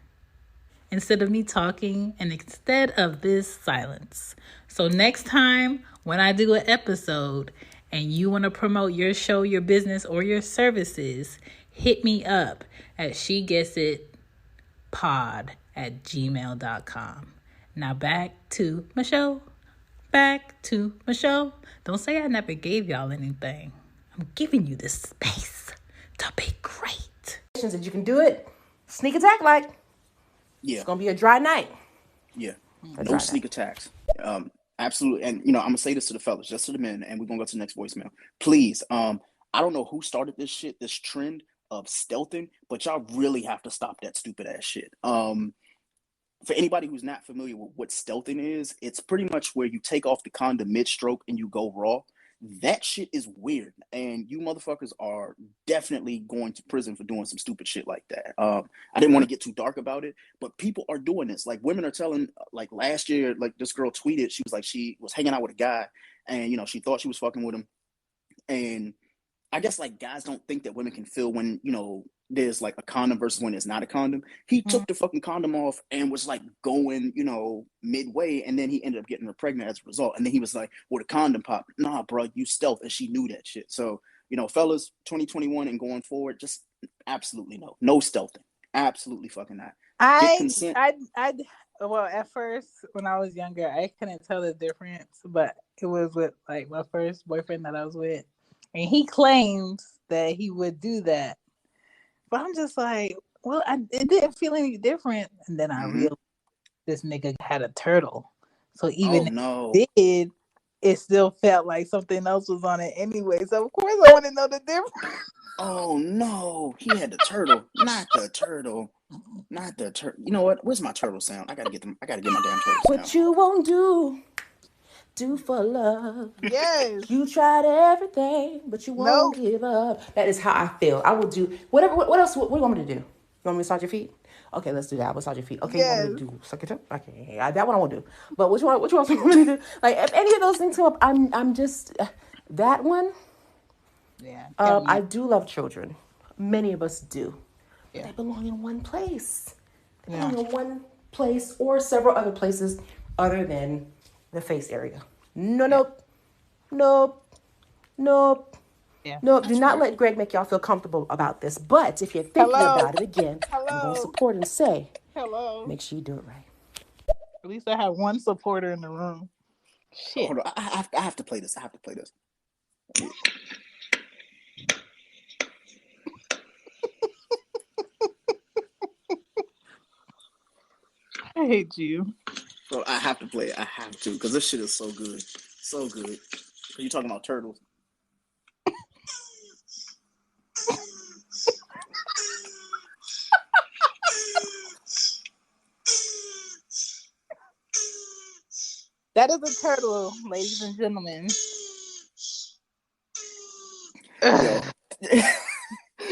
instead of me talking and instead of this silence. So next time when I do an episode and you want to promote your show, your business, or your services, hit me up at shegetsitpod@gmail.com. Now back to my show. back to my show. Don't say I never gave y'all anything. I'm giving you this space to be great. That you can do it. Sneak attack like. Yeah. It's gonna be a dry night. Yeah. No sneak attacks. Absolutely. And I'm gonna say this to the fellas, just to the men, and we're gonna go to the next voicemail. Please, I don't know who started this shit, this trend of stealthing, but y'all really have to stop that stupid ass shit. For anybody who's not familiar with what stealthing is, it's pretty much where you take off the condom mid-stroke and you go raw. That shit is weird, and you motherfuckers are definitely going to prison for doing some stupid shit like that. I didn't want to get too dark about it, but people are doing this. Like, women are telling, like, last year, like, this girl tweeted, she was like, she was hanging out with a guy, and, she thought she was fucking with him, and I guess, like, guys don't think that women can feel when, there's, like, a condom versus when it's not a condom. He took the fucking condom off and was, like, going, midway, and then he ended up getting her pregnant as a result. And then he was like, well, the condom popped. Nah, bro, you stealth. And she knew that shit. So, fellas, 2021 and going forward, just absolutely no. No stealthing. Absolutely fucking not. Well, at first, when I was younger, I couldn't tell the difference, but it was with, like, my first boyfriend that I was with. And he claims that he would do that. But I'm just like, well, it didn't feel any different. And then I realized this nigga had a turtle. So even if it did, it still felt like something else was on it anyway. So, of course, I want to know the difference. Oh, no. He had the turtle. Not the turtle. Not the turtle. You know what? Where's my turtle sound? I got to get my damn turtle sound. What you won't do for love. Yes. You tried everything, but you won't give up. That is how I feel. I will do whatever. What else? What do you want me to do? You want me to massage your feet? Okay, let's do that. I'll massage your feet. Okay, yes. You want me to do suck it up? Okay, that one I won't do. But which one else you want me to do? Like, if any of those things come up, I'm just that one. Yeah. I do love children. Many of us do. Yeah. They belong in one place. They belong in one place or several other places other than the face area. Nope. Yeah, nope. Do not let Greg make y'all feel comfortable about this. But if you're thinking about it again, I'm going to support and say, make sure you do it right. At least I have one supporter in the room. Shit. Hold on. I have to play this. I hate you. Bro, I have to play it. I have to, because this shit is so good. So good. Are you talking about turtles? That is a turtle, ladies and gentlemen.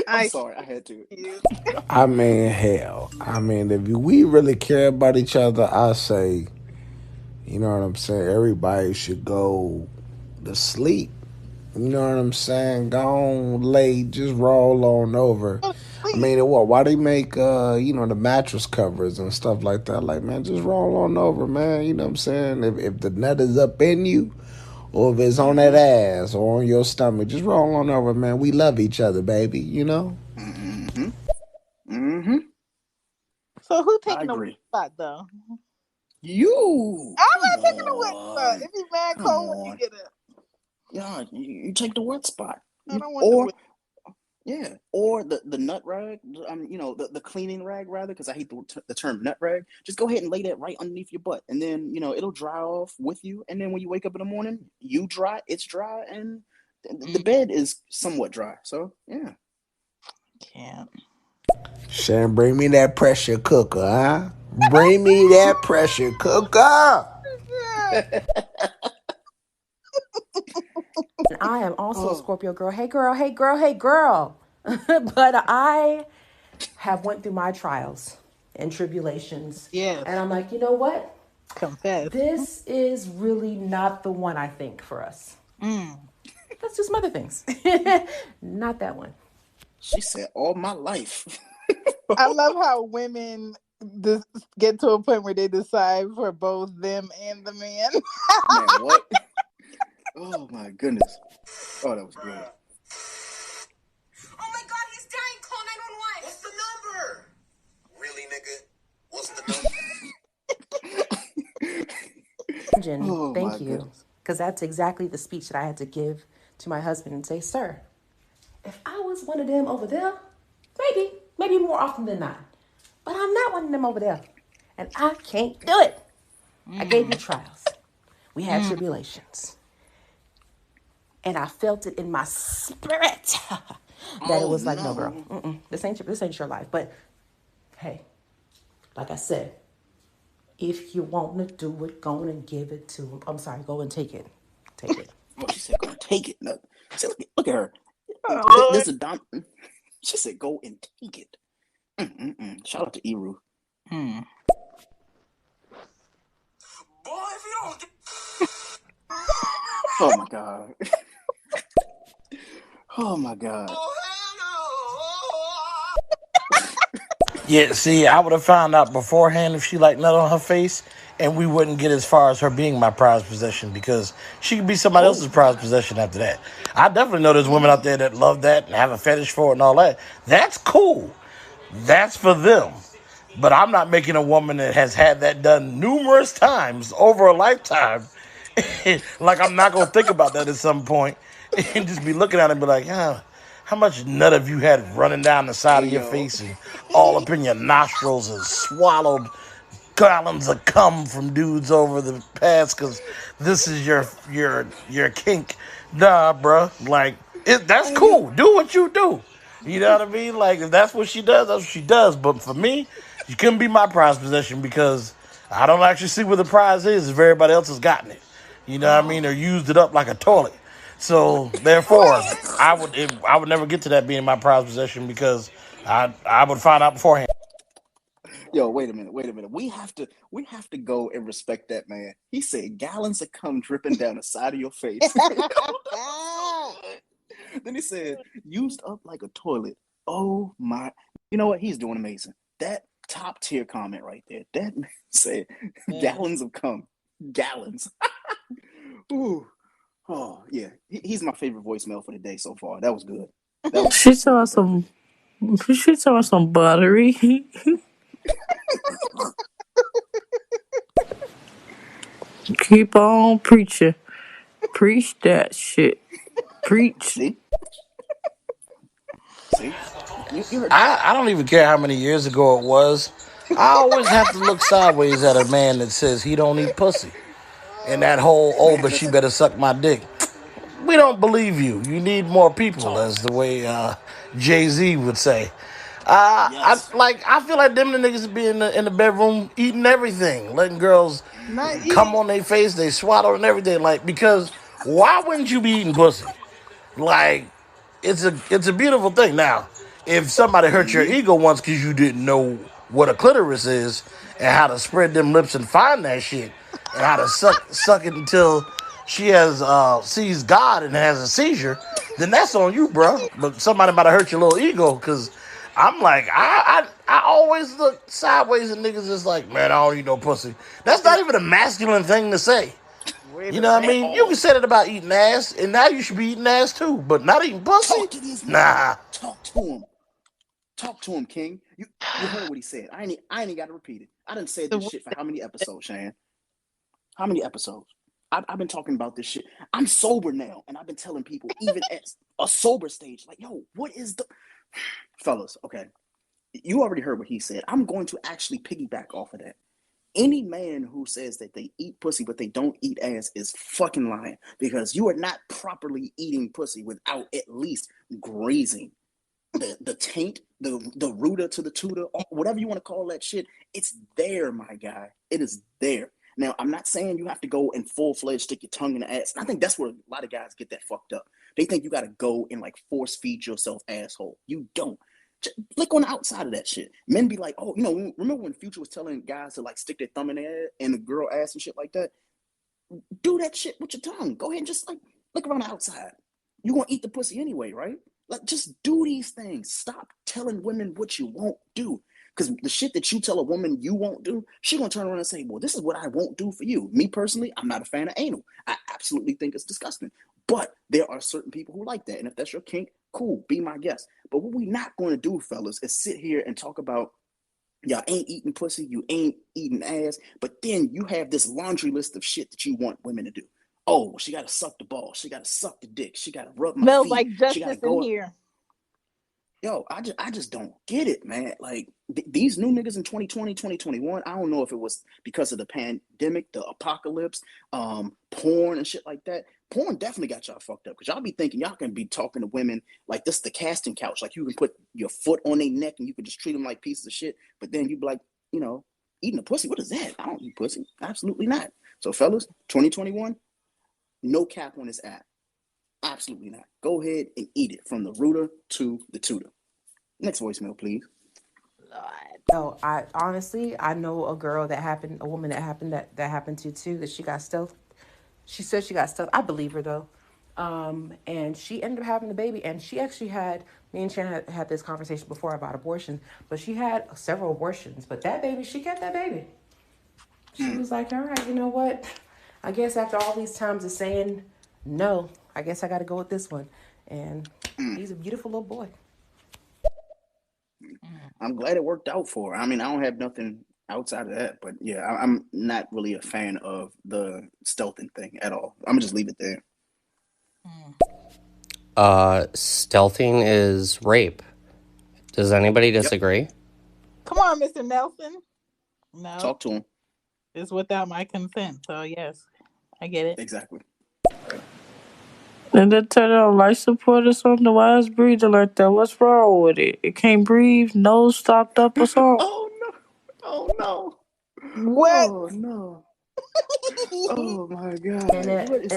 I'm sorry, I had to. I mean, hell. I mean, if we really care about each other, I say, you know what I'm saying? Everybody should go to sleep. You know what I'm saying? Go on, lay, just roll on over. I mean, why they make, the mattress covers and stuff like that? Like, man, just roll on over, man. You know what I'm saying? If the nut is up in you, or if it's on that ass or on your stomach, just roll on over, man. We love each other, baby, you know? So who taking the wet spot, though? You! I'm not taking the wet spot. If you mad cold when you get up. Yeah, you take the wet spot. I don't want the wet. Yeah, or the nut rag, the cleaning rag, rather, because I hate the term nut rag. Just go ahead and lay that right underneath your butt, and then, it'll dry off with you, and then when you wake up in the morning, you dry, it's dry, and the bed is somewhat dry, so, yeah. Can't. Shannon, bring me that pressure cooker, huh? Bring me that pressure cooker! I am also a Scorpio girl. Hey, girl. But I have went through my trials and tribulations. Yes. And I'm like, you know what? Confess. This is really not the one, I think, for us. Let's do some other things. Not that one. She said, all my life. I love how women get to a point where they decide for both them and the man. Man, what? Oh, my goodness. Oh, that was good. Oh, my God, he's dying. Call 911. What's the number? Really, nigga? What's the number? imagine, Oh my thank you, goodness. because that's exactly the speech that I had to give to my husband and say, sir, if I was one of them over there, maybe more often than not, but I'm not one of them over there, and I can't do it. I gave you trials. We had tribulations. And I felt it in my spirit that it Oh was like, no, girl, no. this ain't your life. But hey, like I said, if you want to do it, go and give it to him. I'm sorry, go and take it. Take it. Oh, she said, "Go take it." No, see, look at her. This is Dom. She said, "Go and take it." Shout out to Eru. Boy, if you don't Oh my god. Oh my god. Yeah, see, I would have found out beforehand if she like nut on her face, and we wouldn't get as far as her being my prized possession because she could be somebody else's prized possession after that. I definitely know there's women out there that love that and have a fetish for it and all that. That's cool. That's for them. But I'm not making a woman that has had that done numerous times over a lifetime. Like I'm not gonna think about that at some point and just be looking at it and be like, how much nut have you had running down the side Hey of your yo. face and all up in your nostrils and swallowed gallons of cum from dudes over the past because this is your kink. Nah, bruh. Like that's Hey yo. cool. Do what you do. You know what I mean? Like if that's what she does, that's what she does. But for me, she couldn't be my prize possession because I don't actually see what the prize is if everybody else has gotten it. You know what I mean? Or used it up like a toilet. So therefore, I would never get to that being my prize possession because I would find out beforehand. Yo, wait a minute. We have to go and respect that man. He said gallons of cum dripping down the side of your face. Then he said, used up like a toilet. Oh my. You know what? He's doing amazing. That top tier comment right there. That man said gallons of cum. Gallons. Ooh. Oh, yeah. He's my favorite voicemail for the day so far. That was good. That was She absolutely saw perfect. some. She saw some buttery. Keep on preaching. Preach that shit. Preach. See? See? You heard. I don't even care how many years ago it was. I always have to look sideways at a man that says he don't eat pussy. And that whole, oh, Man, but she listen. better suck my dick. We don't believe you. You need more people, Talk. as the way Jay-Z would say. Yes. I feel like them the niggas be in the bedroom eating everything, letting girls Not come eating. on their face, they swallow and everything. Like, because why wouldn't you be eating pussy? Like, it's a beautiful thing. Now, if somebody hurt your Mm-hmm. ego once because you didn't know what a clitoris is and how to spread them lips and find that shit and how to suck it until she has sees God and has a seizure, then that's on you, bro. But somebody might have hurt your little ego because I'm like I always look sideways at niggas that's like, man, I don't eat no pussy. That's not even a masculine thing to say. Wait You a know what I At mean? You can all. say that about eating ass, and now you should be eating ass too, but not eating pussy? Talk to these men. Nah. Talk to him. Talk to him, King. You heard what he said. I ain't got to repeat it. I done said this minute. shit for how many episodes, Shan? How many episodes? I've been talking about this shit. I'm sober now, and I've been telling people, even at a sober stage, like, yo, what is the fellas? Okay, you already heard what he said. I'm going to actually piggyback off of that. Any man who says that they eat pussy but they don't eat ass is fucking lying because you are not properly eating pussy without at least grazing the taint, the rooter to the tutor, whatever you want to call that shit. It's there, my guy. It is there. Now, I'm not saying you have to go and full fledged stick your tongue in the ass. And I think that's where a lot of guys get that fucked up. They think you got to go and like force feed yourself asshole. You don't. Just lick on the outside of that shit. Men be like, oh, remember when Future was telling guys to like stick their thumb in their in the girl ass and shit like that? Do that shit with your tongue. Go ahead and just like lick around the outside. You gonna eat the pussy anyway, right? Like, just do these things. Stop telling women what you won't do. Because the shit that you tell a woman you won't do, she gonna turn around and say, well, this is what I won't do for you. Me personally, I'm not a fan of anal. I absolutely think it's disgusting. But there are certain people who like that. And if that's your kink, cool, be my guest. But what we not going to do, fellas, is sit here and talk about Y'all ain't eating pussy, you ain't eating ass, but then you have this laundry list of shit that you want women to do. Oh, she gotta suck the ball, she gotta suck the dick, she gotta rub my Smells feet, like she gotta justice in go. here. Yo, I just don't get it, man. Like these new niggas in 2020, 2021. I don't know if it was because of the pandemic, the apocalypse, porn and shit like that. Porn definitely got y'all fucked up because y'all be thinking y'all can be talking to women like this is the casting couch. Like you can put your foot on their neck and you can just treat them like pieces of shit. But then you be like, eating a pussy. What is that? I don't eat pussy. Absolutely not. So fellas, 2021, no cap on this app. Absolutely not. Go ahead and eat it from the rooter to the tutor. Next voicemail, please. Oh, I honestly, I know a girl that happened, a woman that happened to too, that she got stealth. She said she got stealth. I believe her though. And she ended up having the baby, and she actually had, me and Shannon had this conversation before about abortion, but she had several abortions, but that baby, she kept that baby. She was like, all right, you know what? I guess after all these times of saying no, I guess I got to go with this one. And he's a beautiful little boy. I'm glad it worked out for her. I mean, I don't have nothing outside of that, but yeah, I'm not really a fan of the stealthing thing at all. I'm gonna just leave it there. Stealthing is rape. Does anybody disagree? Come on, Mr. Nelson. No. Talk to him. It's without my consent. So yes, I get it. Exactly. Right. And then turn on life support or something. Why is breathing like that? What's wrong with it? It can't breathe, nose stopped up or something. Oh no! Oh no! What? Oh no! Oh my God! What is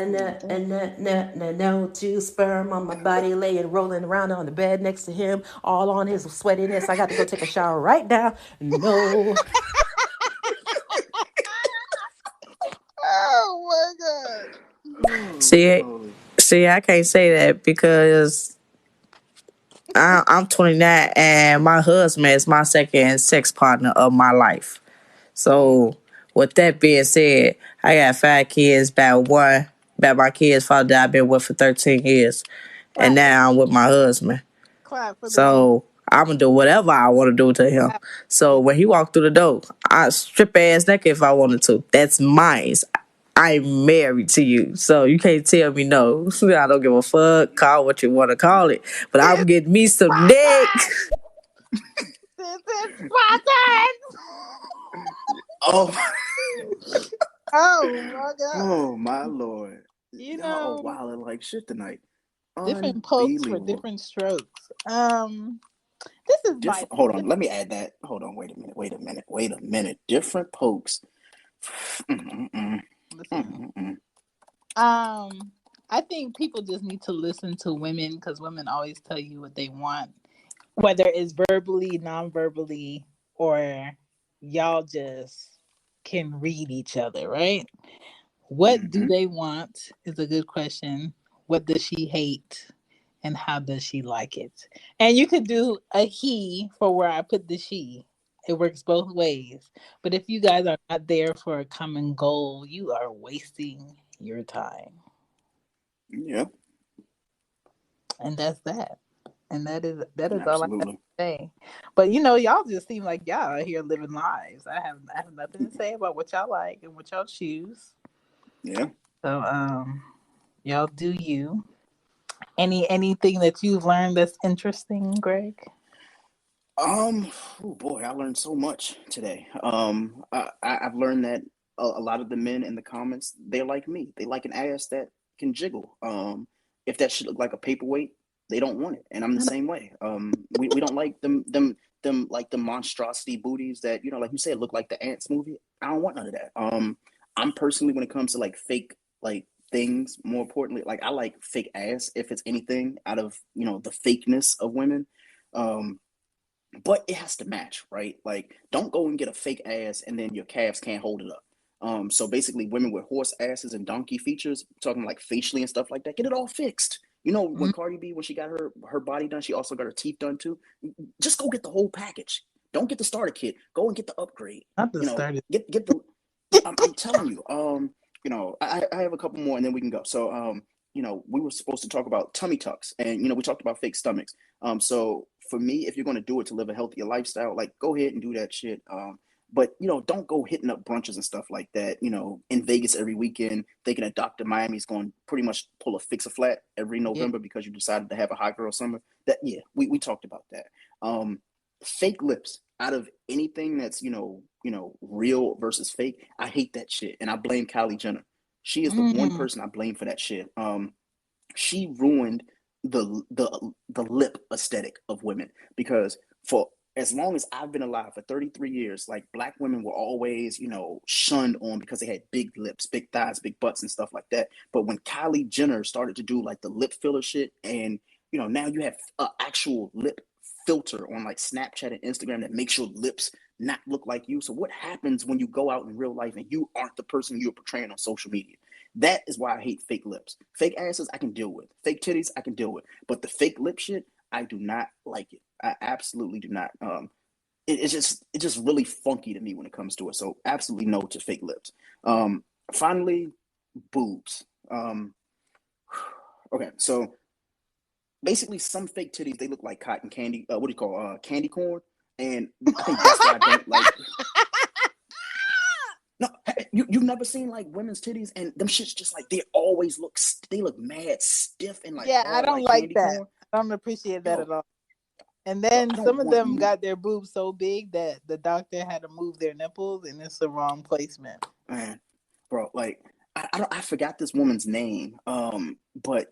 No two sperm on my body, laying rolling around on the bed next to him, all on his sweatiness. I got to go take a shower right now. No. Oh my God. See, I can't say that because I'm 29 and my husband is my second sex partner of my life. So, with that being said, I got 5 kids by my kid's father that I've been with for 13 years. And now I'm with my husband. So, I'm going to do whatever I want to do to him. So, when he walked through the door, I strip ass naked if I wanted to. That's mine. I'm married to you, so you can't tell me no. I don't give a fuck. Call what you want to call it, but I'm getting me some dick. Oh. Oh my God. Oh my Lord. You Y'all are know, wilding like shit tonight. different pokes for different strokes. This is my. Hold on, let me add that. Hold on, wait a minute. Different pokes. I think people just need to listen to women because women always tell you what they want, whether it's verbally, non-verbally, or y'all just can read each other, right? What do they want is a good question. What does she hate? And how does she like it? And you could do a he for where I put the she. It works both ways. But if you guys are not there for a common goal, you are wasting your time. Yeah. And that's that. And that is all I have to Absolutely. say. But y'all just seem like y'all are here living lives. I have nothing to say about what y'all like and what y'all choose. Yeah. So y'all do you. Anything that you've learned that's interesting, Greg? Oh boy, I learned so much today. I've learned that a lot of the men in the comments, they're like me. They like an ass that can jiggle. If that shit look like a paperweight, they don't want it, and I'm the same way. We don't like them like the monstrosity booties that like you said look like the Ants movie. I don't want none of that. I'm personally, when it comes to like fake like things, more importantly, like I like fake ass if it's anything out of the fakeness of women. But it has to match, right? Like, don't go and get a fake ass and then your calves can't hold it up. So basically, women with horse asses and donkey features, talking like facially and stuff like that, get it all fixed. When Cardi B, when she got her body done, she also got her teeth done too. Just go get the whole package. Don't get the starter kit. Go and get the upgrade. Not the starter. Get the. I'm telling you. I have a couple more and then we can go. So we were supposed to talk about tummy tucks, and we talked about fake stomachs. So for me, if you're going to do it to live a healthier lifestyle, like go ahead and do that shit. But don't go hitting up brunches and stuff like that. In Vegas every weekend, thinking that Dr. Miami's going to pretty much pull a fix a flat every November because you decided to have a hot girl summer. That we talked about that. Fake lips out of anything that's real versus fake. I hate that shit, and I blame Kylie Jenner. She is the one person I blame for that shit. She ruined the lip aesthetic of women, because for as long as I've been alive, for 33 years, like black women were always, shunned on because they had big lips, big thighs, big butts and stuff like that. But when Kylie Jenner started to do like the lip filler shit, and now you have an actual lip filter on like Snapchat and Instagram that makes your lips not look like you. So what happens when you go out in real life and you aren't the person you're portraying on social media? That is why I hate fake lips. Fake asses I can deal with. Fake titties I can deal with. But the fake lip shit, I do not like it. I absolutely do not. It's just really funky to me when it comes to it. So absolutely no to fake lips. Finally, boobs. Okay, so basically some fake titties, they look like cotton candy. What do you call candy corn? And I think that's why I don't like. No, you've never seen like women's titties, and them shits just like they look mad stiff and like hard, I don't like that. Corn. I don't appreciate that at all. And then some of them got their boobs so big that the doctor had to move their nipples, and it's the wrong placement. Man, bro, like I forgot this woman's name, but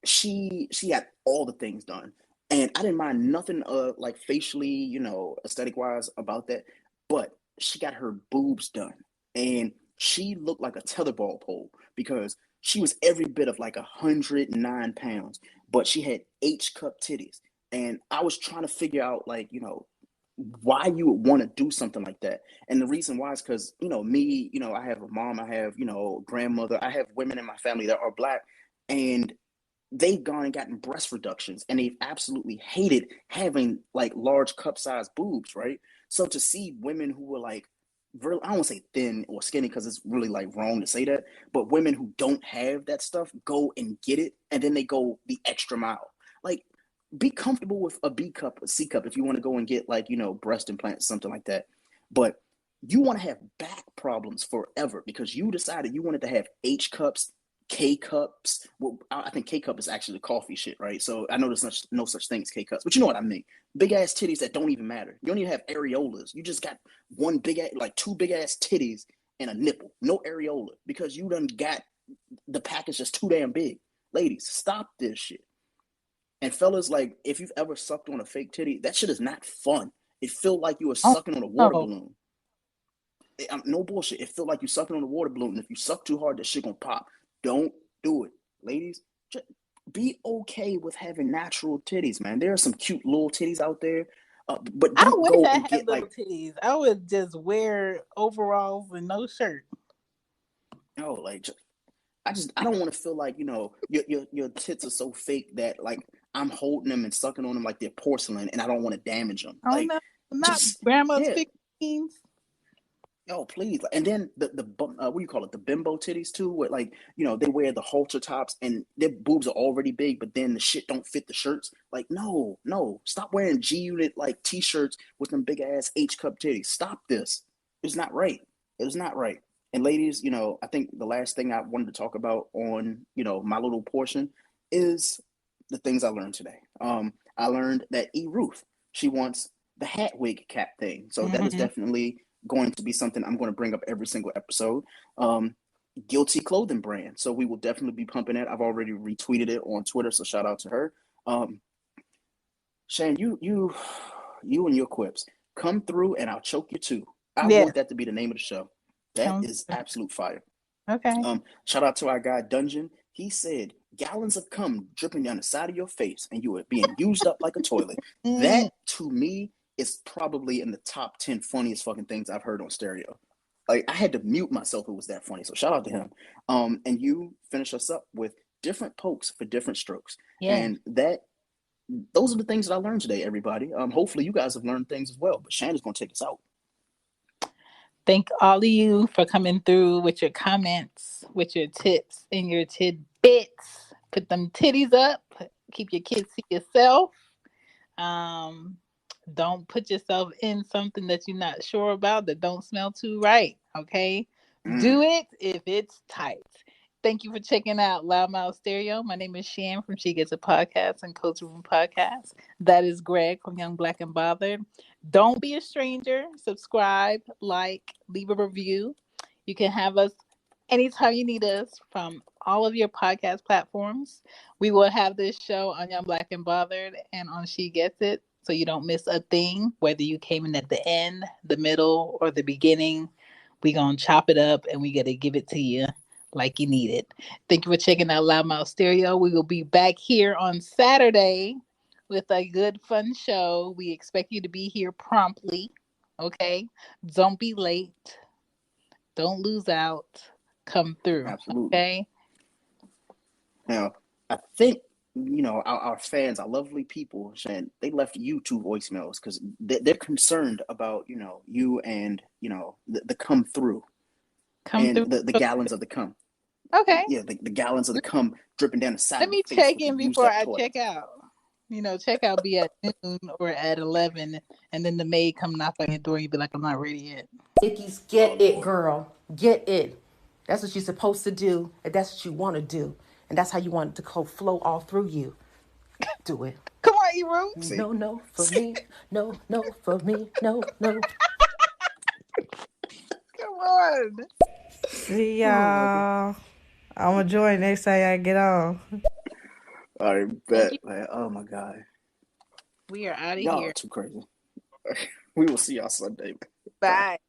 she had all the things done, and I didn't mind nothing like facially, aesthetic wise about that, but she got her boobs done, and she looked like a tetherball pole because she was every bit of like 109 pounds, but she had H cup titties. And I was trying to figure out like, why you would want to do something like that. And the reason why is because, me, I have a mom, I have, grandmother, I have women in my family that are black, and they've gone and gotten breast reductions, and they've absolutely hated having like large cup sized boobs, right? So to see women who were like, really, I don't want to say thin or skinny because it's really like wrong to say that, but women who don't have that stuff go and get it, and then they go the extra mile. Like, be comfortable with a B cup, a C cup if you want to go and get like, breast implants, something like that. But you want to have back problems forever because you decided you wanted to have H cups, K cups. Well, I think K cup is actually the coffee shit, right? So I know there's no such thing as K cups, but you know what I mean. Big ass titties that don't even matter. You don't even have areolas. You just got one big ass, like two big ass titties and a nipple, no areola, because you done got the package just too damn big. Ladies, stop this shit. And fellas, like if you've ever sucked on a fake titty, that shit is not fun. It feel like you were sucking on a water balloon. No bullshit. It feel like you sucking on a water balloon. And if you suck too hard, that shit gonna pop. Don't do it, ladies. Just be okay with having natural titties, man. There are some cute little titties out there, but don't go and get like titties. I would just wear overalls and no shirt. No, like I don't want to feel like your tits are so fake that like I'm holding them and sucking on them like they're porcelain, and I don't want to damage them. Oh, like, no, not grandma's figurines. Oh, please. And then the what do you call it? The bimbo titties too, where like, they wear the halter tops and their boobs are already big, but then the shit don't fit the shirts. Like, no. Stop wearing G-Unit like t-shirts with them big ass H cup titties. Stop this. It's not right. It is not right. And ladies, I think the last thing I wanted to talk about on, my little portion is the things I learned today. I learned that E. Ruth, she wants the hat wig cap thing. So that is definitely going to be something I'm going to bring up every single episode. Guilty clothing brand. So we will definitely be pumping it. I've already retweeted it on Twitter, so shout out to her. Shane, you and your quips. Come through and I'll choke you too. I want that to be the name of the show. That is absolute fire. Okay. Shout out to our guy Dungeon. He said gallons of cum dripping down the side of your face and you are being used up like a toilet. That to me is probably in the top 10 funniest fucking things I've heard on stereo. Like I had to mute myself. It was that funny. So shout out to him. And you finish us up with different pokes for different strokes. Yeah. And those are the things that I learned today, everybody. Hopefully you guys have learned things as well. But Shannon's gonna take us out. Thank all of you for coming through with your comments, with your tips and your tidbits. Put them titties up. Keep your kids to yourself. Um, don't put yourself in something that you're not sure about that don't smell too right. Okay, do it if it's tight. Thank you for checking out Loudmouth Stereo. My name is Shan from She Gets a Podcast and Coach Room Podcast. That is Greg from Young Black and Bothered. Don't be a stranger. Subscribe, like, leave a review. You can have us anytime you need us from all of your podcast platforms. We will have this show on Young Black and Bothered and on She Gets It, so you don't miss a thing, whether you came in at the end, the middle, or the beginning. We gonna chop it up and we gotta give it to you like you need it. Thank you for checking out Loudmouth Stereo. We will be back here on Saturday with a good fun show. We expect you to be here promptly. Okay? Don't be late. Don't lose out. Come through. Absolutely. Okay? Now, I think, our fans, our lovely people, Shan, they left you 2 voicemails because they're concerned about, you and, the come through. Come through. The gallons of the cum. Okay. Yeah, the gallons of the cum dripping down the side Let of me your face check with in the used before up I toilet. check out. Checkout be at noon or at 11, and then the maid come knock on your door and you be like, I'm not ready yet. Ickies, get it, girl. Get it. That's what you're supposed to do, and that's what you want to do. And that's how you want it to flow all through you. Do it. Come on, E-Roots. No, for me. No, for me. No. Come on. See y'all. I'm gonna join next time y'all get on. All right, bet, man. Oh my God. We are out of Y'all here. are too crazy. We will see y'all Sunday. Bye.